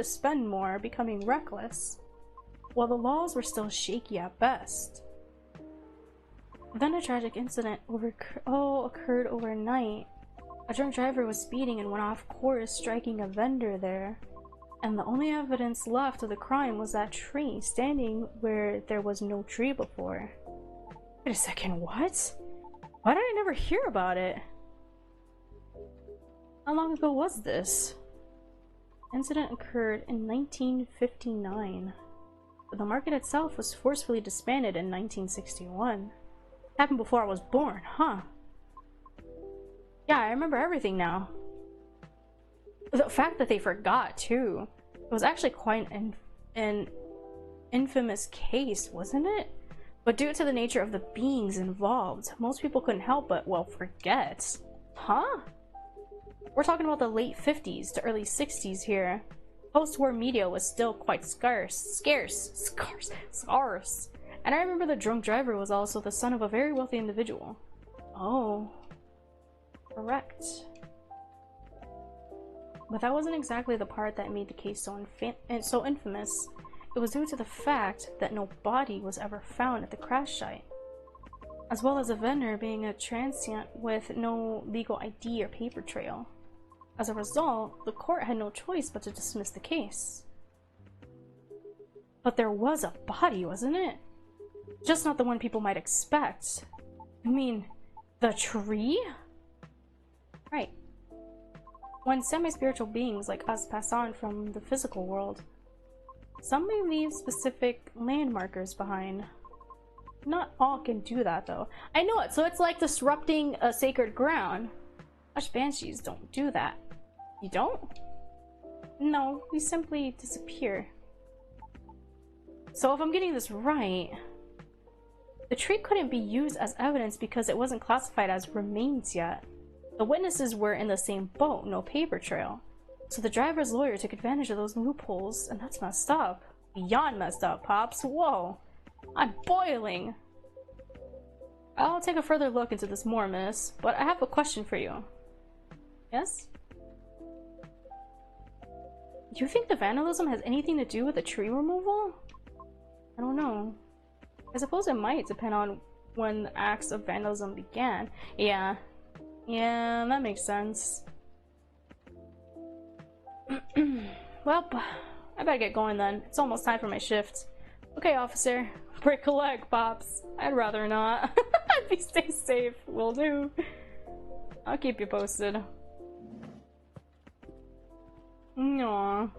spend more, becoming reckless, while the laws were still shaky at best. Then a tragic incident occurred overnight. A drunk driver was speeding and went off course, striking a vendor there. And the only evidence left of the crime was that tree standing where there was no tree before. Wait a second, what? Why did I never hear about it? How long ago was this? The incident occurred in 1959, but the market itself was forcefully disbanded in 1961. Happened before I was born, huh? Yeah, I remember everything now. The fact that they forgot, too. It was actually quite an infamous case, wasn't it? But due to the nature of the beings involved, most people couldn't help but, well, forget. Huh? We're talking about the late 50s to early 60s here. Post-war media was still quite scarce. And I remember the drunk driver was also the son of a very wealthy individual. Oh. Correct. But that wasn't exactly the part that made the case so infamous. It was due to the fact that no body was ever found at the crash site, as well as a vendor being a transient with no legal ID or paper trail. As a result, the court had no choice but to dismiss the case. But there was a body, wasn't it? Just not the one people might expect. I mean, the tree? Right. When semi-spiritual beings like us pass on from the physical world, some may leave specific landmarkers behind. Not all can do that, though. I know it, so it's like disrupting a sacred ground. Us banshees don't do that. You don't? No, we simply disappear. So if I'm getting this right, the tree couldn't be used as evidence because it wasn't classified as remains yet. The witnesses were in the same boat, no paper trail. So the driver's lawyer took advantage of those loopholes, and that's messed up. Beyond messed up, Pops. Whoa. I'm boiling. I'll take a further look into this more, miss, but I have a question for you. Yes? Do you think the vandalism has anything to do with the tree removal? I don't know. I suppose it might depend on when the acts of vandalism began. Yeah, that makes sense. Well, I better get going then. It's almost time for my shift. Okay, officer. Break a leg, Pops. I'd rather not. Stay safe. Will do. I'll keep you posted. Aww.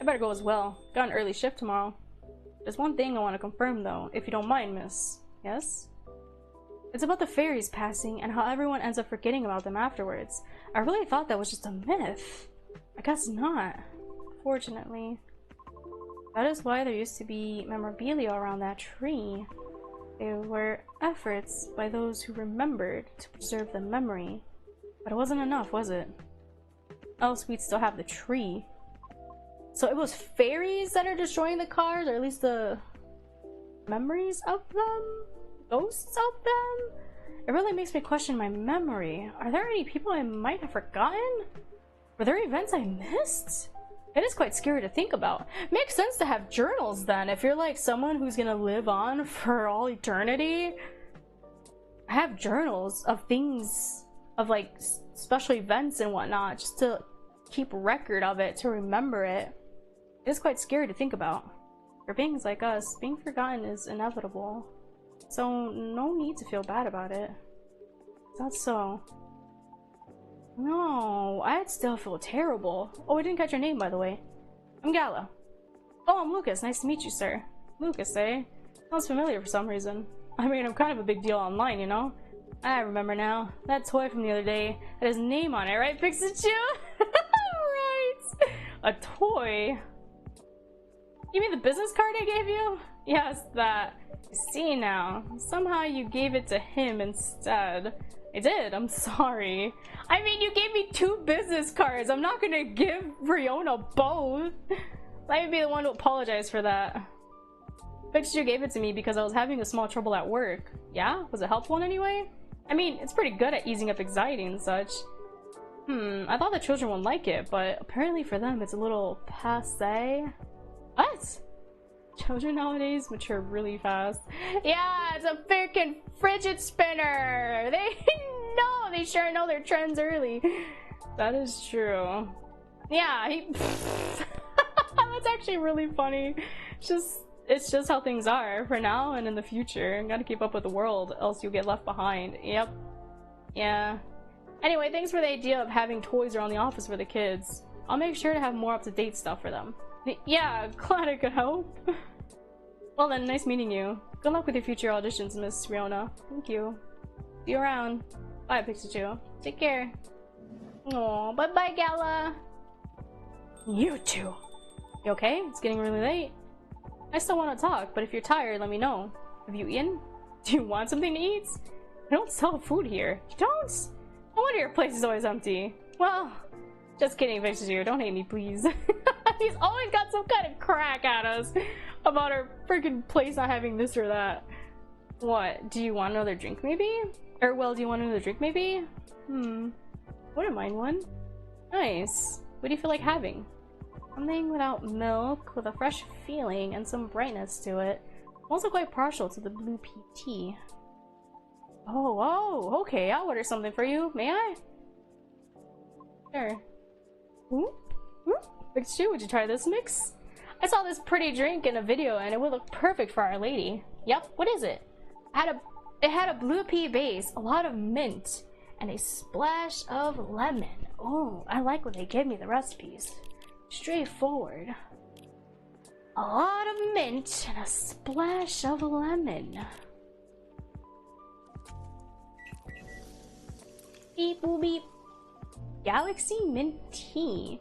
I better go as well. Got an early shift tomorrow. There's one thing I want to confirm though, if you don't mind, miss. Yes? It's about the fairies passing and how everyone ends up forgetting about them afterwards. I really thought that was just a myth. I guess not. Fortunately. That is why there used to be memorabilia around that tree. They were efforts by those who remembered to preserve the memory. But it wasn't enough, was it? Else we'd still have the tree. So it was fairies that are destroying the cars, or at least the memories of them? Ghosts of them? It really makes me question my memory. Are there any people I might have forgotten? Were there events I missed? It is quite scary to think about. Makes sense to have journals then. If you're like someone who's gonna live on for all eternity, have journals of things, of like special events and whatnot, just to keep record of it, to remember it. It is quite scary to think about. For beings like us, being forgotten is inevitable. So no need to feel bad about it. That's so. No, I'd still feel terrible. Oh, I didn't catch your name, by the way. I'm Gala. Oh, I'm Lucas. Nice to meet you, sir. Lucas, eh? Sounds familiar for some reason. I mean, I'm kind of a big deal online, you know? I remember now. That toy from the other day had his name on it, right, Pikachu? Right! A toy? You mean the business card I gave you? Yes, that. See now. Somehow you gave it to him instead. I did, I'm sorry. I mean, you gave me 2 business cards. I'm not gonna give Riona both. Let me be the one to apologize for that. Pikachu gave it to me because I was having a small trouble at work. Yeah? Was it helpful in any way? I mean, it's pretty good at easing up anxiety and such. I thought the children would like it, but apparently for them it's a little passé. What? Children nowadays mature really fast. Yeah, it's a freaking fidget spinner! They sure know their trends early. That is true. Yeah, that's actually really funny. It's just how things are for now and in the future. You gotta keep up with the world, else you'll get left behind. Yep. Yeah. Anyway, thanks for the idea of having toys around the office for the kids. I'll make sure to have more up-to-date stuff for them. Yeah, glad I could help. Well then, nice meeting you. Good luck with your future auditions, Miss Riona. Thank you. See you around. Bye, Pikachu. Take care. Aw, bye-bye, Gala. You two. You okay? It's getting really late. I still want to talk, but if you're tired, let me know. Have you eaten? Do you want something to eat? I don't sell food here. You don't? No wonder your place is always empty. Well, just kidding, Pikachu. Don't hate me, please. He's always got some kind of crack at us about our freaking place not having this or that. What? Do you want another drink, maybe? Or, well, do you want another drink, maybe? Wouldn't mind one. Nice. What do you feel like having? Something without milk, with a fresh feeling and some brightness to it. I'm also quite partial to the blue PT. Oh, okay. I'll order something for you. May I? Sure. Pikachu, would you try this mix? I saw this pretty drink in a video and it would look perfect for Our Lady. Yep, what is it? It had a blue pea base, a lot of mint, and a splash of lemon. Oh, I like when they give me the recipes. Straightforward. A lot of mint and a splash of lemon. Beep boop beep. Galaxy mint tea.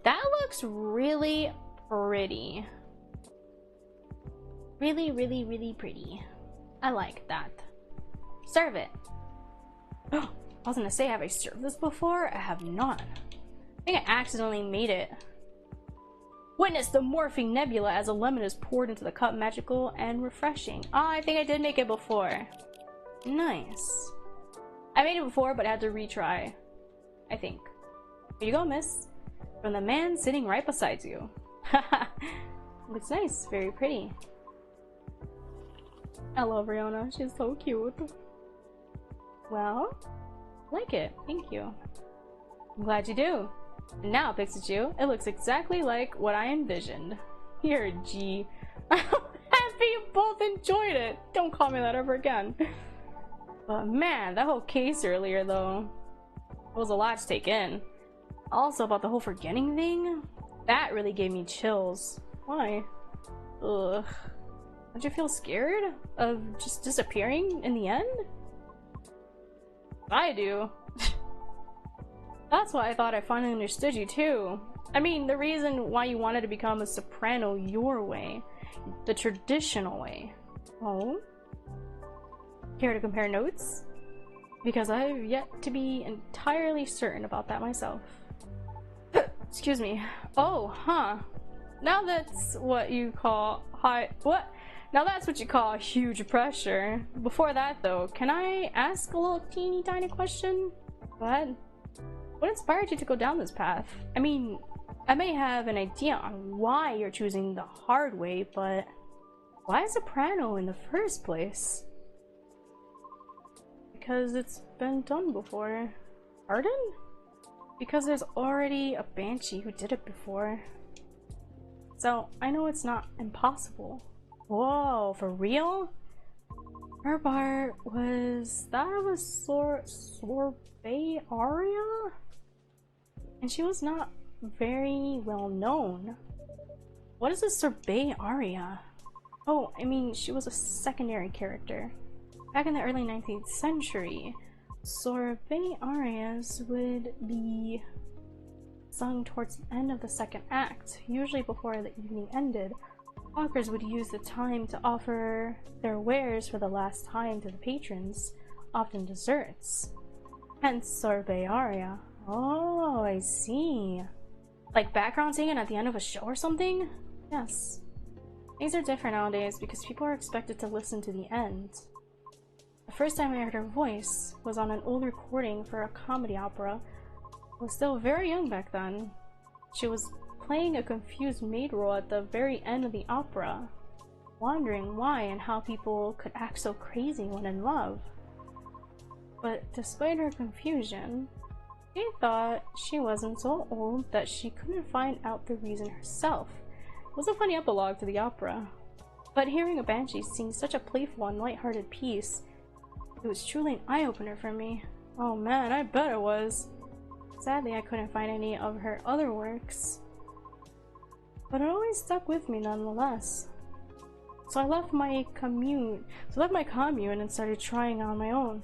That looks really pretty. Really pretty. I like that. Serve it. Oh, I was gonna say, have I served this before? I have not. I think I accidentally made it. Witness the morphing nebula as a lemon is poured into the cup. Magical and refreshing. Oh, I think I did make it before. Nice. I made it before, but I had to retry. I think. Here you go, miss. From the man sitting right beside you. Haha. Looks nice. Very pretty. I love Riona. She's so cute. Well, like it. Thank you. I'm glad you do. And now, Pikachu, it looks exactly like what I envisioned. Here, G. I'm happy you both enjoyed it. Don't call me that ever again. But man, that whole case earlier, though, was a lot to take in. Also, about the whole forgetting thing, that really gave me chills. Why? Ugh. Don't you feel scared of just disappearing in the end? I do. That's why I thought I finally understood you too. I mean, the reason why you wanted to become a soprano your way. The traditional way. Oh? Care to compare notes? Because I've yet to be entirely certain about that myself. Excuse me. Oh, huh. Now that's what you call high. What? Now that's what you call huge pressure. Before that, though, can I ask a little teeny tiny question? Go ahead. What inspired you to go down this path? I mean, I may have an idea on why you're choosing the hard way, but why soprano in the first place? Because it's been done before. Pardon? Because there's already a banshee who did it before. So I know it's not impossible. Whoa, for real? Her part was that of a sorbet aria? And she was not very well known. What is a sorbet aria? Oh, I mean, she was a secondary character. Back in the early 19th century, sorbet arias would be sung towards the end of the second act, usually before the evening ended. Hawkers would use the time to offer their wares for the last time to the patrons, often desserts. Hence sorbet aria. Oh, I see. Like background singing at the end of a show or something? Yes. Things are different nowadays because people are expected to listen to the end. The first time I heard her voice was on an old recording for a comedy opera. I was still very young back then. She was playing a confused maid role at the very end of the opera, wondering why and how people could act so crazy when in love. But despite her confusion, she thought she wasn't so old that she couldn't find out the reason herself. It was a funny epilogue to the opera. But hearing a banshee sing such a playful and light-hearted piece, it was truly an eye-opener for me. Oh man, I bet it was. Sadly, I couldn't find any of her other works, but it always stuck with me nonetheless. So I left my commune and started trying on my own.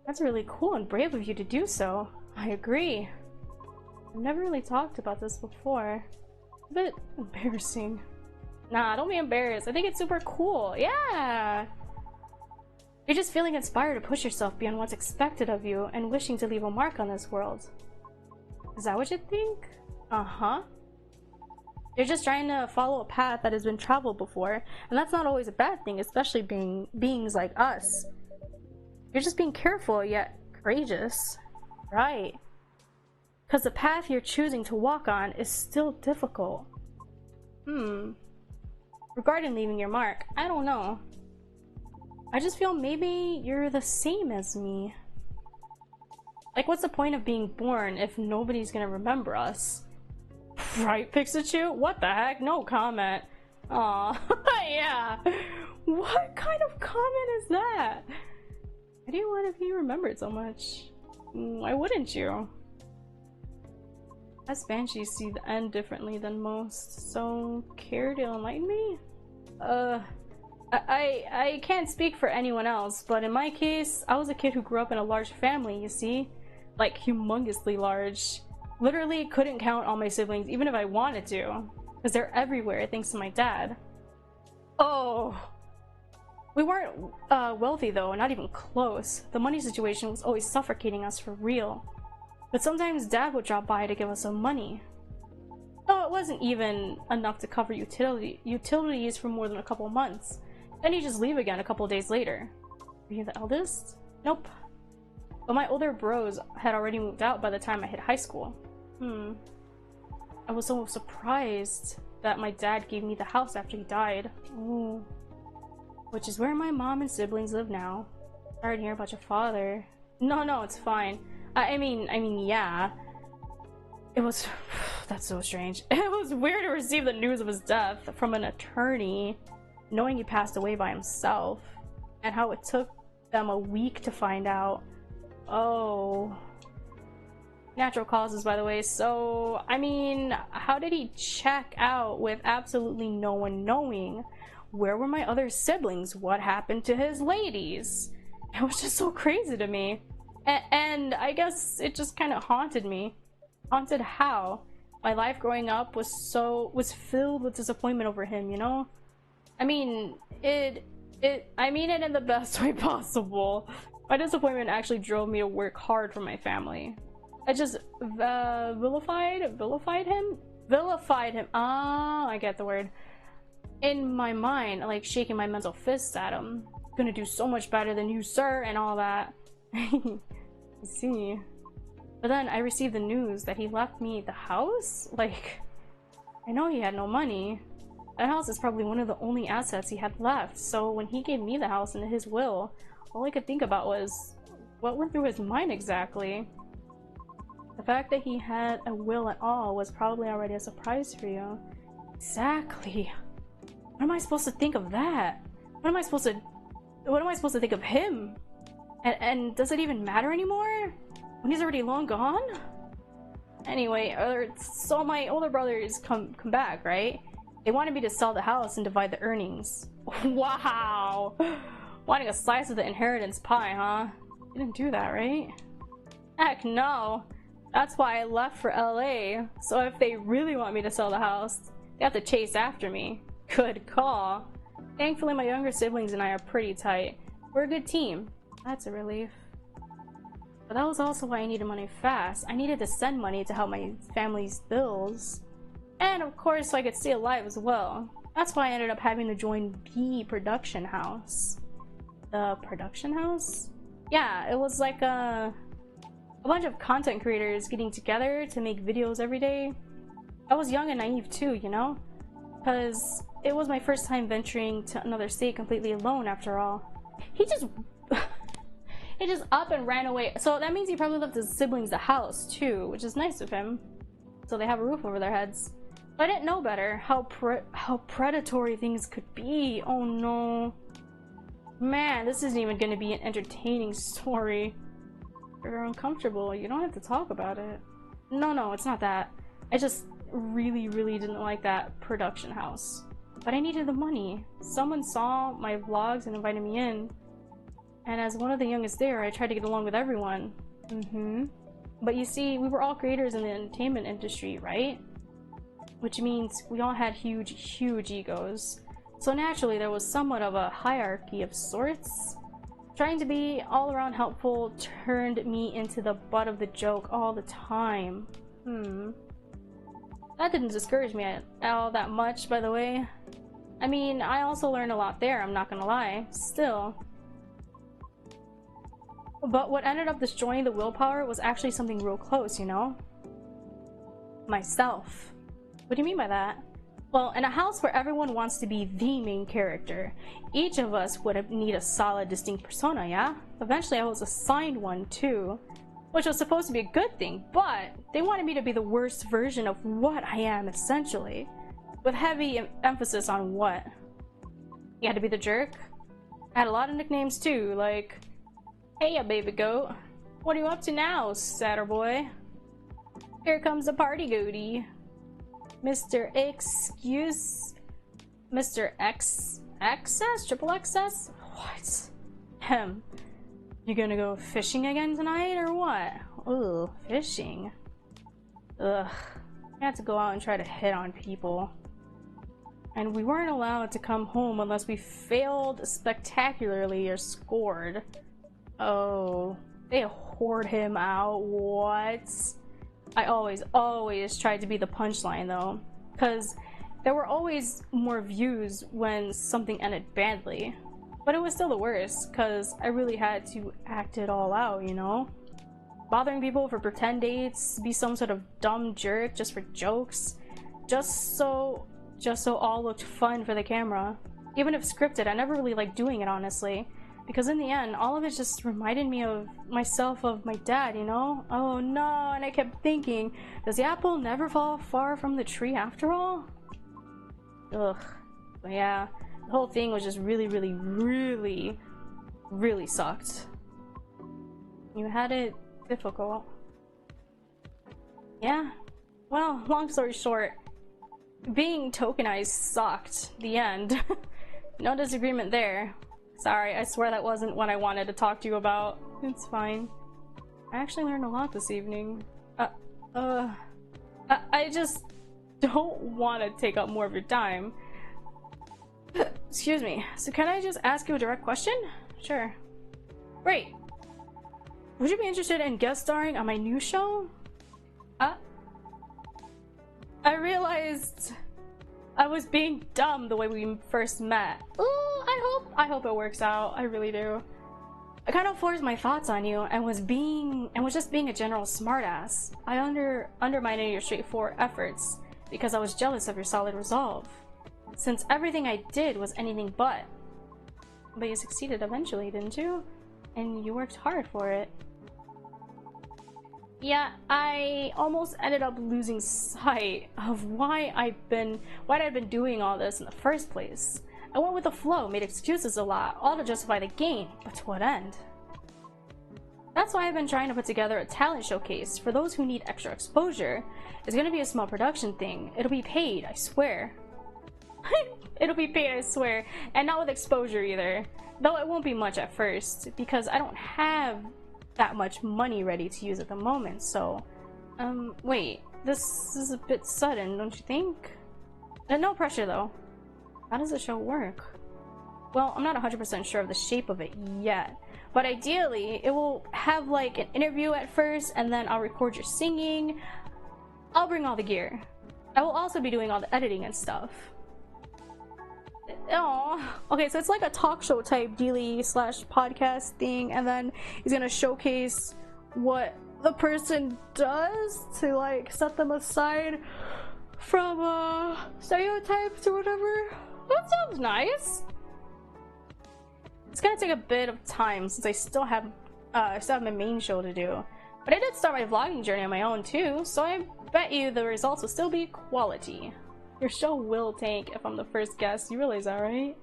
That's really cool and brave of you to do so. I agree. I've never really talked about this before. A bit embarrassing. Nah, don't be embarrassed. I think it's super cool. Yeah! You're just feeling inspired to push yourself beyond what's expected of you and wishing to leave a mark on this world. Is that what you think? Uh-huh. You're just trying to follow a path that has been traveled before, and that's not always a bad thing, especially beings like us. You're just being careful yet courageous. Right. Because the path you're choosing to walk on is still difficult. Regarding leaving your mark, I don't know. I just feel maybe you're the same as me. Like, what's the point of being born if nobody's gonna remember us? Right, Pikachu? What the heck? No comment. Aw, yeah. What kind of comment is that? Why do you want to be remembered so much? Why wouldn't you? Us banshees see the end differently than most, so care to enlighten me? I can't speak for anyone else, but in my case, I was a kid who grew up in a large family, you see? Like, humongously large. Literally couldn't count all my siblings, even if I wanted to, because they're everywhere thanks to my dad. Oh! We weren't wealthy though, not even close. The money situation was always suffocating us for real. But sometimes Dad would drop by to give us some money. Though it wasn't even enough to cover utilities for more than a couple months. Then he'd just leave again a couple days later. Were you the eldest? Nope. But my older bros had already moved out by the time I hit high school. I was so surprised that my dad gave me the house after he died. Ooh. Which is where my mom and siblings live now. Sorry to hear about your father. No, it's fine. I mean, yeah. It was... That's so strange. It was weird to receive the news of his death from an attorney, knowing he passed away by himself, and how it took them a week to find out. Oh. Natural causes, by the way. So, I mean, how did he check out with absolutely no one knowing? Where were my other siblings? What happened to his ladies? It was just so crazy to me. And I guess it just kind of haunted me. Haunted how? My life growing up was filled with disappointment over him, you know? I mean, I mean it in the best way possible. My disappointment actually drove me to work hard for my family. I just vilified him? vilified him. Ah, I get the word. In my mind, like shaking my mental fists at him. Gonna do so much better than you, sir, and all that. I see. But then I received the news that he left me the house? Like, I know he had no money. That house is probably one of the only assets he had left, so when he gave me the house in his will, all I could think about was, what went through his mind exactly? The fact that he had a will at all was probably already a surprise for you. Exactly. What am I supposed to think of that? What am I supposed to think of him? And does it even matter anymore? When he's already long gone? Anyway, so my older brothers come back, right? They wanted me to sell the house and divide the earnings. Wow! Wanting a slice of the inheritance pie, huh? You didn't do that, right? Heck no! That's why I left for LA. So if they really want me to sell the house, they have to chase after me. Good call. Thankfully, my younger siblings and I are pretty tight. We're a good team. That's a relief. But that was also why I needed money fast. I needed to send money to help my family's bills. And of course, so I could stay alive as well. That's why I ended up having to join the production house. The production house? Yeah, it was like a bunch of content creators getting together to make videos every day. I was young and naive too, you know? Because it was my first time venturing to another state completely alone after all. He just up and ran away. So that means he probably left his siblings the house too, which is nice of him. So they have a roof over their heads. But I didn't know better how predatory things could be. Oh no. Man, this isn't even gonna be an entertaining story. You're uncomfortable. You don't have to talk about it. No, it's not that. I just really didn't like that production house. But I needed the money. Someone saw my vlogs and invited me in. And as one of the youngest there, I tried to get along with everyone. But you see, we were all creators in the entertainment industry, right? Which means we all had huge egos. So naturally, there was somewhat of a hierarchy of sorts. Trying to be all around helpful turned me into the butt of the joke all the time. That didn't discourage me all that much, by the way. I mean, I also learned a lot there, I'm not gonna lie. Still. But what ended up destroying the willpower was actually something real close, you know? Myself. What do you mean by that? Well, in a house where everyone wants to be the main character, each of us would need a solid, distinct persona, yeah? Eventually I was assigned one too, which was supposed to be a good thing, but they wanted me to be the worst version of what I am, essentially. With heavy emphasis on what? You had to be the jerk? I had a lot of nicknames too, like, hey ya baby goat, what are you up to now, satyr boy? Here comes the party goatee. Mr. XS? Triple XS? What? You gonna go fishing again tonight or what? Ugh, fishing. Ugh. I had to go out and try to hit on people. And we weren't allowed to come home unless we failed spectacularly or scored. Oh, they whored him out. What? I always tried to be the punchline though, because there were always more views when something ended badly. But it was still the worst, because I really had to act it all out, you know? Bothering people for pretend dates, be some sort of dumb jerk just for jokes, just so all looked fun for the camera. Even if scripted, I never really liked doing it, honestly. Because in the end, all of it just reminded me of myself, of my dad, you know? Oh no, and I kept thinking, does the apple never fall far from the tree after all? Ugh. But yeah, the whole thing was just really sucked. You had it difficult. Yeah. Well, long story short, being tokenized sucked. The end. No disagreement there. Sorry, I swear that wasn't what I wanted to talk to you about. It's fine. I actually learned a lot this evening. I just don't want to take up more of your time. Excuse me. So can I just ask you a direct question? Sure. Great. Would you be interested in guest starring on my new show? I realized I was being dumb the way we first met. Ooh, I hope it works out. I really do. I kind of forced my thoughts on you and was just being a general smartass. I undermined your straightforward efforts because I was jealous of your solid resolve. Since everything I did was anything but. But you succeeded eventually, didn't you? And you worked hard for it. Yeah, I almost ended up losing sight of why I'd been doing all this in the first place. I went with the flow, made excuses a lot, all to justify the gain, but to what end? That's why I've been trying to put together a talent showcase for those who need extra exposure. It's gonna be a small production thing. It'll be paid, I swear. It'll be paid, I swear, and not with exposure either. Though it won't be much at first, because I don't have that much money ready to use at the moment, so... wait, this is a bit sudden, don't you think? No pressure though. How does the show work? Well, I'm not 100% sure of the shape of it yet, but ideally, it will have like an interview at first, and then I'll record your singing. I'll bring all the gear. I will also be doing all the editing and stuff. Oh, okay, so it's like a talk show type dealy slash podcast thing, and then he's gonna showcase what the person does to like set them aside from stereotypes or whatever. That sounds nice. It's gonna take a bit of time since I still have my main show to do, but I did start my vlogging journey on my own too, so I bet you the results will still be quality. Your show will tank if I'm the first guest. You realize that, right?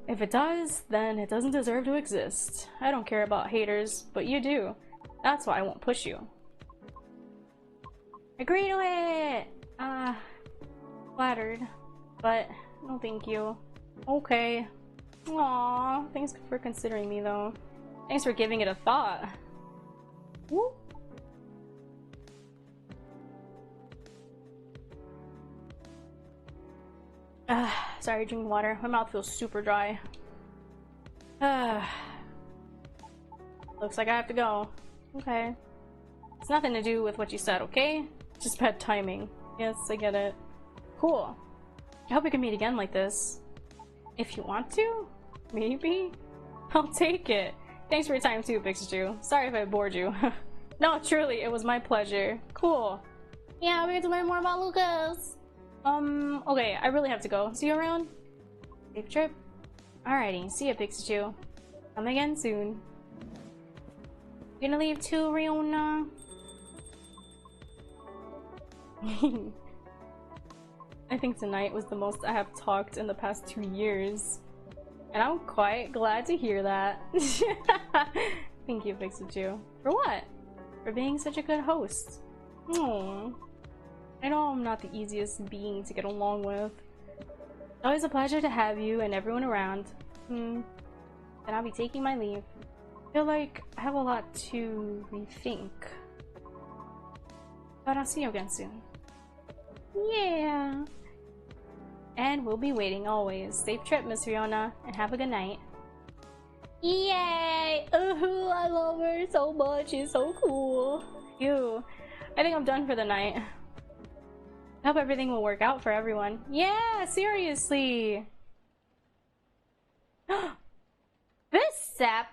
If it does, then it doesn't deserve to exist. I don't care about haters, but you do. That's why I won't push you. Agree to it! Flattered. But, no thank you. Okay. Aww, thanks for considering me though. Thanks for giving it a thought. Woo. Sorry, drinking water. My mouth feels super dry. Looks like I have to go. Okay. It's nothing to do with what you said, okay? Just bad timing. Yes, I get it. Cool. I hope we can meet again like this. If you want to? Maybe? I'll take it. Thanks for your time too, Pikachu. Sorry if I bored you. No, truly, it was my pleasure. Cool. Yeah, we get to learn more about Lucas. Okay, I really have to go. See you around? Safe trip. Alrighty, see ya, Pikachu. Come again soon. You gonna leave too, Riona? I think tonight was the most I have talked in the past 2 years. And I'm quite glad to hear that. Thank you, Pikachu. For what? For being such a good host. Aww. I know I'm not the easiest being to get along with. It's always a pleasure to have you and everyone around. Then I'll be taking my leave. I feel like I have a lot to rethink. But I'll see you again soon. Yeah. And we'll be waiting always. Safe trip, Miss Riona, and have a good night. Yay! Ooh, I love her so much. She's so cool. Ew. I think I'm done for the night. I hope everything will work out for everyone. Yeah, seriously. Bissap.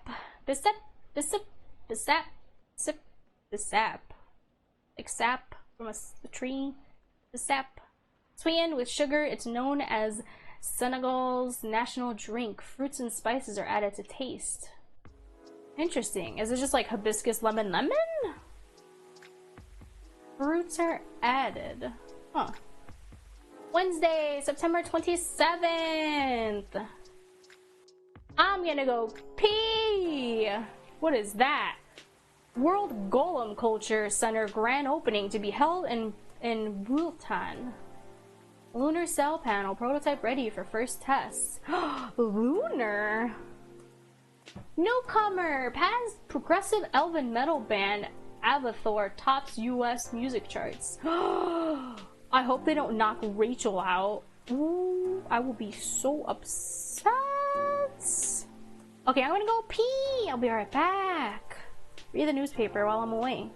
Like sap from a tree. Bissap. Sweetened with sugar, it's known as Senegal's national drink. Fruits and spices are added to taste. Interesting. Is it just like hibiscus lemon? Fruits are added. Huh. Wednesday, September 27th. I'm gonna go pee. What is that? World Golem Culture Center grand opening to be held in Bhutan. Lunar cell panel prototype ready for first tests. Lunar. Newcomer past progressive elven metal band Avathor tops US music charts. I hope they don't knock Rachel out. Ooh, I will be so upset. Okay, I'm gonna go pee. I'll be right back. Read the newspaper while I'm away.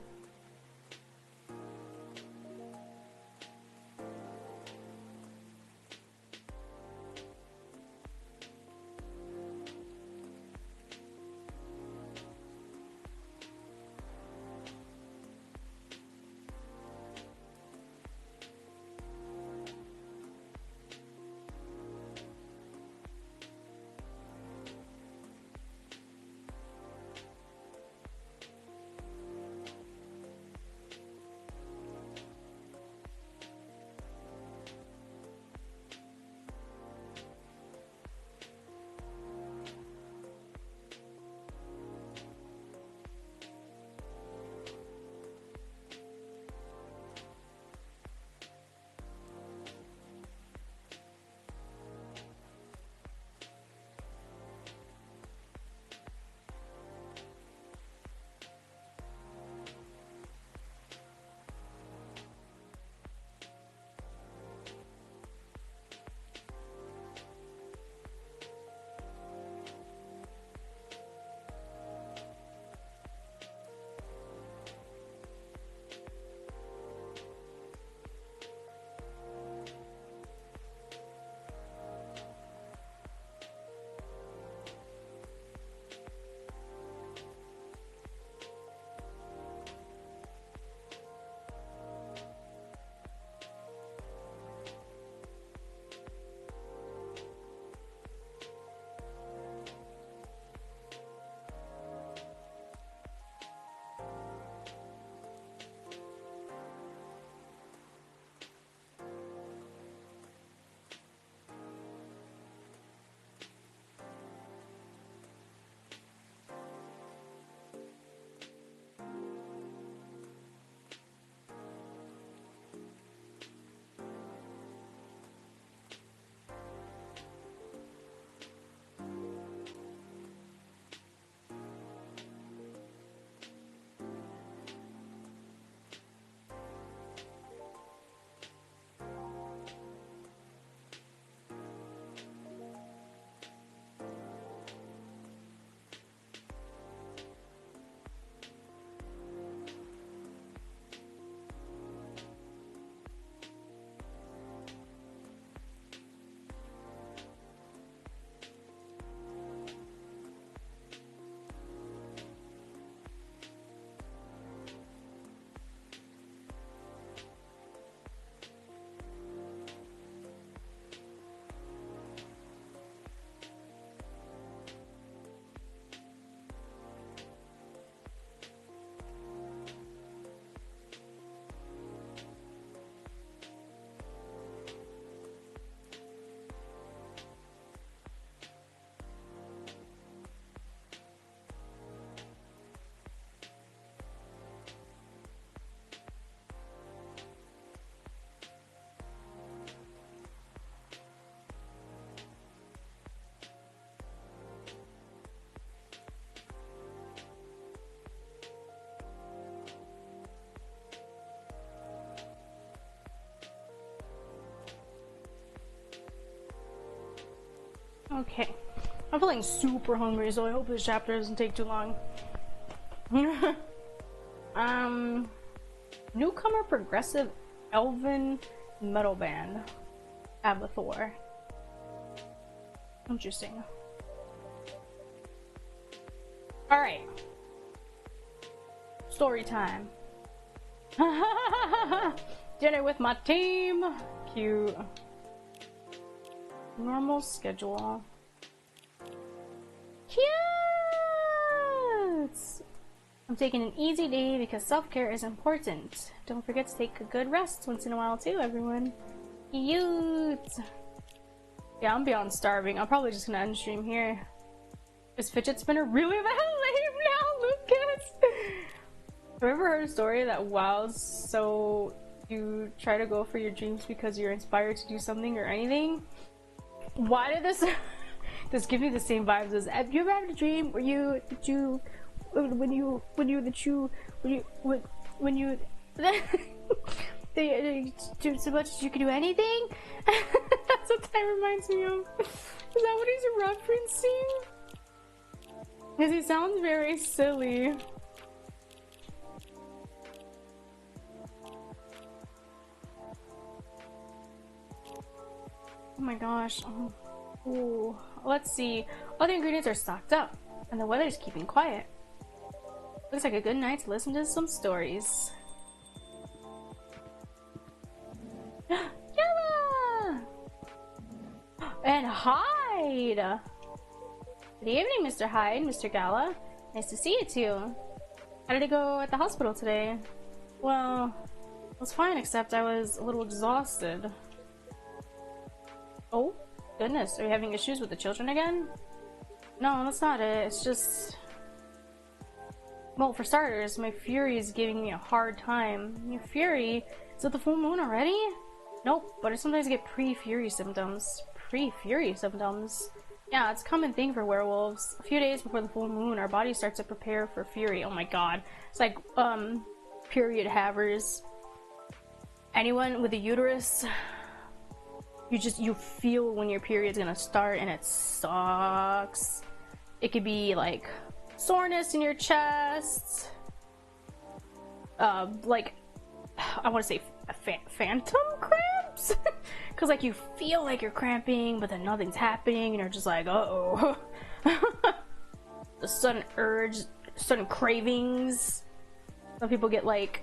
Okay. I'm feeling super hungry, so I hope this chapter doesn't take too long. Newcomer progressive elven metal band. Abathor. Interesting. Alright. Story time. Dinner with my team. Cute. Normal schedule. Cute! I'm taking an easy day because self-care is important. Don't forget to take a good rest once in a while too, everyone. Cute! Yeah, I'm beyond starving. I'm probably just gonna end stream here. Is fidget spinner really that lame now, Lucas? Have you ever heard a story that WoW's so you try to go for your dreams because you're inspired to do something or anything? Why did this this give me the same vibes as, have you ever had a dream where you they do so much you could do anything? That's what that reminds me of. Is that what he's referencing? Because he sounds very silly. Oh my gosh. Oh. Ooh. Let's see. All the ingredients are stocked up, and the weather's keeping quiet. Looks like a good night to listen to some stories. Yella! And Hyde! Good evening, Mr. Hyde, Mr. Gala. Nice to see you too. How did it go at the hospital today? Well, it was fine, except I was a little exhausted. Oh, goodness. Are you having issues with the children again? No, that's not it. It's just... Well, for starters, my Fury is giving me a hard time. Your Fury? Is it the full moon already? Nope, but I sometimes get pre-Fury symptoms. Pre-Fury symptoms? Yeah, it's a common thing for werewolves. A few days before the full moon, our body starts to prepare for Fury. Oh my god. It's like, period havers. Anyone with a uterus... You feel when your period's gonna start, and it sucks. It could be like soreness in your chest, like I want to say phantom cramps, because like you feel like you're cramping, but then nothing's happening, and you're just like, uh-oh. The sudden urge, sudden cravings. Some people get like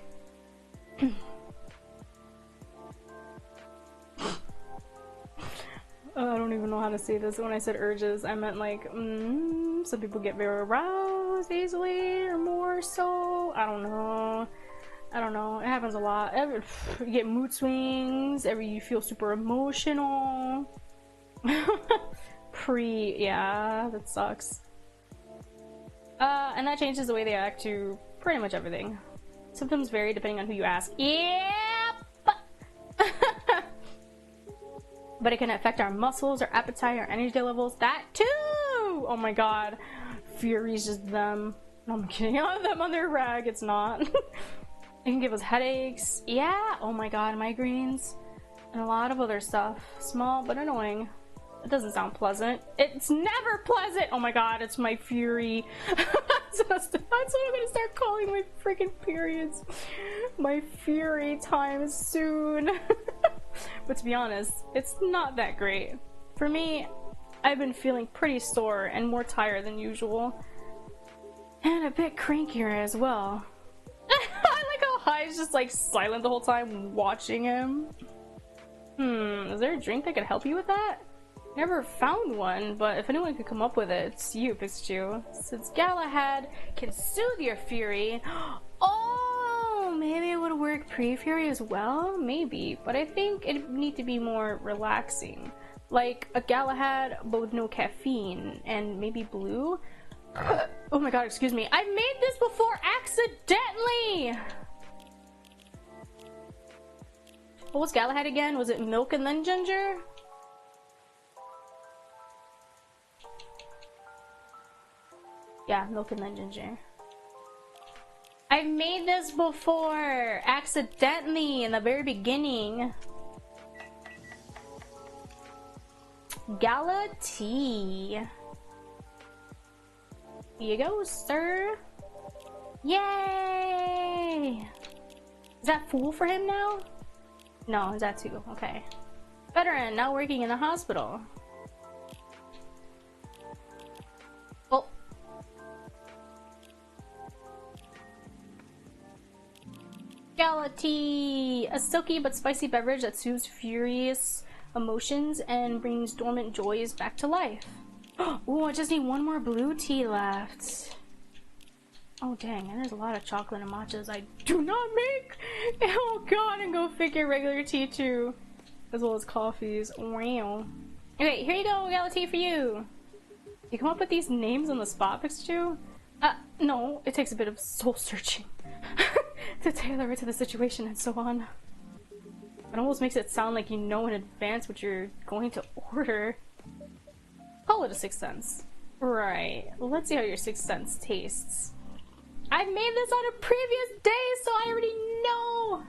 I don't even know how to say this. When I said urges, I meant like, some people get very aroused easily or more so. I don't know. It happens a lot. You get mood swings. You feel super emotional. Yeah, that sucks. And that changes the way they act to pretty much everything. Symptoms vary depending on who you ask. Yep! But it can affect our muscles, our appetite, our energy levels. That too! Oh my god. Fury's just them. No, I'm kidding. Them on their rag. It's not. It can give us headaches. Yeah! Oh my god, migraines. And a lot of other stuff. Small but annoying. It doesn't sound pleasant. It's never pleasant! Oh my god, it's my Fury. That's what I'm gonna start calling my freaking periods. My Fury time soon. But to be honest, it's not that great. For me, I've been feeling pretty sore and more tired than usual. And a bit crankier as well. I like how Hyde's just like silent the whole time watching him. Is there a drink that could help you with that? Never found one, but if anyone could come up with it, it's you, Pikachu. Since Galahad can soothe your Fury. Oh, maybe it would work pre-Fury as well? Maybe, but I think it'd need to be more relaxing. Like a Galahad, but with no caffeine, and maybe blue? Oh my god, excuse me. I made this before accidentally! What was Galahad again? Was it milk and then ginger? Yeah, milk and then ginger. I've made this before! Accidentally, in the very beginning. Gala tea. Here you go, sir. Yay! Is that full for him now? No, is that two? Okay. Veteran, now working in the hospital. Oh. Gala tea! A silky but spicy beverage that soothes furious emotions and brings dormant joys back to life. Oh, I just need one more blue tea left. Oh dang, and there's a lot of chocolate and matchas I do not make! Oh god, and go figure regular tea too. As well as coffees. Wow. Okay, here you go, Gala tea for you! You come up with these names on the spot, Pikachu? No, it takes a bit of soul searching to tailor it to the situation and so on. It almost makes it sound like you know in advance what you're going to order. Call it a sixth sense. Right, let's see how your sixth sense tastes. I've made this on a previous day, so I already know!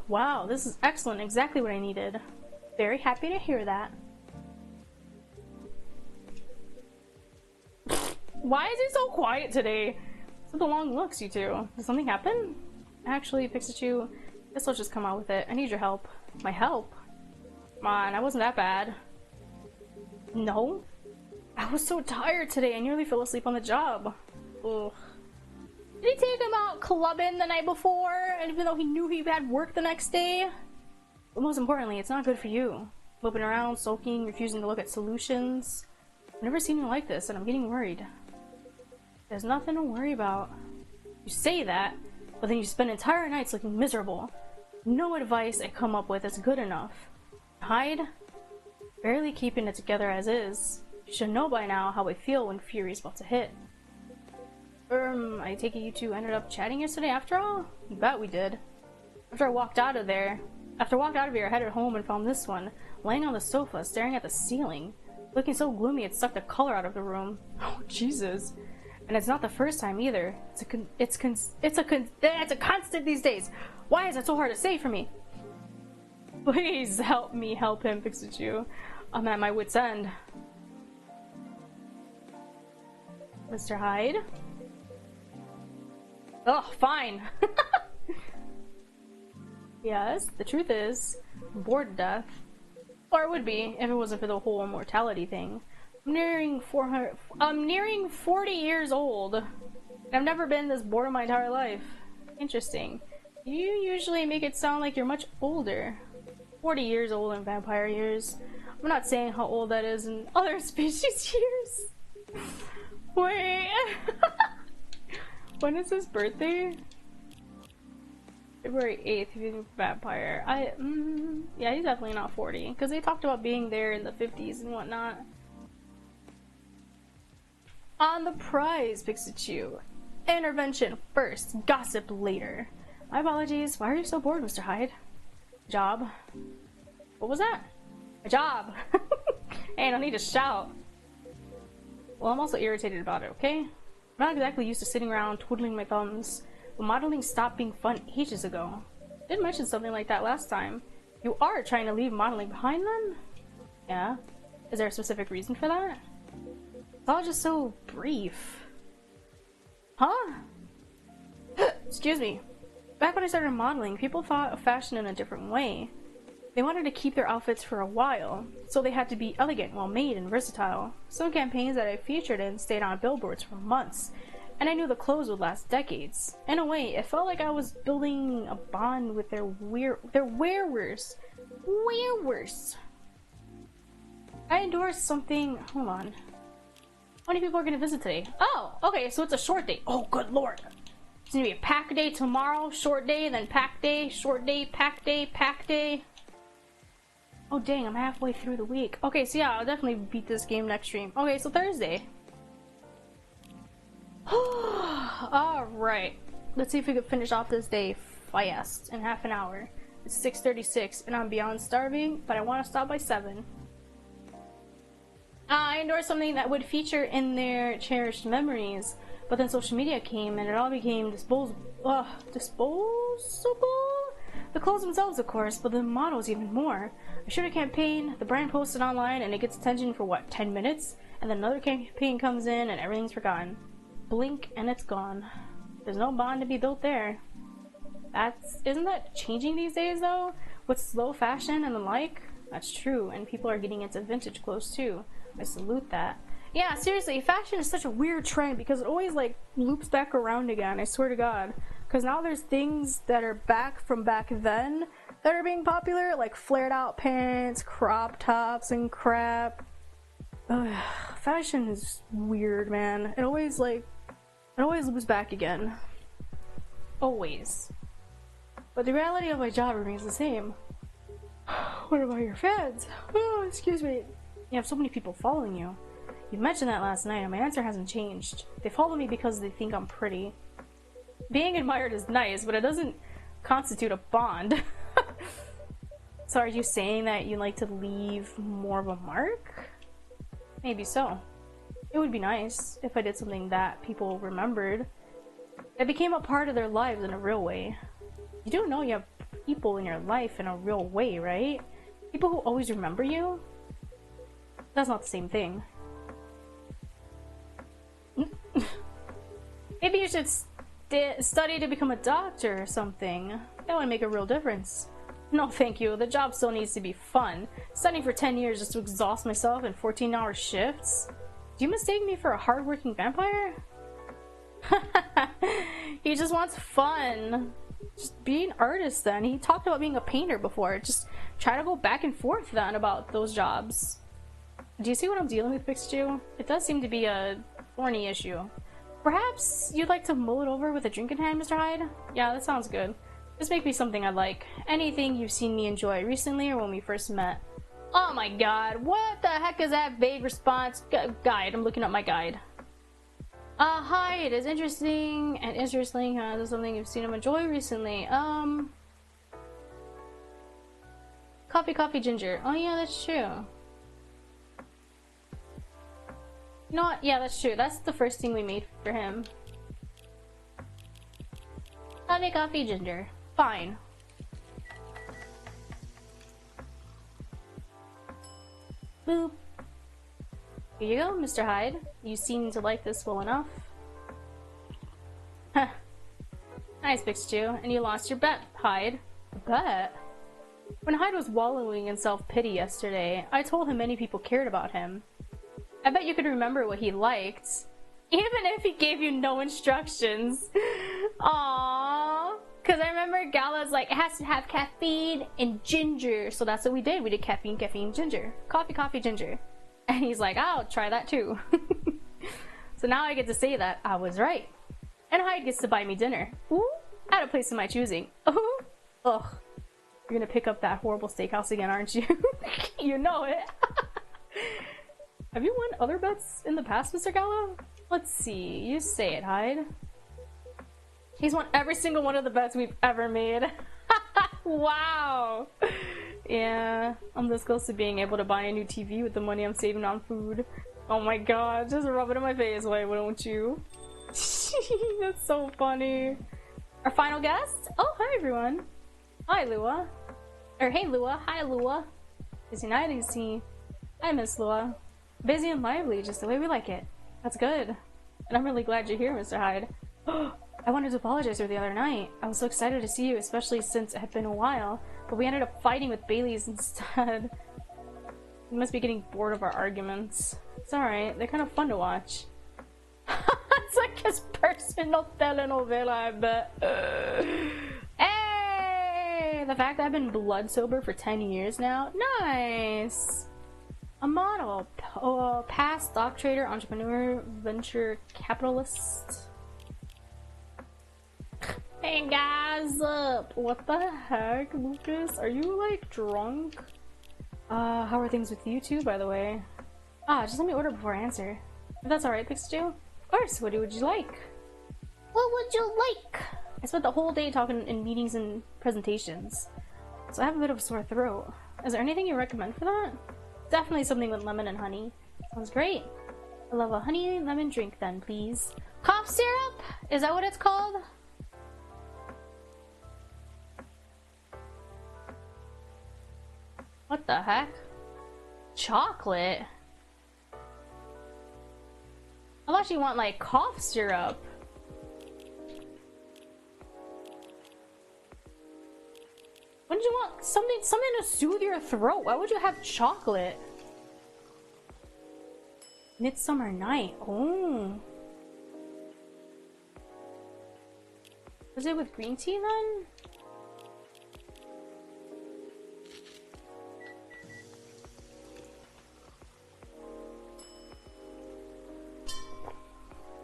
Wow, this is excellent. Exactly what I needed. Very happy to hear that. Why is it so quiet today? What's with the long looks, you two? Did something happen? Actually, Pikachu, guess I'll just come out with it. I need your help. My help? Come on, I wasn't that bad. No? I was so tired today, I nearly fell asleep on the job. Ugh. Did he take him out clubbing the night before, even though he knew he had work the next day? But most importantly, it's not good for you. Moping around, sulking, refusing to look at solutions. I've never seen you like this, and I'm getting worried. There's nothing to worry about. You say that, but then you spend entire nights looking miserable. No advice I come up with is good enough. Hide? Barely keeping it together as is. You should know by now how I feel when Fury's about to hit. I take it you two ended up chatting yesterday after all? You bet we did. After I walked out of here, I headed home and found this one, laying on the sofa, staring at the ceiling. Looking so gloomy it sucked the color out of the room. Oh, Jesus. And it's not the first time either. It's a constant these days. Why is it so hard to say for me? Please help me help him, Pikachu. I'm at my wit's end. Mr. Hyde? Oh, fine. Yes, the truth is, I'm bored to death. Or it would be, if it wasn't for the whole immortality thing. I'm nearing 40 years old. And I've never been this bored in my entire life. Interesting. You usually make it sound like you're much older. 40 years old in vampire years. I'm not saying how old that is in other species years. Wait. When is his birthday? February 8th, he's a vampire. Yeah, he's definitely not 40. Because they talked about being there in the 50s and whatnot. On the prize, Pikachu. Intervention first, gossip later. My apologies. Why are you so bored, Mr. Hyde? Job. What was that? A job. Hey, no need to shout. Well, I'm also irritated about it, okay? I'm not exactly used to sitting around twiddling my thumbs, but modeling stopped being fun ages ago. I did mention something like that last time. You are trying to leave modeling behind then? Yeah. Is there a specific reason for that? It's all just so brief. Huh? Excuse me. Back when I started modeling, people thought of fashion in a different way. They wanted to keep their outfits for a while, so they had to be elegant, well-made, and versatile. Some campaigns that I featured in stayed on billboards for months, and I knew the clothes would last decades. In a way, it felt like I was building a bond with their wearers. Wearers. I endorsed something. Hold on. How many people are going to visit today? Oh, okay, so it's a short day. Oh, good lord. It's going to be a pack day tomorrow, short day, then pack day, short day, pack day, pack day. Oh dang, I'm halfway through the week. Okay, so yeah, I'll definitely beat this game next stream. Okay, so Thursday. Alright. Let's see if we can finish off this day fast in half an hour. It's 6:36 and I'm beyond starving, but I want to stop by 7. I endorsed something that would feature in their cherished memories, but then social media came and it all became disposable. The clothes themselves, of course, but the models even more. I shoot a campaign, the brand posts it online, and it gets attention for what, 10 minutes? And then another campaign comes in and everything's forgotten. Blink and it's gone. There's no bond to be built there. Isn't that changing these days though? With slow fashion and the like? That's true, and people are getting into vintage clothes too. I salute that. Yeah, seriously, fashion is such a weird trend because it always like loops back around again, I swear to god. Because now there's things that are back from back then that are being popular, like flared out pants, crop tops, and crap. Ugh, fashion is weird, man. It always loops back again. Always. But the reality of my job remains the same. What about your fans? Oh, excuse me. You have so many people following you. You mentioned that last night and my answer hasn't changed. They follow me because they think I'm pretty. Being admired is nice, but it doesn't constitute a bond. So are you saying that you'd like to leave more of a mark? Maybe so. It would be nice if I did something that people remembered. It became a part of their lives in a real way. You do know you have people in your life in a real way, right? People who always remember you? That's not the same thing. Maybe you should study to become a doctor or something. That would make a real difference. No thank you, the job still needs to be fun. Studying for 10 years just to exhaust myself in 14-hour shifts? Do you mistake me for a hardworking vampire? He just wants fun. Just be an artist then. He talked about being a painter before. Just try to go back and forth then about those jobs. Do you see what I'm dealing with, Pixju? It does seem to be a thorny issue. Perhaps you'd like to mull it over with a drink in hand, Mr. Hyde? Yeah, that sounds good. Just make me something I like. Anything you've seen me enjoy recently or when we first met. Oh my god, what the heck is that vague response? Guide, I'm looking up my guide. Hi, it is interesting and interesting. This is something you've seen him enjoy recently. Coffee, ginger. Oh yeah, that's true. You know what? Yeah, that's true. That's the first thing we made for him. Coffee, ginger. Fine. Boop. Here you go, Mr. Hyde. You seem to like this well enough. Huh. Nice, Pixju. And you lost your bet, Hyde. Bet? When Hyde was wallowing in self-pity yesterday, I told him many people cared about him. I bet you could remember what he liked. Even if he gave you no instructions. Aww. Because I remember Gala's like, it has to have caffeine and ginger. So that's what we did. We did caffeine, ginger. Coffee, ginger. And he's like, I'll try that too. So now I get to say that I was right. And Hyde gets to buy me dinner. Ooh, at a place of my choosing. Ooh. Ugh. You're gonna pick up that horrible steakhouse again, aren't you? You know it. Have you won other bets in the past, Mr. Gallo? Let's see. You say it, Hyde. He's won every single one of the bets we've ever made. Wow. Yeah, I'm this close to being able to buy a new TV with the money I'm saving on food. Oh my god, just rub it in my face, why won't you? That's so funny. Our final guest? Oh, hi everyone. Hi, Lua. Or hey, Lua. Hi, Lua. Busy night, is he? Hi, Miss Lua. Busy and lively, just the way we like it. That's good. And I'm really glad you're here, Mr. Hyde. I wanted to apologize for the other night. I was so excited to see you, especially since it had been a while, but we ended up fighting with Bailey's instead. You must be getting bored of our arguments. It's alright, they're kind of fun to watch. It's like his personal telenovela, I bet. Hey! The fact that I've been blood sober for 10 years now? Nice! A model, past stock trader, entrepreneur, venture capitalist. Hey guys, what the heck, Lucas? Are you like drunk? How are things with you two, by the way? Just let me order before I answer. If that's alright, Pixju? Of course, what would you like? What would you like? I spent the whole day talking in meetings and presentations, so I have a bit of a sore throat. Is there anything you recommend for that? Definitely something with lemon and honey. Sounds great. I love a honey lemon drink then, please. Cough syrup? Is that what it's called? What the heck? Chocolate? I thought you want like cough syrup. Wouldn't you want something to soothe your throat? Why would you have chocolate? Midsummer Night. Oh. Was it with green tea then?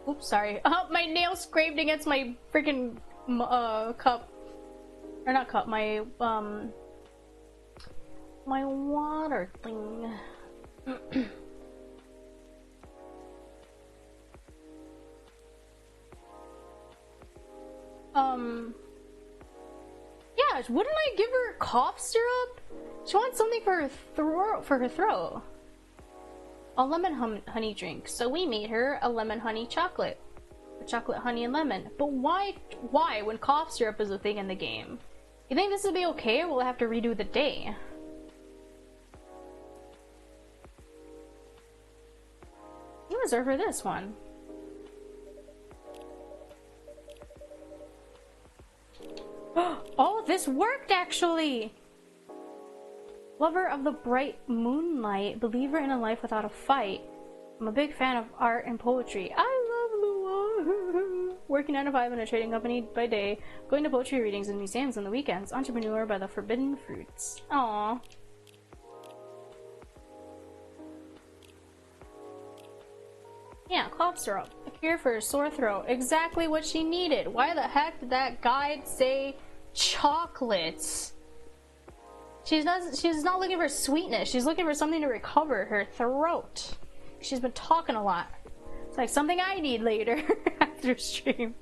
Oops, sorry. Oh, my nail scraped against my freaking cup. Or not cup, my my water thing. Yeah, wouldn't I give her cough syrup? She wants something for her throat. A lemon honey drink. So we made her a lemon honey chocolate. A chocolate honey and lemon. But why when cough syrup is a thing in the game? You think this will be okay, or will I have to redo the day? You reserve for this one. Oh, this worked actually! Lover of the bright moonlight, believer in a life without a fight. I'm a big fan of art and poetry. I love Lua! Working 9 to 5 in a trading company by day, going to poetry readings and museums on the weekends. Entrepreneur by the forbidden fruits. Aww. Yeah, cough syrup. A cure for a sore throat. Exactly what she needed. Why the heck did that guide say chocolates? She's not looking for sweetness. She's looking for something to recover her throat. She's been talking a lot. It's like something I need later after stream.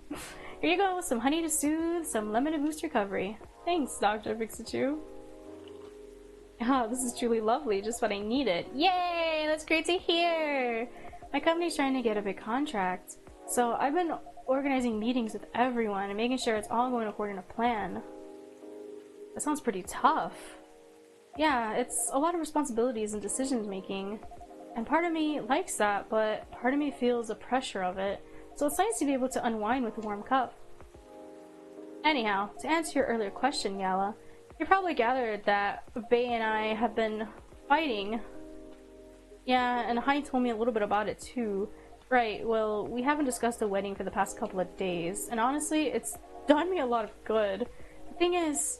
Here you go, some honey to soothe, some lemon to boost recovery. Thanks, Dr. Fix-It-Chew. Oh, this is truly lovely. Just what I needed. Yay! That's great to hear! My company's trying to get a big contract, so I've been organizing meetings with everyone and making sure it's all going according to plan. That sounds pretty tough. Yeah, it's a lot of responsibilities and decision making, and part of me likes that, but part of me feels the pressure of it, so it's nice to be able to unwind with a warm cup. Anyhow, to answer your earlier question, Gala, you probably gathered that Bae and I have been fighting. Yeah, and Hai told me a little bit about it too. Right, well, we haven't discussed the wedding for the past couple of days, and honestly, it's done me a lot of good. The thing is,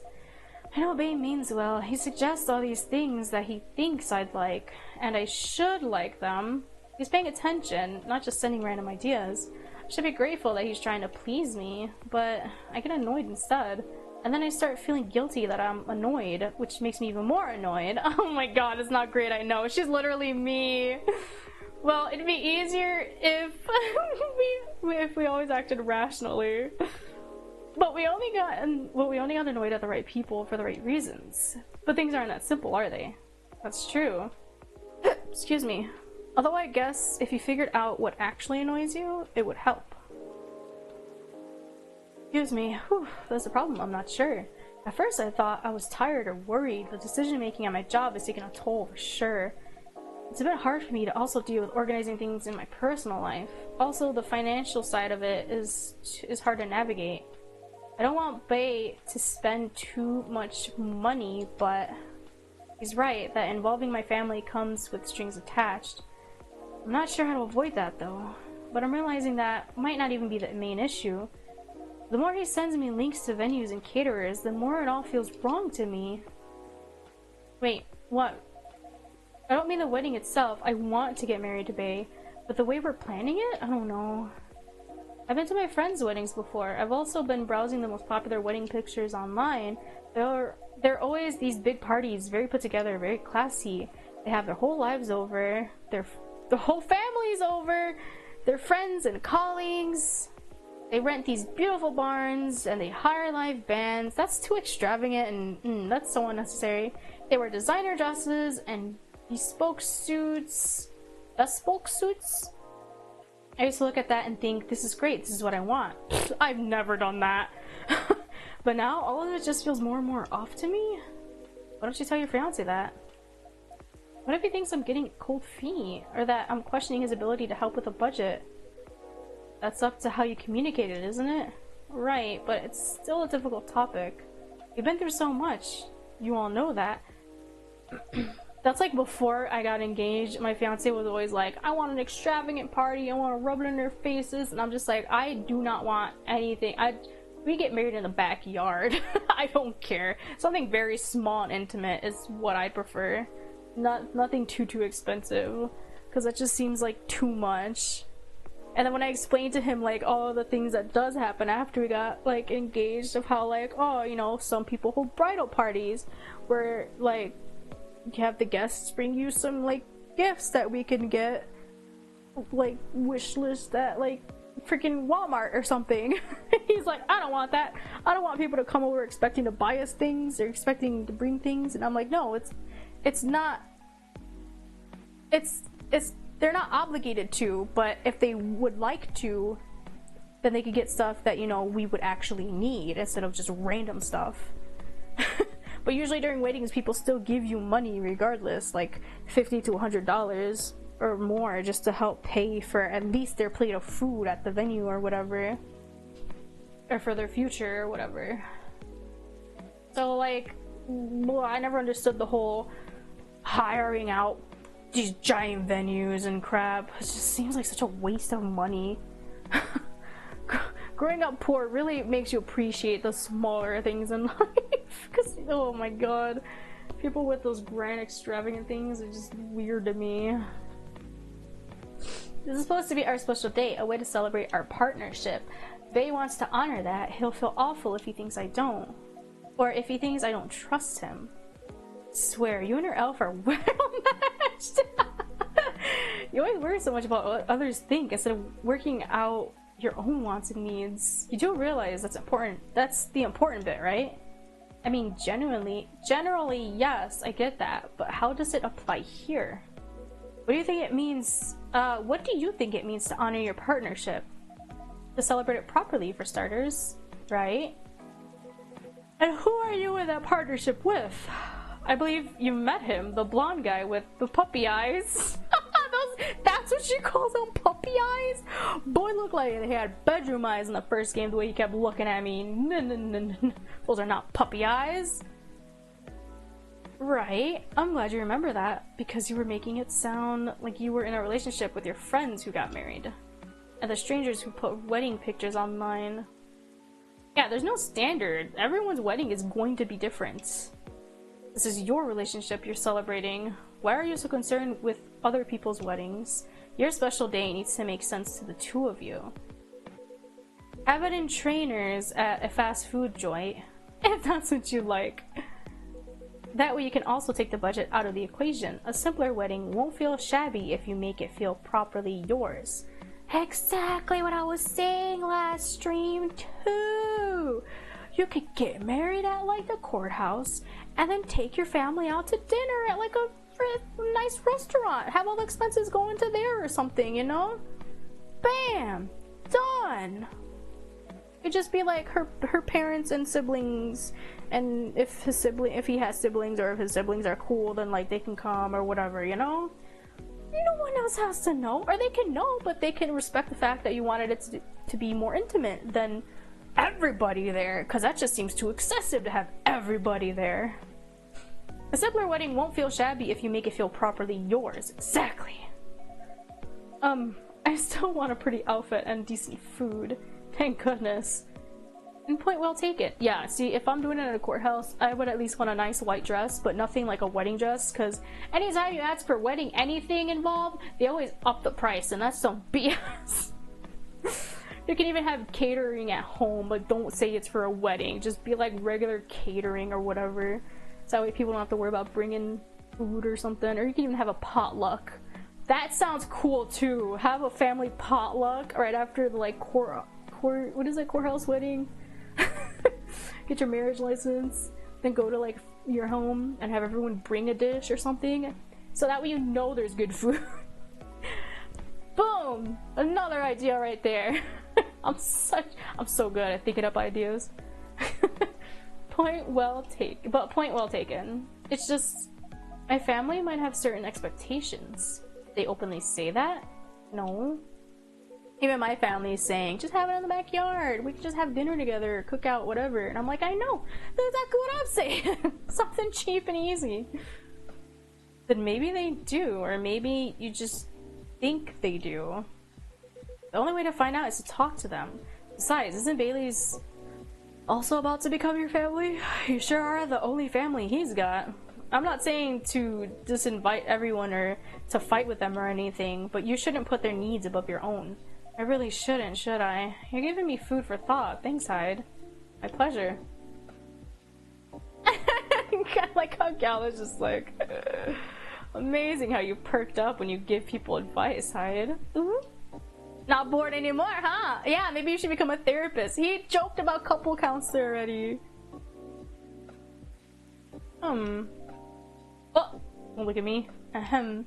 I know Bae means well. He suggests all these things that he thinks I'd like, and I should like them. He's paying attention, not just sending random ideas. I should be grateful that he's trying to please me, but I get annoyed instead. And then I start feeling guilty that I'm annoyed, which makes me even more annoyed. Oh my god, it's not great, I know. She's literally me. Well, it'd be easier if we always acted rationally. But we only got annoyed at the right people for the right reasons. But things aren't that simple, are they? That's true. Excuse me. Although I guess if you figured out what actually annoys you, it would help. Excuse me. Whew, that's a problem, I'm not sure. At first I thought I was tired or worried. The decision making at my job is taking a toll for sure. It's a bit hard for me to also deal with organizing things in my personal life. Also, the financial side of it is hard to navigate. I don't want Bae to spend too much money, but he's right that involving my family comes with strings attached. I'm not sure how to avoid that though, but I'm realizing that might not even be the main issue. The more he sends me links to venues and caterers, the more it all feels wrong to me. Wait, what? I don't mean the wedding itself. I want to get married to Bae, but the way we're planning it? I don't know. I've been to my friends' weddings before. I've also been browsing the most popular wedding pictures online. They're always these big parties, very put together, very classy. They have their whole lives over. The whole family's over. Their friends and colleagues. They rent these beautiful barns and they hire live bands. That's too extravagant and that's so unnecessary. They wear designer dresses and bespoke suits. Bespoke suits? I used to look at that and think, this is great, this is what I want. I've never done that. But now all of it just feels more and more off to me. Why don't you tell your fiance that? What if he thinks I'm getting cold feet, or that I'm questioning his ability to help with a budget? That's up to how you communicate it, isn't it? Right, but it's still a difficult topic. We've been through so much. You all know that. That's like before I got engaged, my fiance was always like, I want an extravagant party, I want to rub it in their faces, and I'm just like, I do not want anything. We get married in the backyard. I don't care. Something very small and intimate is what I prefer. Nothing too expensive, because that just seems like too much. And then when I explained to him like all the things that does happen after we got like engaged, of how like, oh, you know, some people hold bridal parties where like you have the guests bring you some like gifts that we can get, like wish list at like freaking Walmart or something. He's like, I don't want that. I don't want people to come over expecting to buy us things or expecting to bring things. And I'm like, no, it's not, they're not obligated to, but if they would like to, then they could get stuff that, you know, we would actually need instead of just random stuff. But usually during weddings, people still give you money regardless, like $50 to $100 or more, just to help pay for at least their plate of food at the venue or whatever, or for their future or whatever. So like, well, I never understood the whole hiring out these giant venues and crap. It just seems like such a waste of money. Growing up poor really makes you appreciate the smaller things in life. Because, oh my god, people with those grand extravagant things are just weird to me. This is supposed to be our special date, a way to celebrate our partnership. Vay wants to honor that. He'll feel awful if he thinks I don't. Or if he thinks I don't trust him. Swear, you and your elf are well matched. You always worry so much about what others think instead of working out your own wants and needs. You do realize that's important. That's the important bit, right? I mean, generally, yes, I get that, but how does it apply here? What do you think it means? What do you think it means to honor your partnership? To celebrate it properly, for starters, right? And who are you in that partnership with? I believe you met him, the blonde guy with the puppy eyes. That's what she calls them, puppy eyes? Boy looked like he had bedroom eyes in the first game, the way he kept looking at me. No. Those are not puppy eyes. Right, I'm glad you remember that, because you were making it sound like you were in a relationship with your friends who got married. And the strangers who put wedding pictures online. Yeah, there's no standard. Everyone's wedding is going to be different. This is your relationship you're celebrating. Why are you so concerned with other people's weddings? Your special day needs to make sense to the two of you. Have it in trainers at a fast food joint, if that's what you like. That way you can also take the budget out of the equation. A simpler wedding won't feel shabby if you make it feel properly yours. Exactly what I was saying last stream too! You could get married at like the courthouse and then take your family out to dinner at like a nice restaurant. Have all the expenses going to there or something, you know? Bam! Done! It'd just be like her parents and siblings, and if he has siblings, or if his siblings are cool, then like they can come or whatever, you know? No one else has to know, or they can know, but they can respect the fact that you wanted it to be more intimate than everybody there, because that just seems too excessive to have everybody there. A simpler wedding won't feel shabby if you make it feel properly yours. Exactly. I still want a pretty outfit and decent food. Thank goodness. And point well taken. Yeah, see, if I'm doing it at a courthouse, I would at least want a nice white dress, but nothing like a wedding dress, because anytime you ask for wedding anything involved, they always up the price, and that's some BS. You can even have catering at home, but don't say it's for a wedding. Just be like regular catering or whatever. So that way people don't have to worry about bringing food or something. Or you can even have a potluck. That sounds cool too. Have a family potluck right after the like what is it, courthouse wedding? Get your marriage license, then go to like your home and have everyone bring a dish or something. So that way you know there's good food. Boom! Another idea right there. I'm so good at thinking up ideas. Point well taken. It's just, My family might have certain expectations. They openly say that? No. Even my family is saying, just have it in the backyard. We can just have dinner together, cook out, whatever. And I'm like, I know. That's exactly what I'm saying. Something cheap and easy. Then maybe they do, or maybe you just think they do. The only way to find out is to talk to them. Besides, isn't Bailey's also about to become your family? You sure are the only family he's got. I'm not saying to disinvite everyone or to fight with them or anything, but you shouldn't put their needs above your own. I really shouldn't, should I? You're giving me food for thought. Thanks, Hyde. My pleasure. I like how Gal is just like... Amazing how you perked up when you give people advice, Hyde. Ooh. Not bored anymore, huh? Yeah, maybe you should become a therapist. He joked about couple counselor already. Oh, don't look at me. Ahem.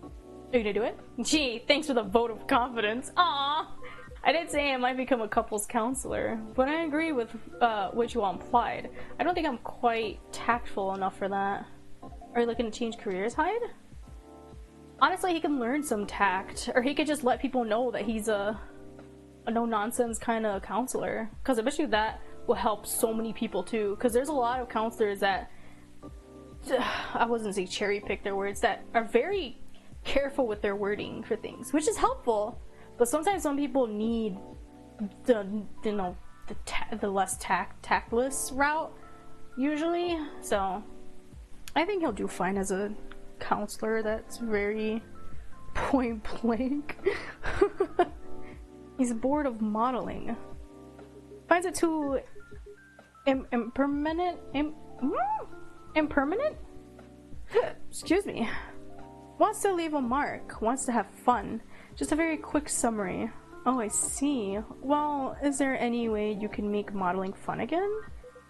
Are you gonna do it? Gee, thanks for the vote of confidence. Aww! I did say I might become a couples counselor, but I agree with what you all implied. I don't think I'm quite tactful enough for that. Are you looking to change careers, Hyde? Honestly, he can learn some tact, or he could just let people know that he's a no-nonsense kind of counselor. Because I bet you that will help so many people too. Because there's a lot of counselors that, I wasn't say cherry-pick their words, that are very careful with their wording for things, which is helpful. But sometimes some people need the less tactless route, usually. So I think he'll do fine as a counselor that's very point blank. He's bored of modeling. Finds it too impermanent. Impermanent? Excuse me. Wants to leave a mark. Wants to have fun. Just a very quick summary. Oh, I see. Well, is there any way you can make modeling fun again?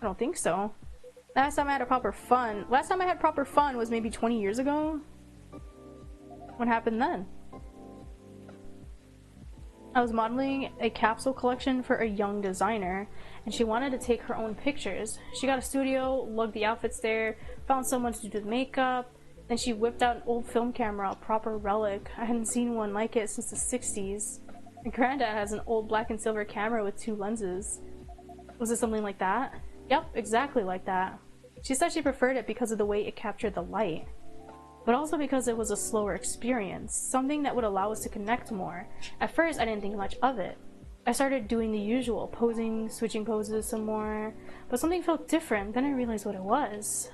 I don't think so. Last time I had proper fun was maybe 20 years ago. What happened then? I was modeling a capsule collection for a young designer, and she wanted to take her own pictures. She got a studio, lugged the outfits there, found someone to do the makeup, then she whipped out an old film camera, a proper relic. I hadn't seen one like it since the 60s. My granddad has an old black and silver camera with 2 lenses. Was it something like that? Yep, exactly like that. She said she preferred it because of the way it captured the light, but also because it was a slower experience, something that would allow us to connect more. At first, I didn't think much of it. I started doing the usual, posing, switching poses some more, but something felt different. Then I realized what it was.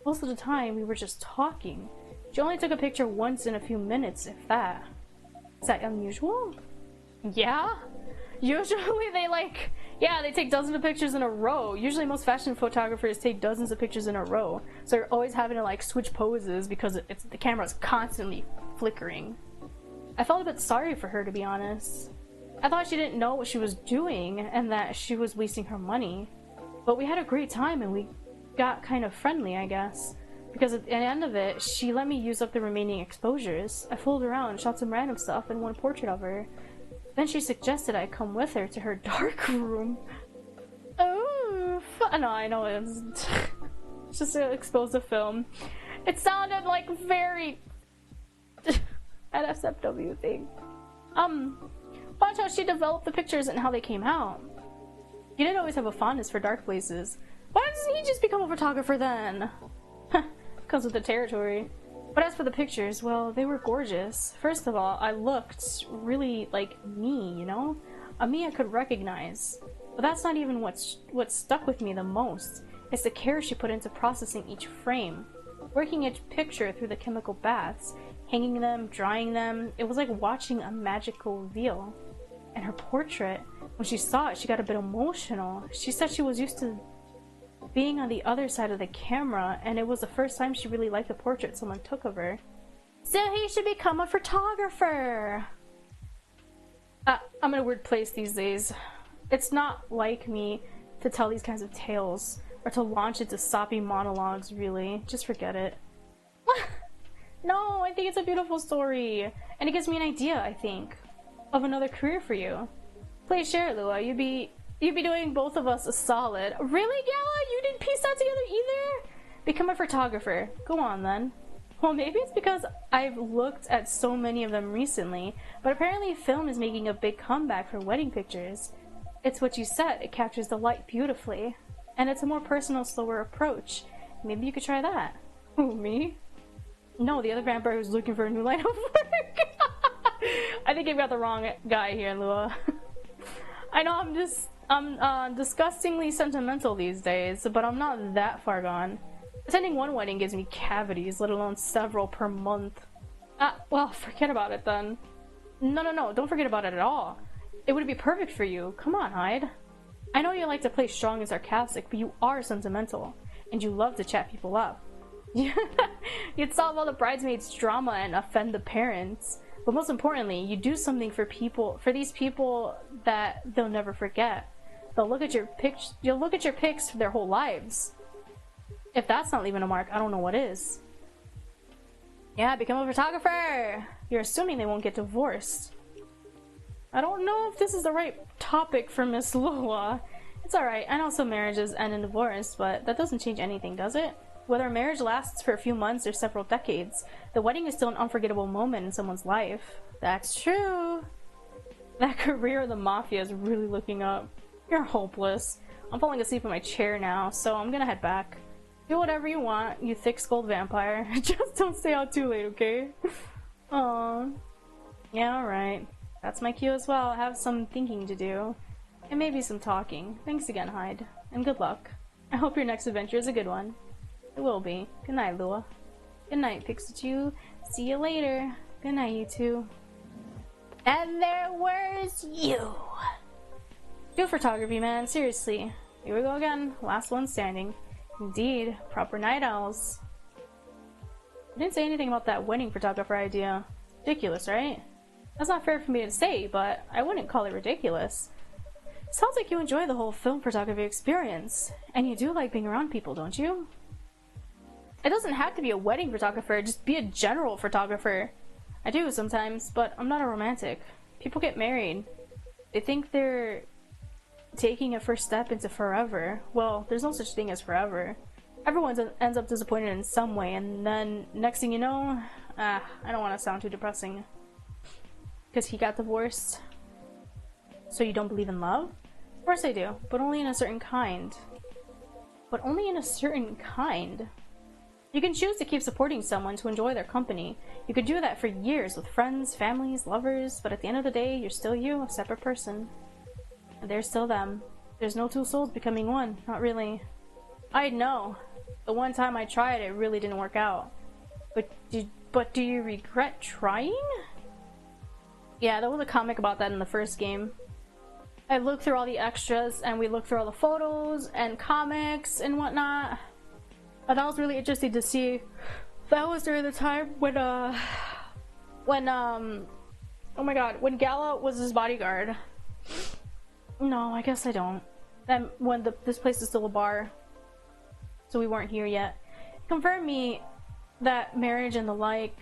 Most of the time, we were just talking. She only took a picture once in a few minutes, if that. Is that unusual? Yeah? Usually they take dozens of pictures in a row. Usually most fashion photographers take dozens of pictures in a row. So you're always having to switch poses because the camera's constantly flickering. I felt a bit sorry for her, to be honest. I thought she didn't know what she was doing and that she was wasting her money. But we had a great time and we got kind of friendly, I guess. Because at the end of it, she let me use up the remaining exposures. I fooled around, shot some random stuff, and one portrait of her. Then she suggested I come with her to her dark room. Oh, no, I know it's just to expose the film. It sounded like very NSFW thing. Watch how she developed the pictures and how they came out. He didn't always have a fondness for dark places. Why doesn't he just become a photographer then? Comes with the territory. But as for the pictures, well, they were gorgeous. First of all, I looked really like me, you know? A me I could recognize. But that's not even what stuck with me the most. It's the care she put into processing each frame. Working each picture through the chemical baths, hanging them, drying them. It was like watching a magical reveal. And her portrait, when she saw it, she got a bit emotional. She said she was used to being on the other side of the camera, and it was the first time she really liked the portrait someone took of her. So he should become a photographer! I'm in a weird place these days. It's not like me to tell these kinds of tales, or to launch into soppy monologues, really. Just forget it. No, I think it's a beautiful story, and it gives me an idea, I think, of another career for you. Please share it, Lua. You'd be doing both of us a solid. Really, Gala? You didn't piece that together either? Become a photographer. Go on then. Well, maybe it's because I've looked at so many of them recently, but apparently film is making a big comeback for wedding pictures. It's what you said, it captures the light beautifully. And it's a more personal, slower approach. Maybe you could try that. Who, me? No, the other vampire who's looking for a new line of work. I think you've got the wrong guy here, Lua. I know I'm disgustingly sentimental these days, but I'm not that far gone. Attending one wedding gives me cavities, let alone several per month. Well, forget about it then. No, don't forget about it at all. It would be perfect for you. Come on, Hyde. I know you like to play strong and sarcastic, but you are sentimental, and you love to chat people up. You'd solve all the bridesmaids' drama and offend the parents. But most importantly, you do something for these people that they'll never forget. You'll look at your pics for their whole lives. If that's not leaving a mark, I don't know what is. Yeah, become a photographer! You're assuming they won't get divorced. I don't know if this is the right topic for Miss Lua. It's alright, I know some marriages end in divorce, but that doesn't change anything, does it? Whether a marriage lasts for a few months or several decades, the wedding is still an unforgettable moment in someone's life. That's true! That career of the mafia is really looking up. You're hopeless. I'm falling asleep in my chair now, so I'm gonna head back. Do whatever you want, you thick-skulled vampire. Just don't stay out too late, okay? Aww. Yeah, alright. That's my cue as well. I have some thinking to do. And maybe some talking. Thanks again, Hyde. And good luck. I hope your next adventure is a good one. It will be. Good night, Lua. Good night, Pixie. See you later. Good night, you two. And there was you. Do photography, man. Seriously. Here we go again. Last one standing. Indeed, proper night owls. I didn't say anything about that wedding photographer idea. Ridiculous, right? That's not fair for me to say, but I wouldn't call it ridiculous. Sounds like you enjoy the whole film photography experience. And you do like being around people, don't you? It doesn't have to be a wedding photographer, just be a general photographer. I do sometimes, but I'm not a romantic. People get married. They think they're taking a first step into forever. Well, there's no such thing as forever. Everyone ends up disappointed in some way, and then next thing you know, I don't want to sound too depressing. Because he got divorced. So you don't believe in love? Of course I do, but only in a certain kind. But only in a certain kind. You can choose to keep supporting someone to enjoy their company. You could do that for years with friends, families, lovers, but at the end of the day, you're still you, a separate person. And they're still them. There's no two souls becoming one. Not really. I know. The one time I tried, it really didn't work out. But do you regret trying? Yeah, there was a comic about that in the first game. I looked through all the extras, and we looked through all the photos and comics and whatnot. And that was really interesting to see. That was during the time when oh my god, when Gala was his bodyguard. No, I guess I don't. And when this place is still a bar. So we weren't here yet. Confirmed me that marriage and the like...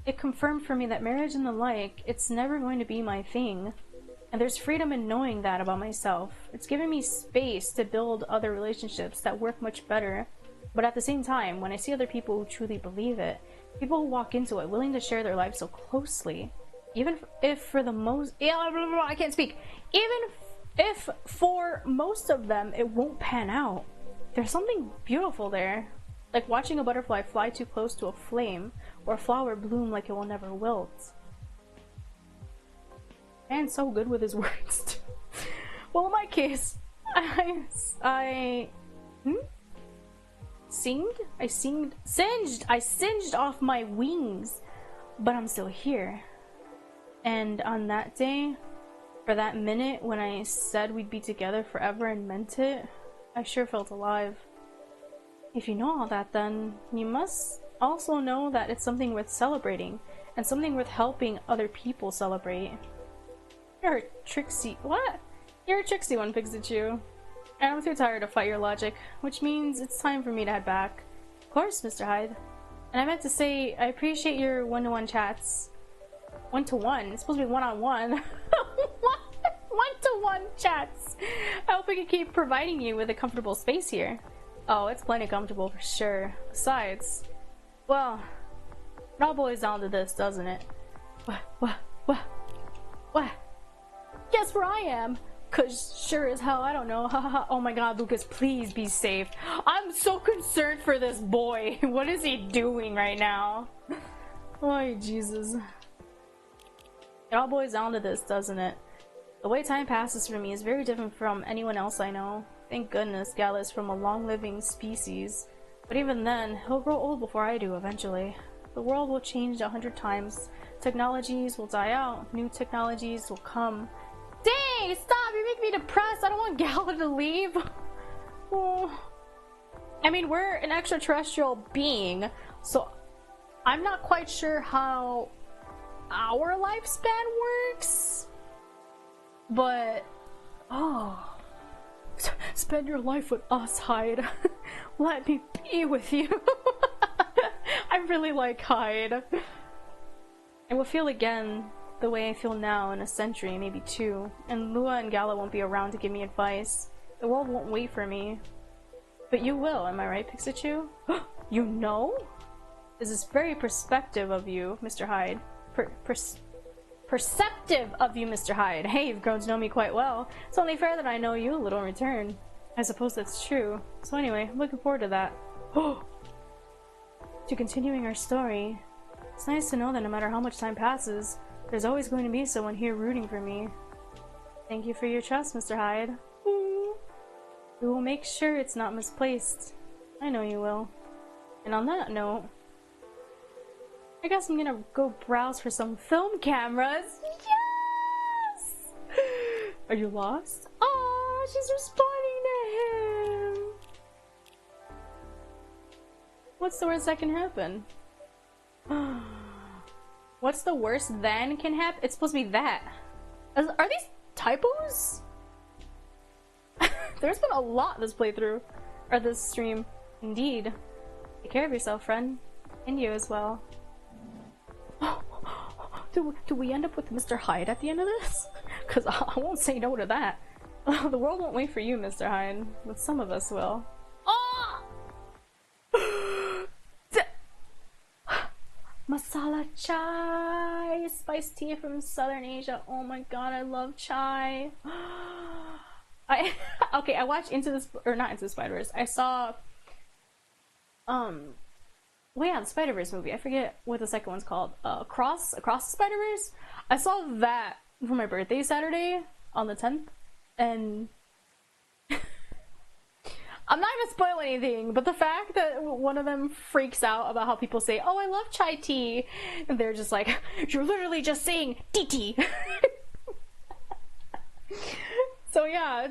It confirmed for me that marriage and the like, it's never going to be my thing. And there's freedom in knowing that about myself. It's given me space to build other relationships that work much better. But at the same time, when I see other people who truly believe it, people who walk into it willing to share their lives so closely, even if for the most... I can't speak. Even if for most of them it won't pan out, there's something beautiful there. Like watching a butterfly fly too close to a flame, or a flower bloom like it will never wilt. Man's so good with his words. Well, in my case, I singed off my wings, but I'm still here. And on that day, for that minute when I said we'd be together forever and meant it, I sure felt alive. If you know all that, then you must also know that it's something worth celebrating, and something worth helping other people celebrate. You're a tricksy— what? You're a tricksy one, Pixie. And I'm too tired to fight your logic, which means it's time for me to head back. Of course, Mr. Hyde. And I meant to say, I appreciate your one-to-one chats. One-to-one? It's supposed to be one-on-one. One-to-one chats! I hope we can keep providing you with a comfortable space here. Oh, it's plenty comfortable for sure. Besides, well, it all boils down to this, doesn't it? What? Guess where I am? Cause sure as hell, I don't know. Oh my god, Lucas, please be safe. I'm so concerned for this boy. What is he doing right now? Oh, Jesus. It all boils down to this, doesn't it? The way time passes for me is very different from anyone else I know. Thank goodness Gala is from a long-living species. But even then, he'll grow old before I do eventually. The world will change 100 times. Technologies will die out. New technologies will come. Dang! Stop! You're making me depressed! I don't want Gala to leave! Oh. I mean, we're an extraterrestrial being, so I'm not quite sure how our lifespan works. But... oh... spend your life with us, Hyde. Let me be with you. I really like Hyde. I will feel again the way I feel now in a century, maybe two, and Lua and Gala won't be around to give me advice. The world won't wait for me. But you will, am I right, Pikachu? You know? This is very perspective of you, Mr. Hyde. Perceptive of you, Mr. Hyde. Hey, you've grown to know me quite well. It's only fair that I know you a little in return. I suppose that's true. So anyway, I'm looking forward to that. To continuing our story. It's nice to know that no matter how much time passes, there's always going to be someone here rooting for me. Thank you for your trust, Mr. Hyde. We will make sure it's not misplaced. I know you will. And on that note, I guess I'm gonna go browse for some film cameras. Yes! Are you lost? Oh, she's responding to him. What's the worst that can happen? What's the worst then can happen? It's supposed to be that. Are these typos? There's been a lot this playthrough. Or this stream. Indeed. Take care of yourself, friend. And you as well. Do we end up with Mr. Hyde at the end of this? Because I won't say no to that. The world won't wait for you, Mr. Hyde. But some of us will. Oh! Masala chai! Spiced tea from Southern Asia. Oh my god, I love chai. Okay, I watched Into the or not Into the Spider-Verse. I saw well, yeah, the Spider-Verse movie. I forget what the second one's called. Across the Spider-Verse. I saw that for my birthday Saturday on the 10th, and I'm not gonna spoil anything, but the fact that one of them freaks out about how people say, "Oh, I love chai tea," and they're just like, "You're literally just saying tea." So yeah,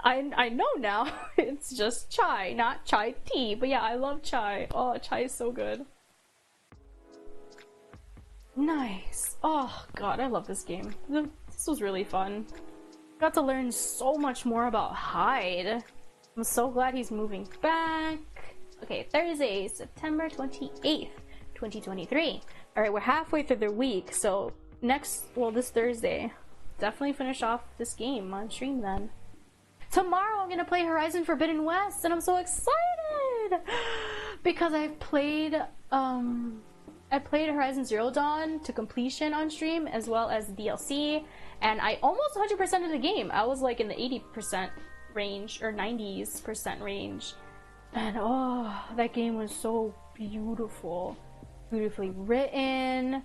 I know now. It's just chai, not chai tea. But yeah, I love chai. Oh, chai is so good. Nice. Oh god, I love this game. This was really fun. Got to learn so much more about Hyde. I'm so glad he's moving back. Okay, Thursday, September 28th, 2023. Alright, we're halfway through the week, so this Thursday, definitely finish off this game on stream then. Tomorrow I'm gonna play Horizon Forbidden West, and I'm so excited! Because I played Horizon Zero Dawn to completion on stream, as well as DLC, and I almost 100%ed the game. I was like in the 80% range, or 90% range. And oh, that game was so beautiful. Beautifully written.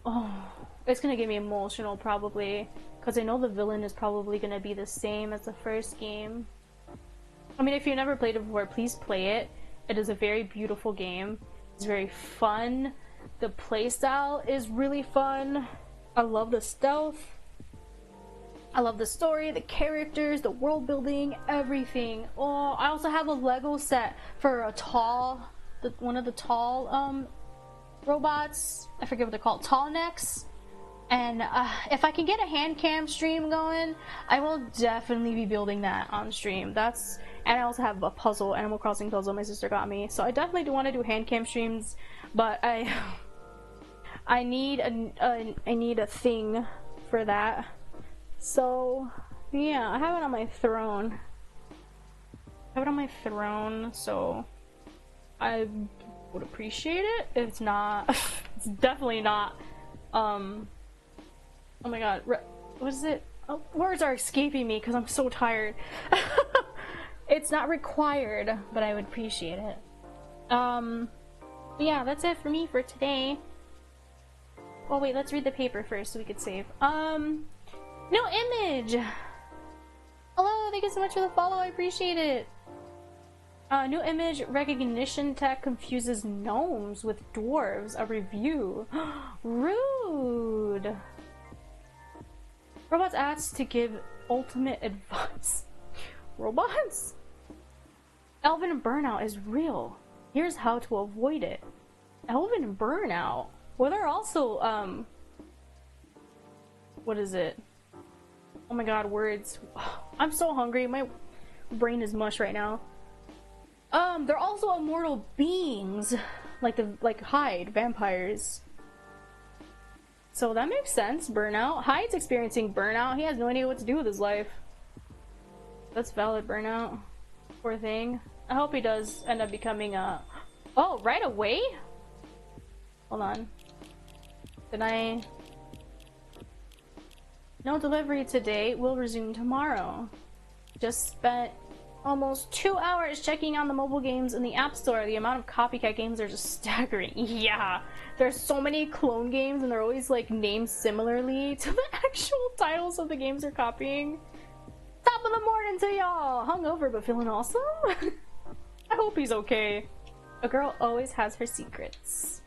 Oh, it's gonna get me emotional probably, because I know the villain is probably gonna be the same as the first game. I mean, if you've never played it before, please play it. It is a very beautiful game. It's very fun. The playstyle is really fun. I love the stealth. I love the story, the characters, the world building, everything. Oh, I also have a Lego set for one of the tall robots. I forget what they're called, tall necks. And if I can get a hand cam stream going, I will definitely be building that on stream. And I also have a puzzle, Animal Crossing puzzle my sister got me. So I definitely do want to do hand cam streams, but I need a thing for that. So yeah, I have it on my throne. have it on my throne, so I would appreciate it. It's not. It's definitely not. Oh my god, what is it? Oh, words are escaping me because I'm so tired. It's not required, but I would appreciate it. But yeah, that's it for me for today. Oh wait, let's read the paper first so we could save. No image! Hello, thank you so much for the follow, I appreciate it. New image recognition tech confuses gnomes with dwarves. A review. Rude! Robots asked to give ultimate advice. Robots? Elven burnout is real. Here's how to avoid it. Elven burnout? Well, they're also, what is it? Oh my god, words. I'm so hungry. My brain is mush right now. They're also immortal beings. Like Hyde, vampires. So that makes sense, burnout. Hyde's experiencing burnout. He has no idea what to do with his life. That's valid burnout. Poor thing. I hope he does end up becoming a... Oh, right away? Hold on. Did I... No delivery today. Will resume tomorrow. Just spent almost 2 hours checking on the mobile games in the App Store. The amount of copycat games are just staggering. Yeah, there's so many clone games and they're always like named similarly to the actual titles of the games they're copying. Top of the morning to y'all! Hungover but feeling awesome? I hope he's okay. A girl always has her secrets.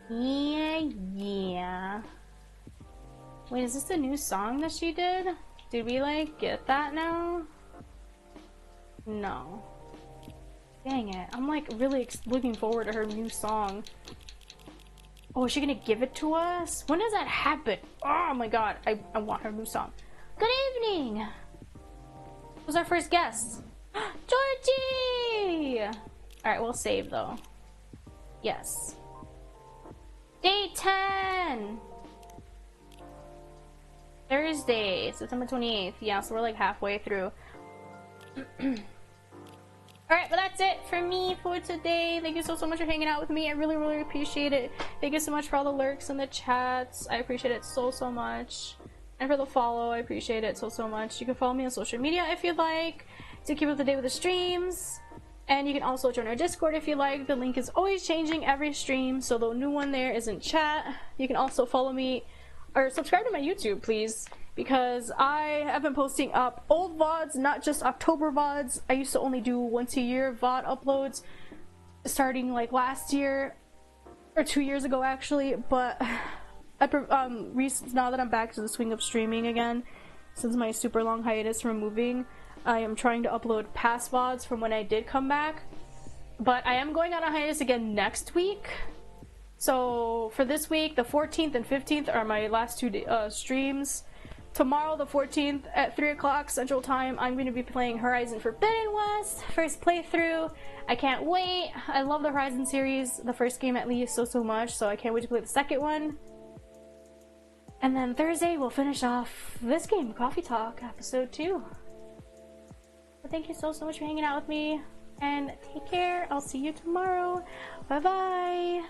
Yeah. Wait, is this the new song that she did? Did we like get that now? No. Dang it. I'm like really looking forward to her new song. Oh, is she gonna give it to us? When does that happen? Oh my god. I want her new song. Good evening! Who's our first guest? Georgie! Alright, we'll save though. Yes. Day 10! Thursday, September 28th. Yeah, so we're like halfway through. Alright, but that's it for me for today. Thank you so much for hanging out with me. I really, really appreciate it. Thank you so much for all the lurks and the chats. I appreciate it so much. And for the follow, I appreciate it so much. You can follow me on social media if you'd like to keep up to date with the streams. And you can also join our Discord if you like. The link is always changing every stream, so the new one there is in chat. You can also follow me or subscribe to my YouTube, please, because I have been posting up old VODs, not just October VODs. I used to only do once a year VOD uploads, starting like last year, or 2 years ago actually, but now that I'm back to the swing of streaming again, since my super long hiatus from moving, I am trying to upload past VODs from when I did come back, but I am going on a hiatus again next week. So for this week, the 14th and 15th are my last two streams. Tomorrow, the 14th at 3 o'clock Central Time, I'm going to be playing Horizon Forbidden West, first playthrough. I can't wait. I love the Horizon series, the first game at least, so much, so I can't wait to play the second one. And then Thursday, we'll finish off this game, Coffee Talk, episode 2. But thank you so much for hanging out with me, and take care. I'll see you tomorrow. Bye bye.